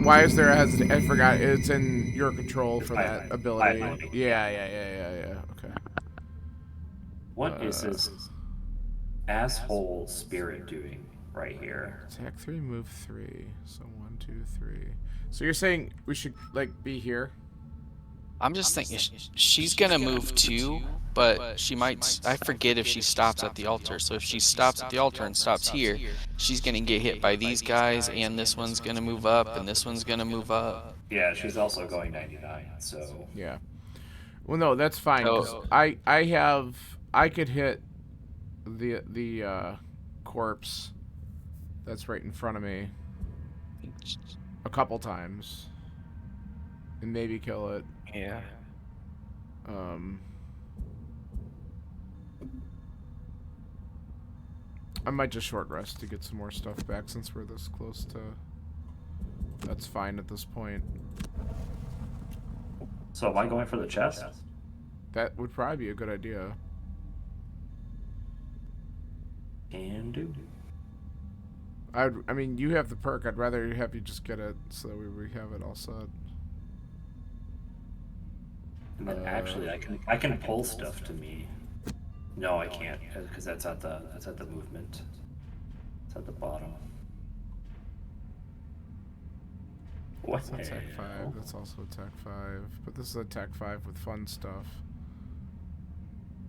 why is there a hesitation? I forgot, it's in your control for that ability. Yeah. Okay. What is this asshole spirit doing right here? Attack 3, move 3. So 1, 2, 3. So you're saying we should like be here? I'm just thinking she's gonna move 2, but she might. I forget if she stops at the altar. So if she stops at the altar and stops here, she's gonna get hit by these guys, and this one's gonna move up, and this one's gonna move up. Yeah, she's also going 99. So yeah. Well, no, that's fine. So, I could hit the corpse that's right in front of me a couple times and maybe kill it. Yeah. I might just short rest to get some more stuff back since we're this close to. That's fine at this point. So am I going for the chest? That would probably be a good idea. Can do. I mean, you have the perk. I'd rather have you just get it so that we have it all set. And then actually, I can pull stuff to me. No, I can't because that's at the movement. It's at the bottom. What? That's attack 5. That's also attack 5. But this is attack 5 with fun stuff.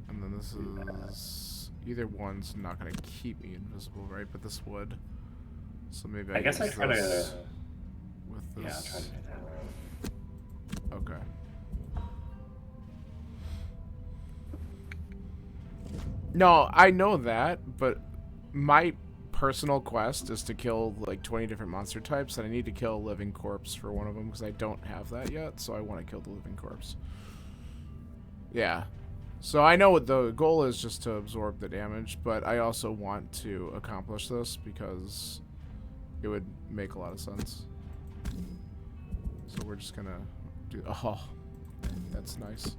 And then this is either one's not gonna keep me invisible, right? But this would. So maybe I guess I try to with this. Yeah, I'll try to do that. Okay. No, I know that, but my personal quest is to kill like 20 different monster types, and I need to kill a living corpse for one of them because I don't have that yet, so I want to kill the living corpse. Yeah. So I know what the goal is, just to absorb the damage, but I also want to accomplish this because it would make a lot of sense. So we're just gonna do. Oh, that's nice.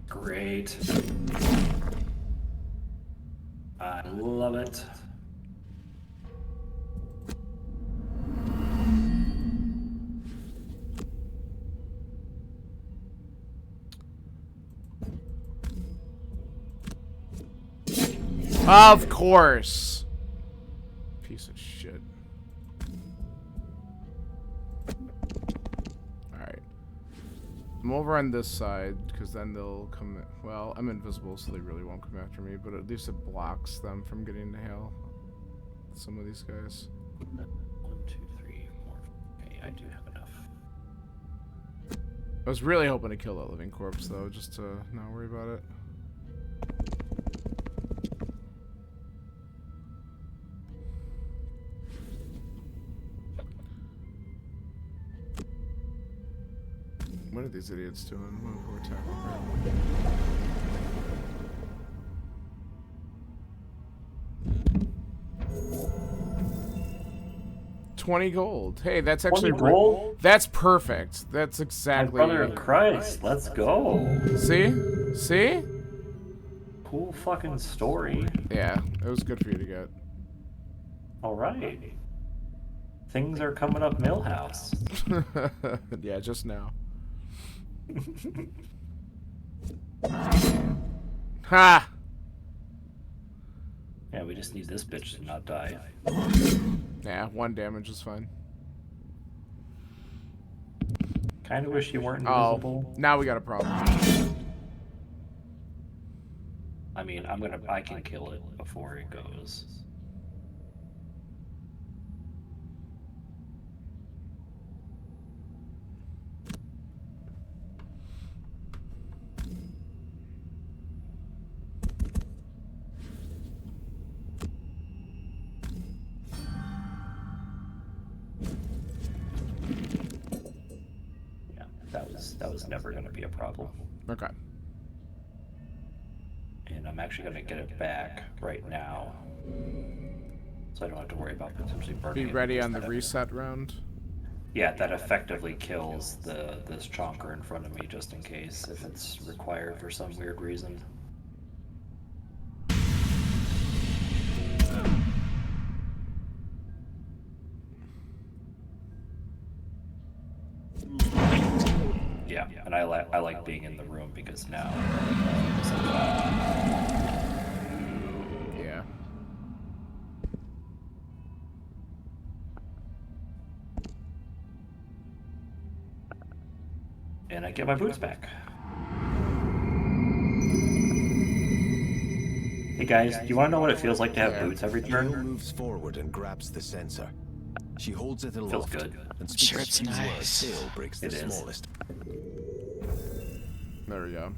Great. I love it. Of course. Piece of shit. Alright. I'm over on this side, because then they'll come... Well, I'm invisible, so they really won't come after me, but at least it blocks them from getting to hail. Some of these guys. 1, 2, 3, 4. Okay, I do have enough. I was really hoping to kill that living corpse, though, just to not worry about it. What are these idiots doing? Oh, we're attacking her. 20 gold. Hey, that's actually that's perfect. That's exactly. My brother in Christ, let's go. See? See? Cool fucking story. Yeah, it was good for you to get. All right. Things are coming up Millhouse. Yeah, just now. Ha! Yeah, we just need this bitch to not die. Yeah, 1 damage is fine. Kinda wish you weren't invisible. Oh, now we got a problem. I mean, I can kill it before it goes. That was never going to be a problem. Okay. And I'm actually going to get it back right now, so I don't have to worry about potentially burning. Be ready on the reset round. Yeah, that effectively kills this chonker in front of me, just in case, if it's required for some weird reason. Yeah, and I like being in the room because now. Yeah. And I get my boots back. Hey guys, do you want to know what it feels like to have boots every turn? Jill moves forward and grabs the sensor. She holds it aloft. Feels good. And Sure, it's nice. Sail breaks the smallest. There we go.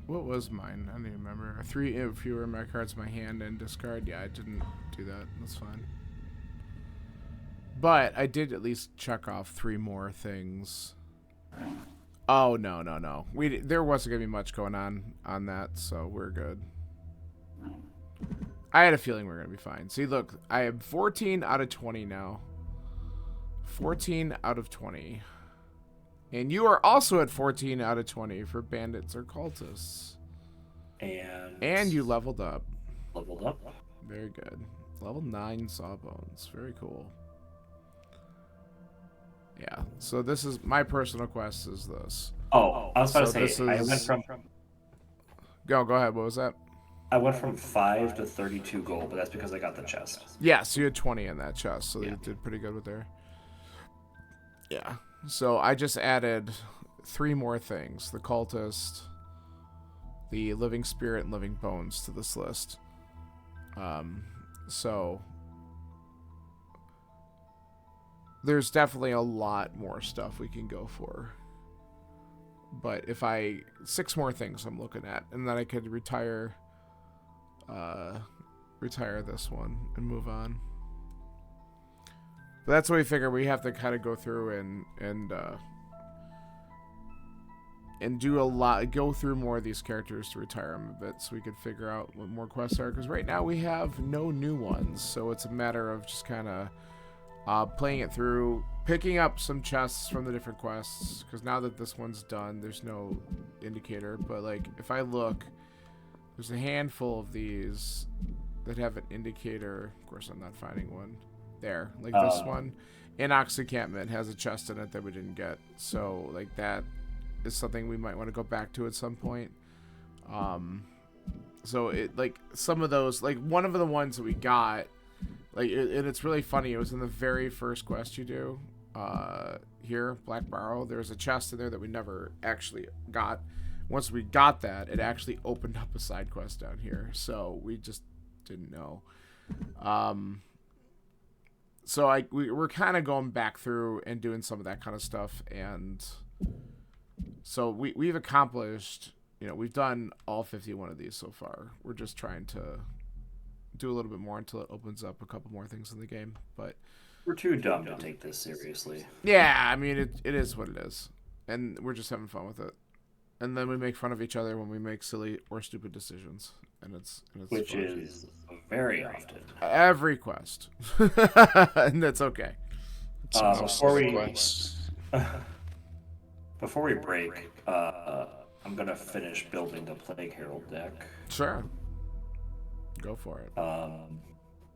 What was mine? I don't even remember. 3 fewer of my cards in my hand and discard. Yeah, I didn't do that. That's fine. But I did at least check off 3 more things. Oh, no. There wasn't going to be much going on that, so we're good. I had a feeling we were going to be fine. See, look, I am 14 out of 20 now. 14 out of 20. And you are also at 14 out of 20 for bandits or cultists. And you leveled up. Leveled up. Very good. Level 9 Sawbones. Very cool. Yeah. So this is my personal quest is this. Oh, I was about to say I went from Go ahead. What was that? I went from 5 to 32 gold, but that's because I got the chest. Yeah, so you had 20 in that chest, so you did pretty good with there. Yeah. So I just added 3 more things. The cultist, the living spirit, and living bones to this list. So there's definitely a lot more stuff we can go for. But if 6 more things I'm looking at, and then I could retire this one and move on. But that's what we figure we have to kind of go through and and go through more of these characters to retire them a bit, so we could figure out what more quests are. Because right now we have no new ones, so it's a matter of just kind of playing it through, picking up some chests from the different quests. Because now that this one's done, there's no indicator. But like, if I look, there's a handful of these that have an indicator. Of course, I'm not finding one there. Like this one, Inox Encampment has a chest in it that we didn't get. So like that is something we might want to go back to at some point. So it, like, some of those, like one of the ones that we got, like, and it's really funny, it was in the very first quest you do here, Black Barrow. There's a chest in there that we never actually got. Once we got that, it actually opened up a side quest down here, so we just didn't know. So we're kind of going back through and doing some of that kind of stuff, and so we've accomplished, you know, we've done all 51 of these so far. We're just trying to do a little bit more until it opens up a couple more things in the game. But we're too dumb to take this seriously. Yeah, I mean, it is what it is, and we're just having fun with it. And then we make fun of each other when we make silly or stupid decisions, and it's which fun. Is very often every quest, and that's okay. Before we break, I'm gonna finish building the Plague Herald deck. Sure. Go for it.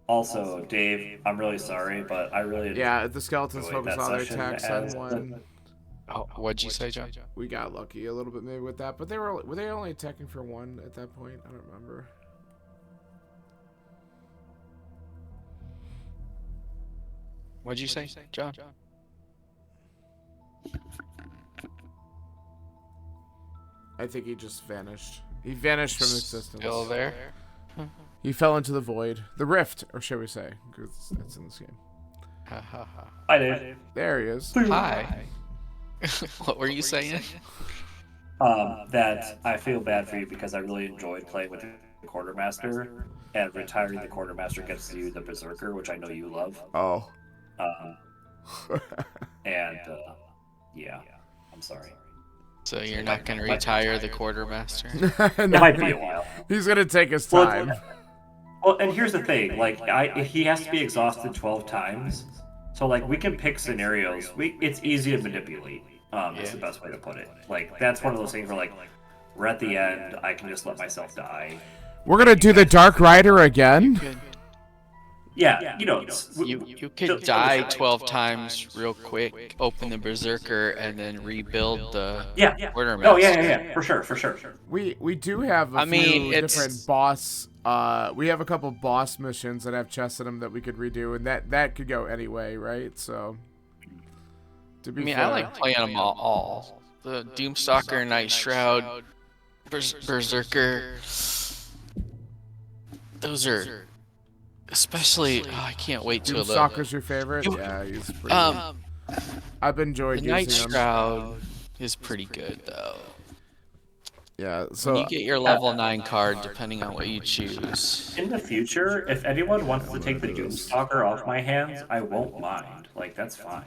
Also, Dave, I'm really sorry, but I really the skeletons focus all their attacks on one. Oh, what'd you say, John? We got lucky a little bit maybe with that, but were they only attacking for one at that point? I don't remember. What'd you say, John? I think he just vanished. He vanished from existence. Still there? He fell into the void. The rift, or shall we say, because that's in this game. Hi, Dave. There he is. Hi. What were you saying? That I feel bad for you because I really enjoyed playing with the Quartermaster, and retiring the Quartermaster gets you the Berserker, which I know you love. Oh. Yeah, I'm sorry. So you're not going to retire the Quartermaster? It might be a while. He's going to take his time. Well, and here's the thing, like, he has to be exhausted 12 times, so, like, we can pick scenarios. It's easy to manipulate, is the best way to put it. Like, that's one of those things where, like, we're at the end, I can just let myself die. We're going to do the Dark Rider again? Yeah, you know, you could die 12 times real quick, open the Berserker, and then rebuild the Quartermaster. Oh, yeah, for sure. We do have a few different boss. We have a couple boss missions that have chests in them that we could redo, and that could go anyway, right? So, to be fair, I like playing them all. The Doomstalker, Night Shroud, Berserker. Those are. Especially, I can't wait to. Doomstalker's your favorite? Yeah, he's pretty good. I've enjoyed using him. Night Shroud is pretty good, though. Yeah, so when you get your level 9 card, depending on what you choose. In the future, if anyone wants to take the Doomstalker off my hands, I won't mind. Like, that's fine.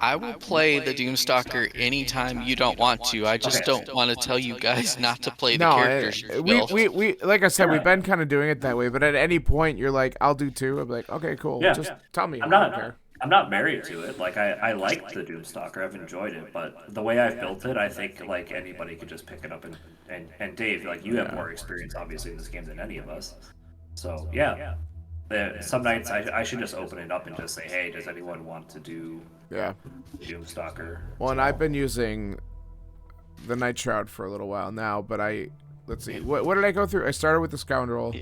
I will play the Doomstalker anytime you don't want to. I just don't want to tell you guys not to play the characters you built. We like I said, we've been kind of doing it that way, but at any point you're like, I'll do two. I'm like, okay, cool. Just tell me. I don't care. I'm not married to it. Like, I like the Doomstalker. I've enjoyed it, but the way I've built it, I think, like, anybody could just pick it up and Dave, like, you have more experience, obviously, in this game than any of us. So, yeah. Some nights I should just open it up and just say, hey, does anyone want to do Doomstalker? Well, and I've been using the Night Shroud for a little while now, but let's see. What did I go through? I started with the Scoundrel.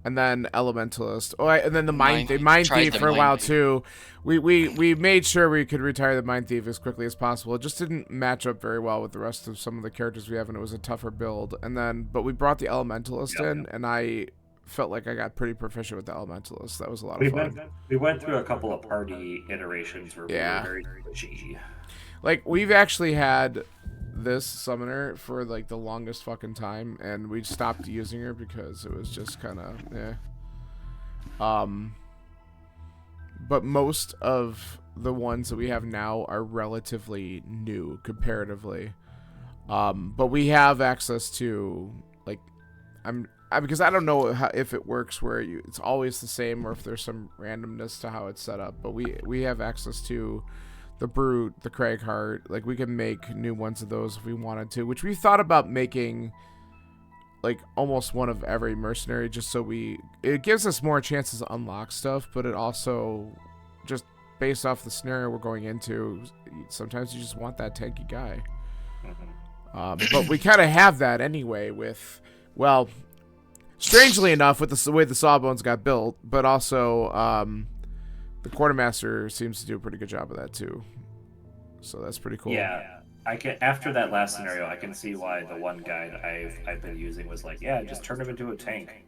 And then Elementalist. And then the Mind Thief for a while too. We made sure we could retire the Mind Thief as quickly as possible. It just didn't match up very well with the rest of some of the characters we have, and it was a tougher build. But we brought the Elementalist in, and I felt like I got pretty proficient with the Elementalist. That was a lot of fun. We went through a couple of party iterations where we were very twitchy. Like, we've actually had this summoner for like the longest fucking time, and we stopped using her because it was just kind of but most of the ones that we have now are relatively new comparatively. But we have access to, like, because I don't know if it works where it's always the same or if there's some randomness to how it's set up. But we have access to the Brute, the Cragheart. Like, we can make new ones of those if we wanted to, which we thought about making, like, almost one of every mercenary, just so it gives us more chances to unlock stuff, but it also, just based off the scenario we're going into, sometimes you just want that tanky guy. But we kind of have that anyway with, well, strangely enough, with the way the Sawbones got built, but also the Quartermaster seems to do a pretty good job of that too. So that's pretty cool. Yeah, after that last scenario, I can see why the one guide I've been using was like, yeah, just turn him into a tank.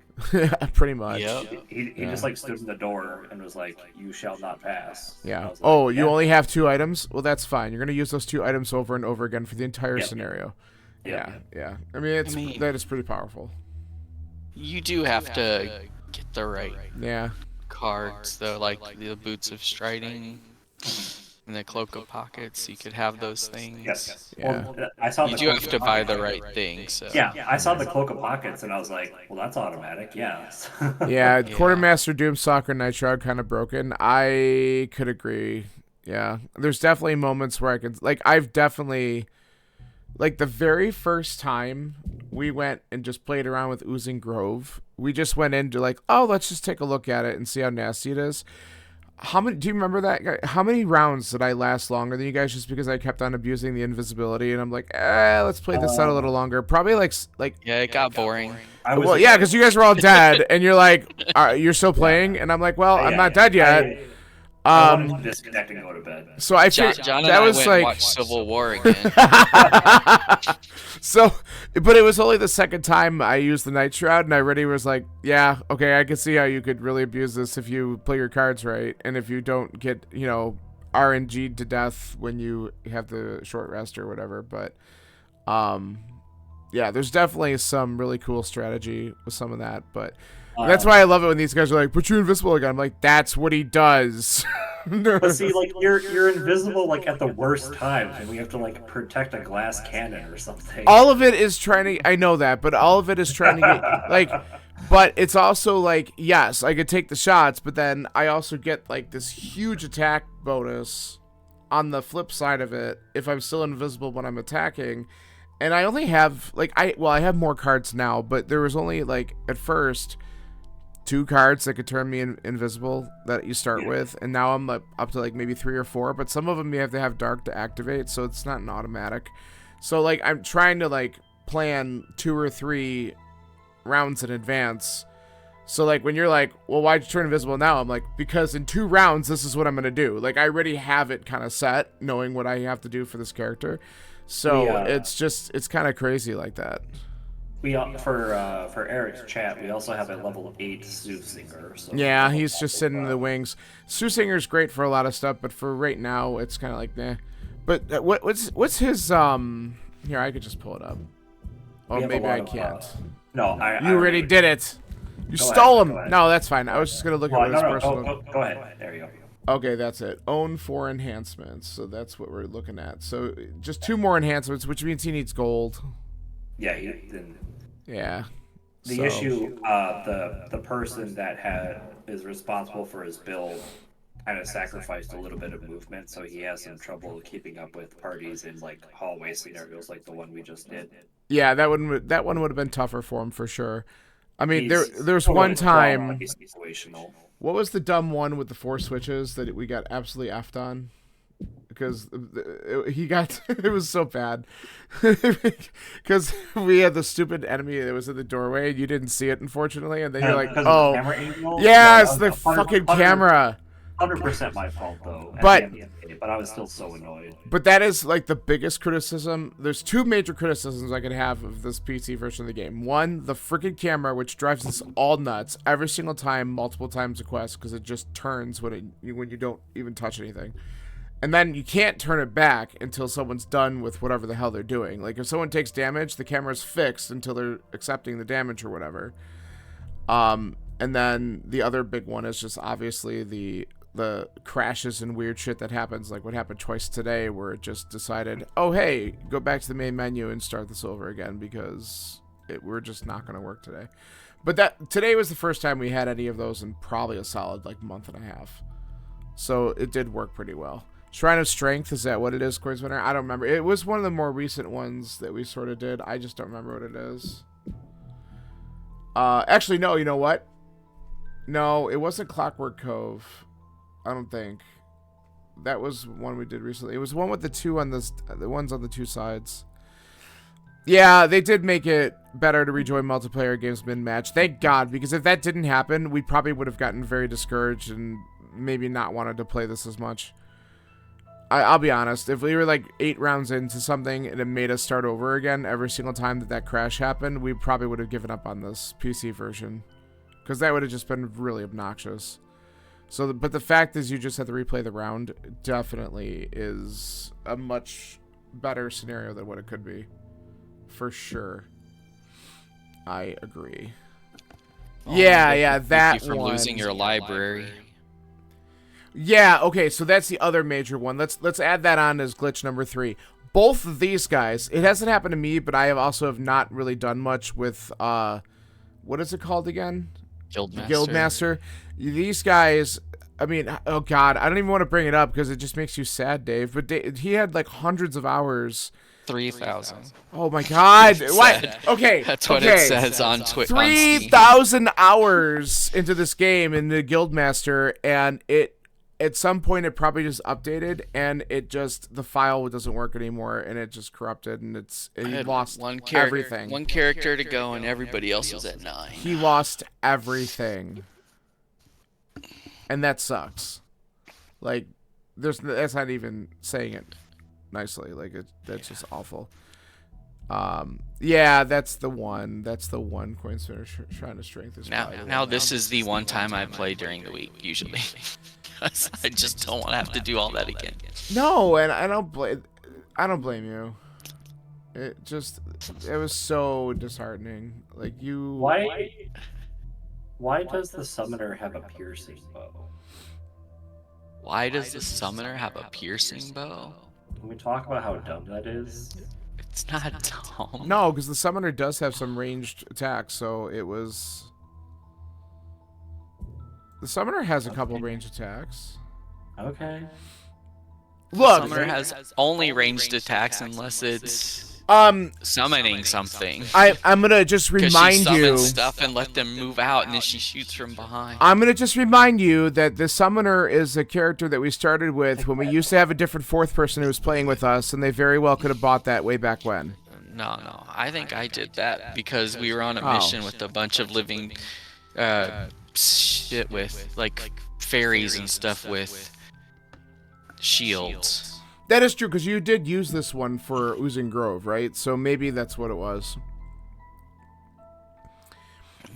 Pretty much. Yep. He just like stood in the door and was like, "You shall not pass." Yeah. Like, you only have 2 items? Well, that's fine. You're gonna use those 2 items over and over again for the entire scenario. Yeah. I mean, that is pretty powerful. You do have to get the right Yeah. cards, though, like the Boots of Striding and the Cloak of Pockets. You could have those things. Yes. Yeah. Well, I saw You do have to buy the right thing. So. Yeah, I saw the Cloak of Pockets and I was like, well, that's automatic. Yeah. Yeah. Quartermaster, Doomstalker, Nightshroud kind of broken. I could agree. Yeah. There's definitely moments where I can, like, I've definitely, like, the very first time we went and just played around with Oozing Grove, we just went into like, oh, let's just take a look at it and see how nasty it is. Do you remember that? How many rounds did I last longer than you guys just because I kept on abusing the invisibility? And I'm like, let's play this out a little longer. Probably like yeah, it got boring. Well, yeah, because you guys were all dead, and you're like, you're still playing, and I'm like, well, I'm not dead yet. I wanted to disconnect and go to bed. So I John that and was I went like and watched Civil War again. So, but it was only the second time I used the Night Shroud, and I already was like, yeah, okay, I can see how you could really abuse this if you play your cards right, and if you don't get, RNG'd to death when you have the short rest or whatever. But, yeah, there's definitely some really cool strategy with some of that, but that's why I love it when these guys are like, but you're invisible again. I'm like, that's what he does. But see, like, you're invisible, like, at the worst times, and we have to, like, protect a glass cannon or something. All of it is trying to, I know that, but all of it is trying to get, like, but it's also like, yes, I could take the shots, but then I also get, like, this huge attack bonus on the flip side of it if I'm still invisible when I'm attacking. And I only have, like, I have more cards now, but there was only, like, at first 2 cards that could turn me invisible that you start with, and now I'm up to like maybe 3 or 4, but some of them you have to have dark to activate, so it's not an automatic. So like I'm trying to like plan 2 or 3 rounds in advance. So like when you're like, well, why'd you turn invisible now? I'm like, because in 2 rounds this is what I'm gonna do. Like I already have it kind of set, knowing what I have to do for this character. So it's kind of crazy like that. We for Eric's chat, we also have a level 8 Soothsinger. So yeah, he's just sitting in the wings. Soothsinger's great for a lot of stuff, but for right now, it's kind of like nah. But what's his Here, I could just pull it up. Oh, maybe I can't. No, you already did it. You stole him. No, that's fine. I was just gonna look at his personal. Go ahead. There you go. Okay, that's it. Own 4 enhancements. So that's what we're looking at. So just 2 more enhancements, which means he needs gold. Yeah, The issue, the person that is responsible for his build kind of sacrificed a little bit of movement, so he has some trouble keeping up with parties in like hallway scenarios like the one we just did. Yeah, that one would have been tougher for him for sure. I mean, there's one time. What was the dumb one with the 4 switches that we got absolutely effed on? Because it was so bad. Because we had the stupid enemy that was in the doorway, and you didn't see it, unfortunately, and then you're like, oh, yeah, it's the fucking camera. 100% my fault, though. But I was still so annoyed. But that is, like, the biggest criticism. There's 2 major criticisms I could have of this PC version of the game. One, the freaking camera, which drives us all nuts every single time, multiple times a quest, because it just turns when you don't even touch anything. And then you can't turn it back until someone's done with whatever the hell they're doing. Like, if someone takes damage, the camera's fixed until they're accepting the damage or whatever. And then the other big one is just obviously the the crashes and weird shit that happens, like what happened twice today, where it just decided, oh hey, go back to the main menu and start this over again because we're just not going to work today. But today was the first time we had any of those in probably a solid like month and a half, so it did work pretty well. Shrine of Strength, is that what it is, Coinswinner? I don't remember. It was one of the more recent ones that we sort of did. I just don't remember what it is. Actually, no, you know what? No, it wasn't Clockwork Cove. I don't think. That was one we did recently. It was one with the ones on the two sides. Yeah, they did make it better to rejoin multiplayer games mid-match. Thank God, because if that didn't happen, we probably would have gotten very discouraged and maybe not wanted to play this as much. I'll be honest, if we were like 8 rounds into something and it made us start over again every single time that crash happened, we probably would have given up on this PC version. Because that would have just been really obnoxious. So, but the fact is you just have to replay the round definitely is a much better scenario than what it could be. For sure. I agree. Oh, yeah, that from one. Losing your library. Yeah, okay, so that's the other major one. Let's add that on as glitch number 3. Both of these guys, it hasn't happened to me, but I have not really done much with, what is it called again? Guildmaster. These guys, I mean, oh God, I don't even want to bring it up because it just makes you sad, Dave, but he had like hundreds of hours. 3,000. Oh my God. What? Okay. That's what it says on Twitter. 3,000 hours into this game in the Guildmaster, and at some point it probably just updated and the file doesn't work anymore and it just corrupted and he lost everything. One character to go and everybody else was at 9. He lost everything. And that sucks. Like, that's not even saying it nicely. Like, that's just awful. Yeah, that's the one. Coinswinner Shrine of Strength is now this is the one time I play during the week, usually. I just don't want to have to do all that again. No, and I don't blame you. It was so disheartening. Like you. Why does the summoner have a piercing bow? Why does the summoner have a piercing bow? Can we talk about how dumb that is? It's not dumb. No, because the summoner does have some ranged attacks, so it was. The summoner has a couple ranged attacks. Okay. Look, the summoner has only ranged attacks unless it's summoning something. I'm gonna just remind she you stuff and let them move out, and then she shoots from behind. I'm gonna just remind you that the summoner is a character that we started with when we used to have a different 4th person who was playing with us, and they very well could have bought that way back when. No, I think I did that because we were on a mission with a bunch of living shit with like fairies and stuff with shields. That is true, because you did use this one for Oozing Grove, right? So maybe that's what it was.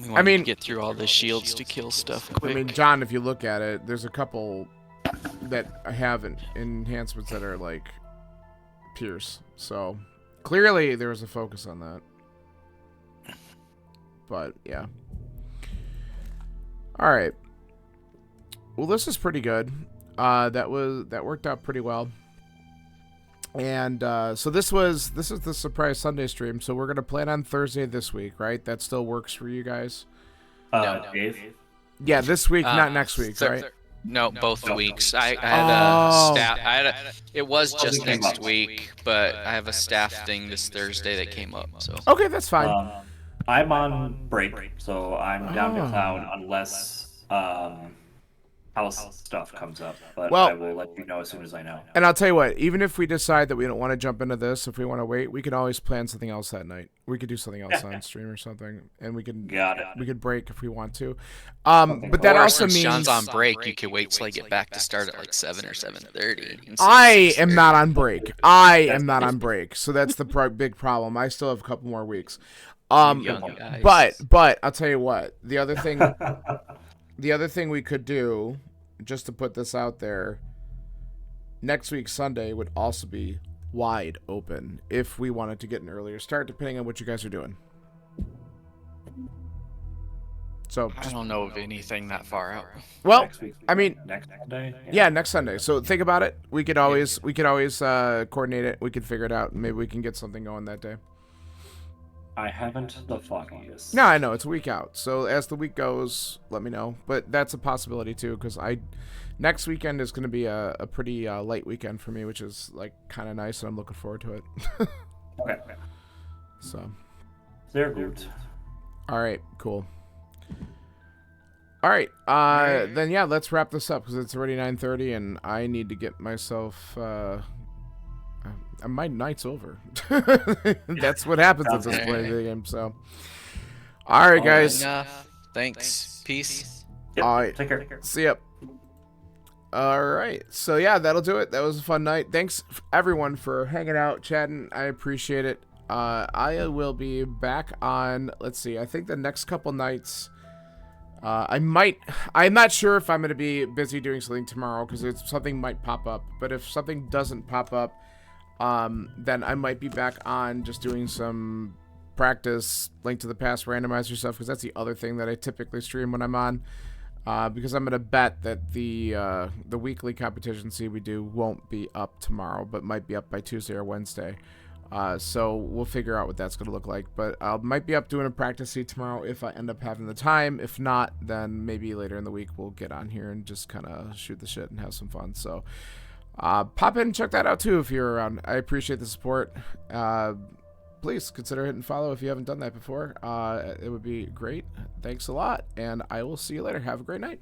We wanted to get through all the shields to kill stuff quick. I mean, John, if you look at it, there's a couple that have enhancements that are like pierce. So clearly there was a focus on that. But yeah. All right. Well, this is pretty good. That worked out pretty well. And so this is the surprise Sunday stream. So we're gonna plan on Thursday this week, right? That still works for you guys? No, Dave. Yeah, this week, not next week, right? No, both weeks. I had a staff. It was just next week, but I have a staff thing this Thursday that came up. So okay, that's fine. I'm on break, so I'm down to clown unless house stuff comes up, but I will let you know as soon as I know. And I'll tell you what, even if we decide that we don't want to jump into this, if we want to wait, we can always plan something else that night. We could do something else on stream or something, and we could break if we want to. But that also means John's on break. You could wait till I get back to start at like 7 or 7:30. I am not on break. So that's the big problem. I still have a couple more weeks. But I'll tell you what, the other thing we could do, just to put this out there, next week Sunday would also be wide open if we wanted to get an earlier start, depending on what you guys are doing. So I don't know of anything that far out. Well, next week, I mean, next Sunday. yeah, next Sunday. So think about it. We could always coordinate it. We could figure it out. Maybe we can get something going that day. I haven't the foggiest. No, I know it's a week out. So as the week goes, let me know. But that's a possibility too, because next weekend is going to be a pretty light weekend for me, which is like kind of nice, and I'm looking forward to it. Okay. So. They're good. All right. Cool. All right. Then yeah, let's wrap this up because it's already 9:30, and I need to get myself. My night's over. That's what happens at this point of the game. So, all right, guys. Thanks. Peace. Yep. All right. Take care. See ya. All right. So yeah, that'll do it. That was a fun night. Thanks everyone for hanging out, chatting. I appreciate it. I will be back on. Let's see. I think the next couple nights. I'm not sure if I'm going to be busy doing something tomorrow because something might pop up. But if something doesn't pop up, then I might be back on just doing some practice Link to the Past randomizer stuff because that's the other thing that I typically stream when I'm on. Because I'm going to bet that the weekly competition we do won't be up tomorrow, but might be up by Tuesday or Wednesday. So we'll figure out what that's going to look like. But I might be up doing a practice seed tomorrow if I end up having the time. If not, then maybe later in the week we'll get on here and just kind of shoot the shit and have some fun. So pop in and check that out too if you're around. I appreciate the support. Please consider hitting follow if you haven't done that before. It would be great. Thanks a lot, and I will see you later. Have a great night.